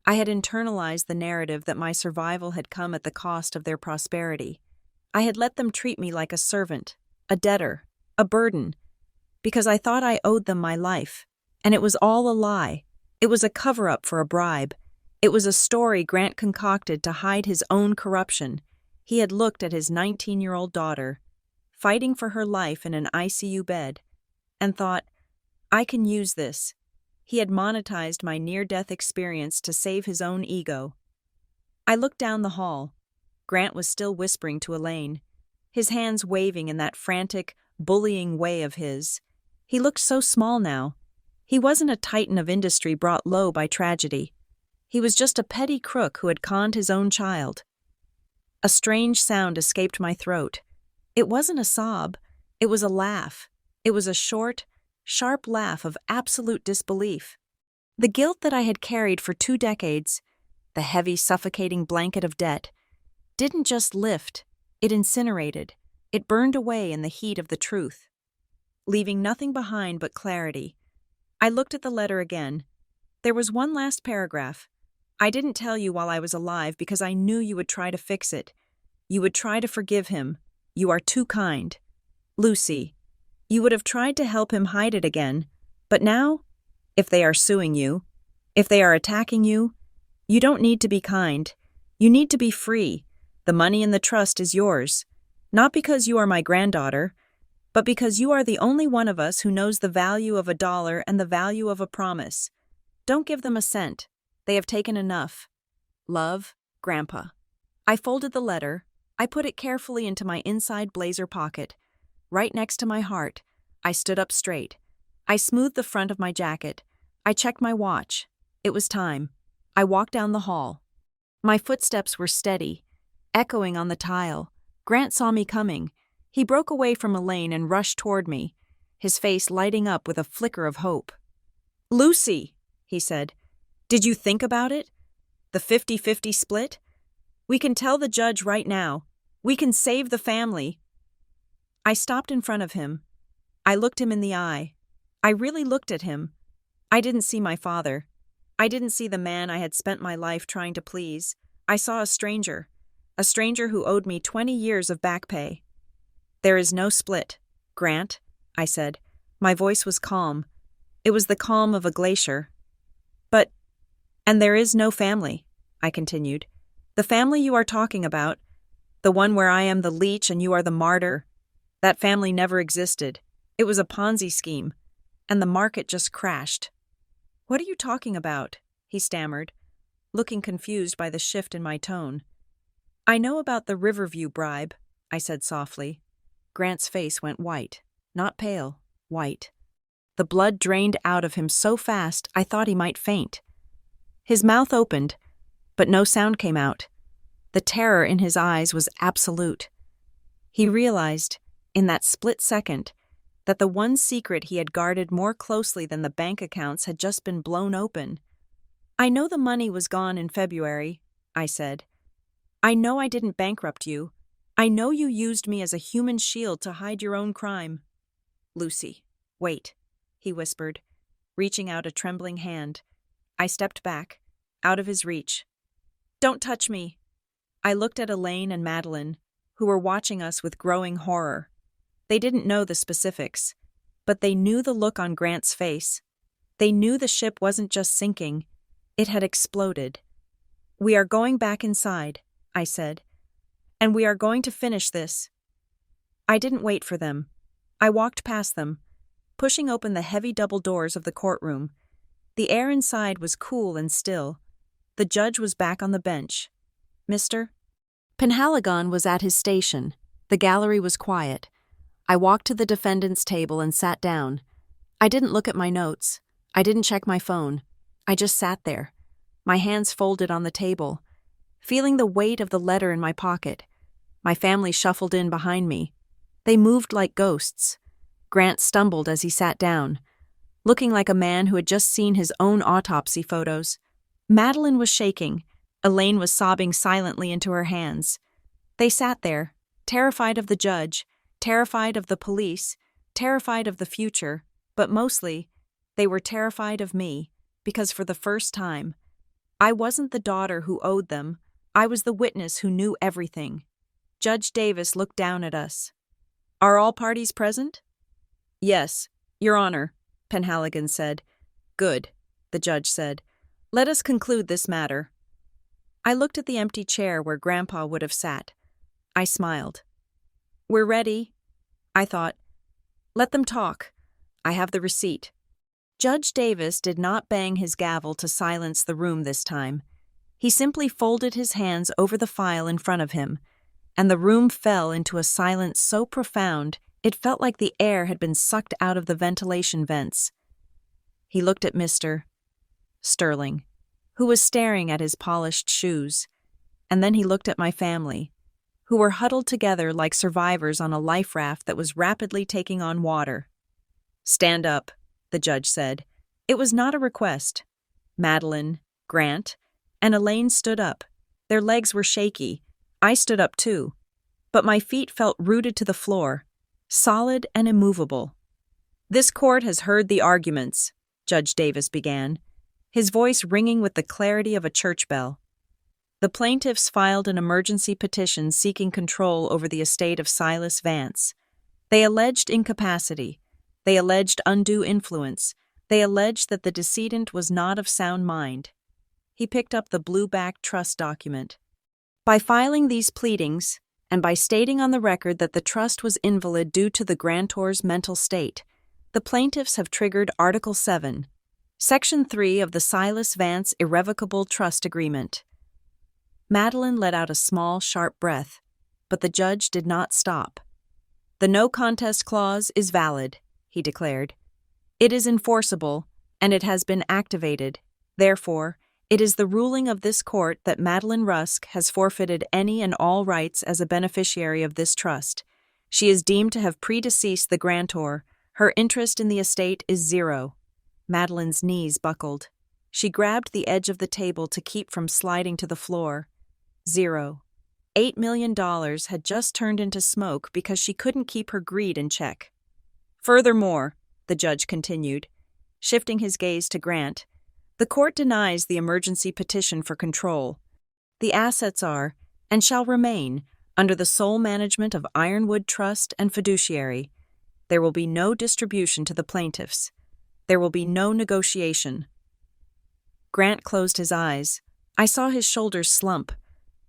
S1: I had internalized the narrative that my survival had come at the cost of their prosperity. I had let them treat me like a servant, a debtor, a burden, because I thought I owed them my life. And it was all a lie. It was a cover-up for a bribe. It was a story Grant concocted to hide his own corruption. He had looked at his 19-year-old daughter, fighting for her life in an ICU bed, and thought, I can use this. He had monetized my near-death experience to save his own ego. I looked down the hall. Grant was still whispering to Elaine, his hands waving in that frantic, bullying way of his. He looked so small now. He wasn't a titan of industry brought low by tragedy. He was just a petty crook who had conned his own child. A strange sound escaped my throat. It wasn't a sob. It was a laugh. It was a short, sharp laugh of absolute disbelief. The guilt that I had carried for 2 decades, the heavy, suffocating blanket of debt, didn't just lift, it incinerated. It burned away in the heat of the truth, leaving nothing behind but clarity. I looked at the letter again. There was one last paragraph. I didn't tell you while I was alive because I knew you would try to fix it. You would try to forgive him. You are too kind. Lucy, you would have tried to help him hide it again. But now, if they are suing you, if they are attacking you, you don't need to be kind. You need to be free. The money in the trust is yours. Not because you are my granddaughter, but because you are the only one of us who knows the value of $1 and the value of a promise. Don't give them a cent. They have taken enough. Love, Grandpa. I folded the letter. I put it carefully into my inside blazer pocket. Right next to my heart, I stood up straight. I smoothed the front of my jacket. I checked my watch. It was time. I walked down the hall. My footsteps were steady, echoing on the tile. Grant saw me coming. He broke away from Elaine and rushed toward me, his face lighting up with a flicker of hope. Lucy, he said, did you think about it? The 50-50 split? We can tell the judge right now. We can save the family. I stopped in front of him. I looked him in the eye. I really looked at him. I didn't see my father. I didn't see the man I had spent my life trying to please. I saw a stranger who owed me 20 years of back pay. There is no split, Grant, I said. My voice was calm. It was the calm of a glacier. And there is no family, I continued. The family you are talking about, the one where I am the leech and you are the martyr, that family never existed. It was a Ponzi scheme, and the market just crashed. What are you talking about? He stammered, looking confused by the shift in my tone. I know about the Riverview bribe, I said softly. Grant's face went white, not pale, white. The blood drained out of him so fast I thought he might faint. His mouth opened, but no sound came out. The terror in his eyes was absolute. He realized, in that split second, that the one secret he had guarded more closely than the bank accounts had just been blown open. I know the money was gone in February, I said. I know I didn't bankrupt you. I know you used me as a human shield to hide your own crime. Lucy, wait, he whispered, reaching out a trembling hand. I stepped back, out of his reach. Don't touch me. I looked at Elaine and Madeline, who were watching us with growing horror. They didn't know the specifics, but they knew the look on Grant's face. They knew the ship wasn't just sinking, it had exploded. We are going back inside, I said, and we are going to finish this. I didn't wait for them. I walked past them, pushing open the heavy double doors of the courtroom. The air inside was cool and still. The judge was back on the bench. Mr. Penhaligon was at his station. The gallery was quiet. I walked to the defendant's table and sat down. I didn't look at my notes. I didn't check my phone. I just sat there, my hands folded on the table, feeling the weight of the letter in my pocket. My family shuffled in behind me. They moved like ghosts. Grant stumbled as he sat down, looking like a man who had just seen his own autopsy photos. Madeline was shaking. Elaine was sobbing silently into her hands. They sat there, terrified of the judge, terrified of the police, terrified of the future, but mostly, they were terrified of me, because for the first time, I wasn't the daughter who owed them. I was the witness who knew everything. Judge Davis looked down at us. Are all parties present? Yes, Your Honor, Penhaligon said. Good, the judge said. Let us conclude this matter. I looked at the empty chair where Grandpa would have sat. I smiled. We're ready, I thought. Let them talk. I have the receipt. Judge Davis did not bang his gavel to silence the room this time. He simply folded his hands over the file in front of him, and the room fell into a silence so profound it felt like the air had been sucked out of the ventilation vents. He looked at Mr. Sterling, who was staring at his polished shoes, and then he looked at my family, who were huddled together like survivors on a life raft that was rapidly taking on water. Stand up, the judge said. It was not a request. Madeline, Grant, and Elaine stood up. Their legs were shaky. I stood up too, but my feet felt rooted to the floor, solid and immovable. This court has heard the arguments, Judge Davis began, his voice ringing with the clarity of a church bell. The plaintiffs filed an emergency petition seeking control over the estate of Silas Vance. They alleged incapacity. They alleged undue influence. They alleged that the decedent was not of sound mind. He picked up the blue-backed trust document. By filing these pleadings, and by stating on the record that the trust was invalid due to the grantor's mental state, the plaintiffs have triggered Article 7, Section 3 of the Silas Vance Irrevocable Trust Agreement. Madeline let out a small, sharp breath, but the judge did not stop. The no contest clause is valid, he declared. It is enforceable, and it has been activated. Therefore, it is the ruling of this court that Madeline Rusk has forfeited any and all rights as a beneficiary of this trust. She is deemed to have predeceased the grantor. Her interest in the estate is 0. Madeline's knees buckled. She grabbed the edge of the table to keep from sliding to the floor. 0. $8 million had just turned into smoke because she couldn't keep her greed in check. Furthermore, the judge continued, shifting his gaze to Grant, the court denies the emergency petition for control. The assets are, and shall remain, under the sole management of Ironwood Trust and Fiduciary. There will be no distribution to the plaintiffs. There will be no negotiation. Grant closed his eyes. I saw his shoulders slump,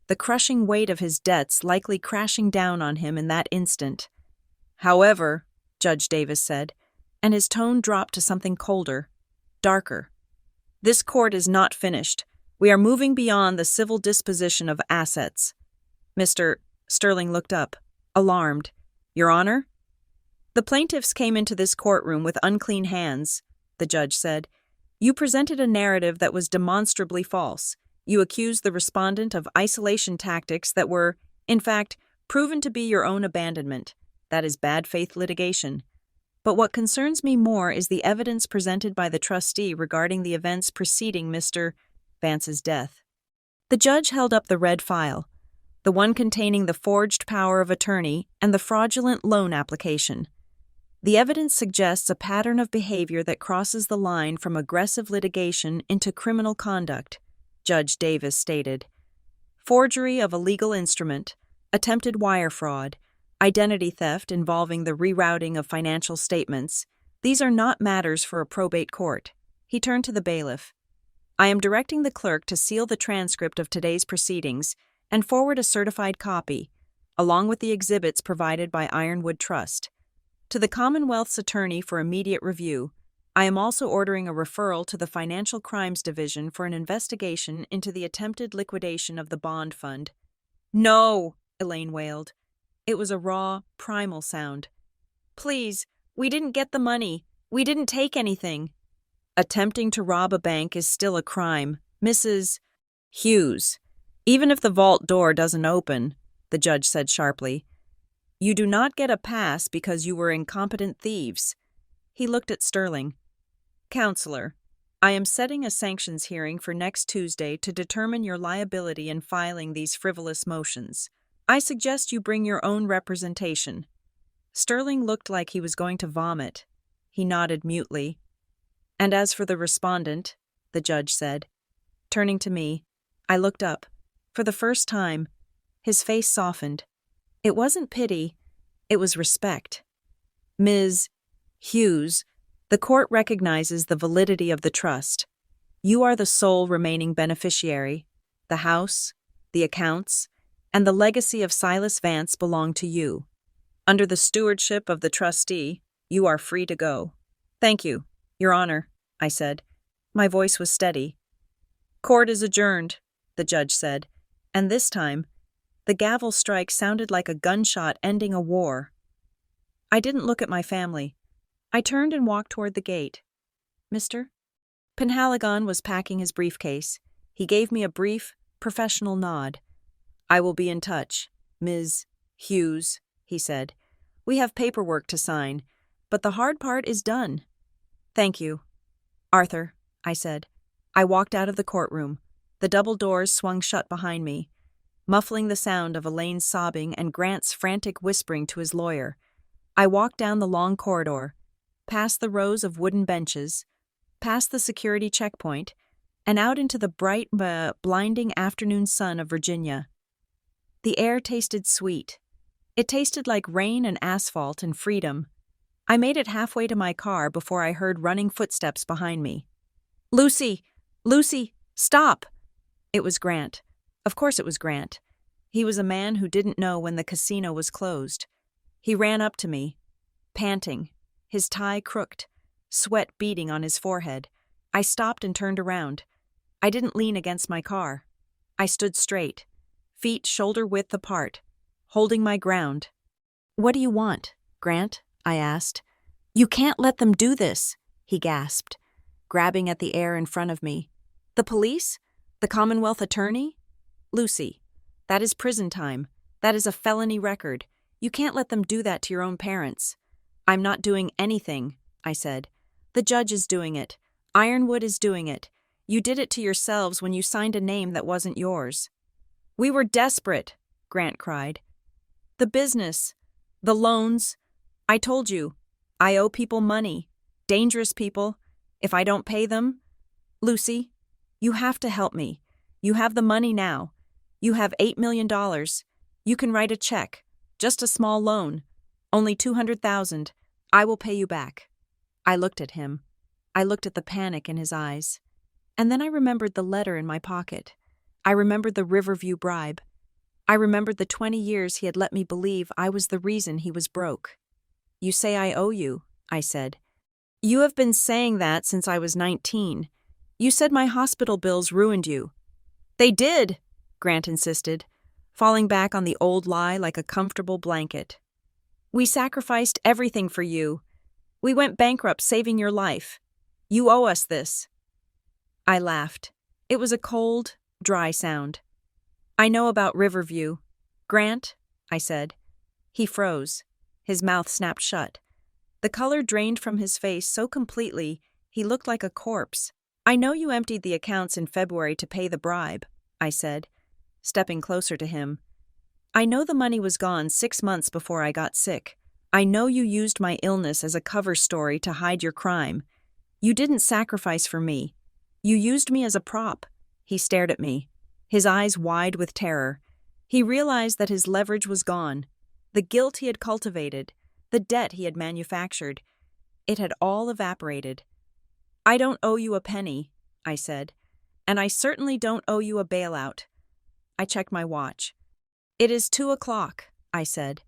S1: the crushing weight of his debts likely crashing down on him in that instant. However, Judge Davis said, and his tone dropped to something colder, darker. This court is not finished. We are moving beyond the civil disposition of assets. Mr. Sterling looked up, alarmed. Your Honor? The plaintiffs came into this courtroom with unclean hands, the judge said. You presented a narrative that was demonstrably false. You accused the respondent of isolation tactics that were, in fact, proven to be your own abandonment. That is bad faith litigation. But what concerns me more is the evidence presented by the trustee regarding the events preceding Mr. Vance's death. The judge held up the red file, the one containing the forged power of attorney and the fraudulent loan application. The evidence suggests a pattern of behavior that crosses the line from aggressive litigation into criminal conduct, Judge Davis stated. Forgery of a legal instrument, attempted wire fraud, identity theft involving the rerouting of financial statements, these are not matters for a probate court. He turned to the bailiff. I am directing the clerk to seal the transcript of today's proceedings and forward a certified copy, along with the exhibits provided by Ironwood Trust. To the Commonwealth's attorney for immediate review, I am also ordering a referral to the Financial Crimes Division for an investigation into the attempted liquidation of the bond fund. No, Elaine wailed. It was a raw, primal sound. Please, we didn't get the money. We didn't take anything. Attempting to rob a bank is still a crime, Mrs. Hughes. Even if the vault door doesn't open, the judge said sharply. You do not get a pass because you were incompetent thieves. He looked at Sterling. Counselor, I am setting a sanctions hearing for next Tuesday to determine your liability in filing these frivolous motions. I suggest you bring your own representation. Sterling looked like he was going to vomit. He nodded mutely. And as for the respondent, the judge said. Turning to me, I looked up. For the first time, his face softened. It wasn't pity, it was respect. Ms. Hughes, the court recognizes the validity of the trust. You are the sole remaining beneficiary. The house, the accounts, and the legacy of Silas Vance belong to you. Under the stewardship of the trustee, you are free to go. Thank you, Your Honor, I said. My voice was steady. Court is adjourned, the judge said, and this time, the gavel strike sounded like a gunshot ending a war. I didn't look at my family. I turned and walked toward the gate. Mister? Penhaligon was packing his briefcase. He gave me a brief, professional nod. I will be in touch, Ms. Hughes, he said. We have paperwork to sign, but the hard part is done. Thank you. Arthur, I said. I walked out of the courtroom. The double doors swung shut behind me, muffling the sound of Elaine's sobbing and Grant's frantic whispering to his lawyer. I walked down the long corridor, past the rows of wooden benches, past the security checkpoint, and out into the bright, blinding afternoon sun of Virginia. The air tasted sweet. It tasted like rain and asphalt and freedom. I made it halfway to my car before I heard running footsteps behind me. Lucy! Lucy! Stop! It was Grant. Of course it was Grant. He was a man who didn't know when the casino was closed. He ran up to me, panting, his tie crooked, sweat beading on his forehead. I stopped and turned around. I didn't lean against my car. I stood straight, feet shoulder-width apart, holding my ground. What do you want, Grant? I asked. You can't let them do this, he gasped, grabbing at the air in front of me. The police? The Commonwealth attorney? Lucy, that is prison time. That is a felony record. You can't let them do that to your own parents. I'm not doing anything, I said. The judge is doing it. Ironwood is doing it. You did it to yourselves when you signed a name that wasn't yours." "We were desperate," Grant cried. "The business, the loans. I told you, I owe people money, dangerous people. If I don't pay them, Lucy, you have to help me. You have the money now. You have $8 million. You can write a check, just a small loan, only $200,000. I will pay you back." I looked at him. I looked at the panic in his eyes. And then I remembered the letter in my pocket. I remembered the Riverview bribe. I remembered the 20 years he had let me believe I was the reason he was broke. "You say I owe you," I said. "You have been saying that since I was 19. You said my hospital bills ruined you." "They did," Grant insisted, falling back on the old lie like a comfortable blanket. "We sacrificed everything for you. We went bankrupt saving your life. You owe us this." I laughed. It was a cold, dry sound. "I know about Riverview. Grant," I said. He froze. His mouth snapped shut. The color drained from his face so completely, he looked like a corpse. "I know you emptied the accounts in February to pay the bribe," I said, stepping closer to him. "I know the money was gone 6 months before I got sick. I know you used my illness as a cover story to hide your crime. You didn't sacrifice for me. You used me as a prop." He stared at me, his eyes wide with terror. He realized that his leverage was gone. The guilt he had cultivated, the debt he had manufactured, it had all evaporated. "I don't owe you a penny," I said, "and I certainly don't owe you a bailout." I checked my watch. "It is 2:00, I said.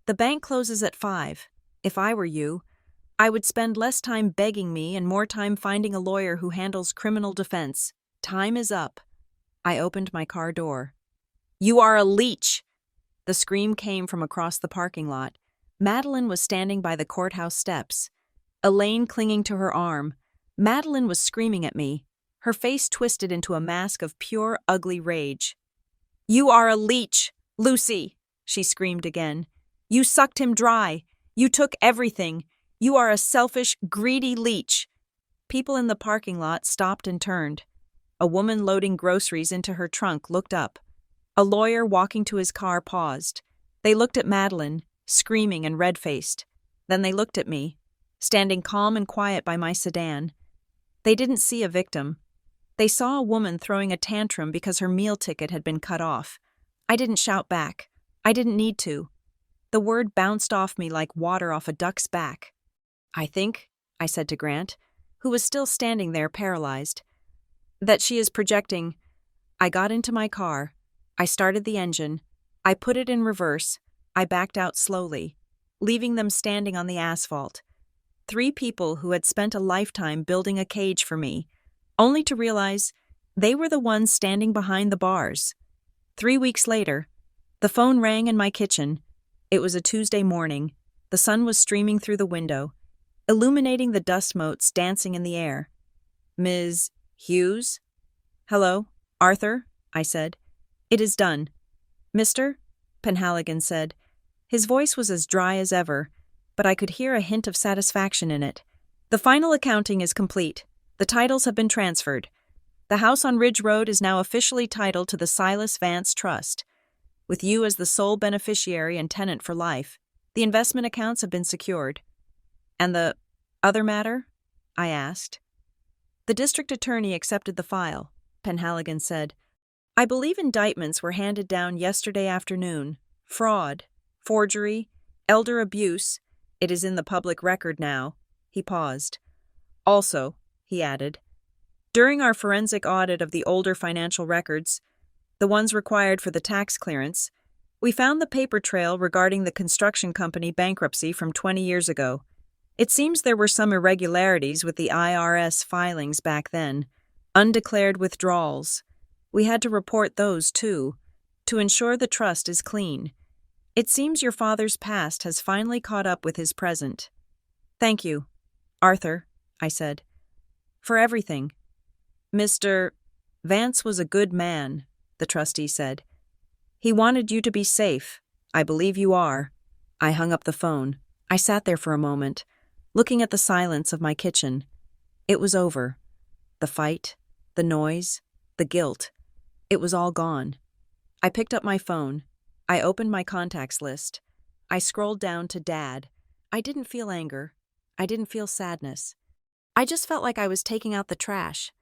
S1: "The bank closes at 5. If I were you, I would spend less time begging me and more time finding a lawyer who handles criminal defense. Time is up." I opened my car door. "You are a leech!" The scream came from across the parking lot. Madeline was standing by the courthouse steps, Elaine clinging to her arm. Madeline was screaming at me, her face twisted into a mask of pure, ugly rage. "You are a leech, Lucy!" she screamed again. "You sucked him dry. You took everything. You are a selfish, greedy leech." People in the parking lot stopped and turned. A woman loading groceries into her trunk looked up. A lawyer walking to his car paused. They looked at Madeline, screaming and red-faced. Then they looked at me, standing calm and quiet by my sedan. They didn't see a victim. They saw a woman throwing a tantrum because her meal ticket had been cut off. I didn't shout back. I didn't need to. The word bounced off me like water off a duck's back. "I think," I said to Grant, who was still standing there paralyzed, "that she is projecting." I got into my car. I started the engine. I put it in reverse. I backed out slowly, leaving them standing on the asphalt. 3 people who had spent a lifetime building a cage for me, only to realize they were the ones standing behind the bars. 3 weeks later, the phone rang in my kitchen. It was a Tuesday morning. The sun was streaming through the window, illuminating the dust motes dancing in the air. "Ms. Hughes?" "Hello, Arthur," I said. "It is done." "Mr.?" Penhaligon said. His voice was as dry as ever, but I could hear a hint of satisfaction in it. "The final accounting is complete. The titles have been transferred. The house on Ridge Road is now officially titled to the Silas Vance Trust, with you as the sole beneficiary and tenant for life. The investment accounts have been secured." "And the other matter?" I asked. "The district attorney accepted the file," Penhaligon said. "I believe indictments were handed down yesterday afternoon. Fraud, forgery, elder abuse. It is in the public record now." He paused. "Also," he added, "during our forensic audit of the older financial records, the ones required for the tax clearance, we found the paper trail regarding the construction company bankruptcy from 20 years ago. It seems there were some irregularities with the IRS filings back then, undeclared withdrawals. We had to report those, too, to ensure the trust is clean. It seems your father's past has finally caught up with his present." "Thank you, Arthur," I said, "for everything." "Mr. Vance was a good man," the trustee said. "He wanted you to be safe. I believe you are." I hung up the phone. I sat there for a moment, looking at the silence of my kitchen. It was over. The fight, The noise, the guilt. It was all gone. I picked up my phone. I opened my contacts list. I scrolled down to Dad. I didn't feel anger. I didn't feel sadness. I just felt like I was taking out the trash.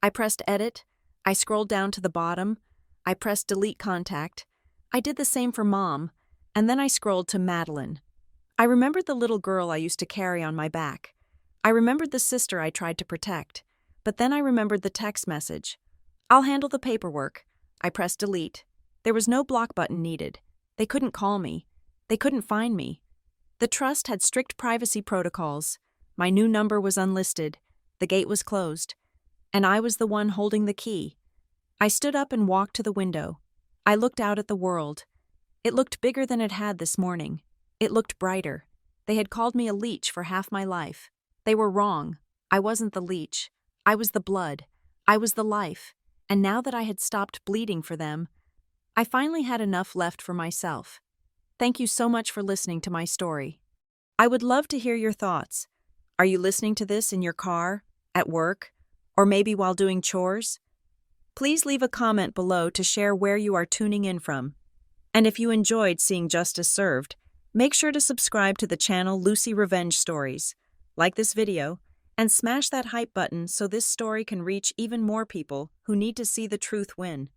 S1: I pressed edit. I scrolled down to the bottom. I pressed delete contact. I did the same for Mom, and then I scrolled to Madeline. I remembered the little girl I used to carry on my back. I remembered the sister I tried to protect. But then I remembered the text message. I'll handle the paperwork. I pressed delete. There was no block button needed. They couldn't call me. They couldn't find me. The trust had strict privacy protocols. My new number was unlisted. The gate was closed. And I was the one holding the key. I stood up and walked to the window. I looked out at the world. It looked bigger than it had this morning. It looked brighter. They had called me a leech for half my life. They were wrong. I wasn't the leech. I was the blood. I was the life. And now that I had stopped bleeding for them, I finally had enough left for myself. Thank you so much for listening to my story. I would love to hear your thoughts. Are you listening to this in your car, at work, or maybe while doing chores? Please leave a comment below to share where you are tuning in from. And if you enjoyed seeing justice served, make sure to subscribe to the channel Lucy Revenge Stories, like this video, and smash that hype button so this story can reach even more people who need to see the truth win.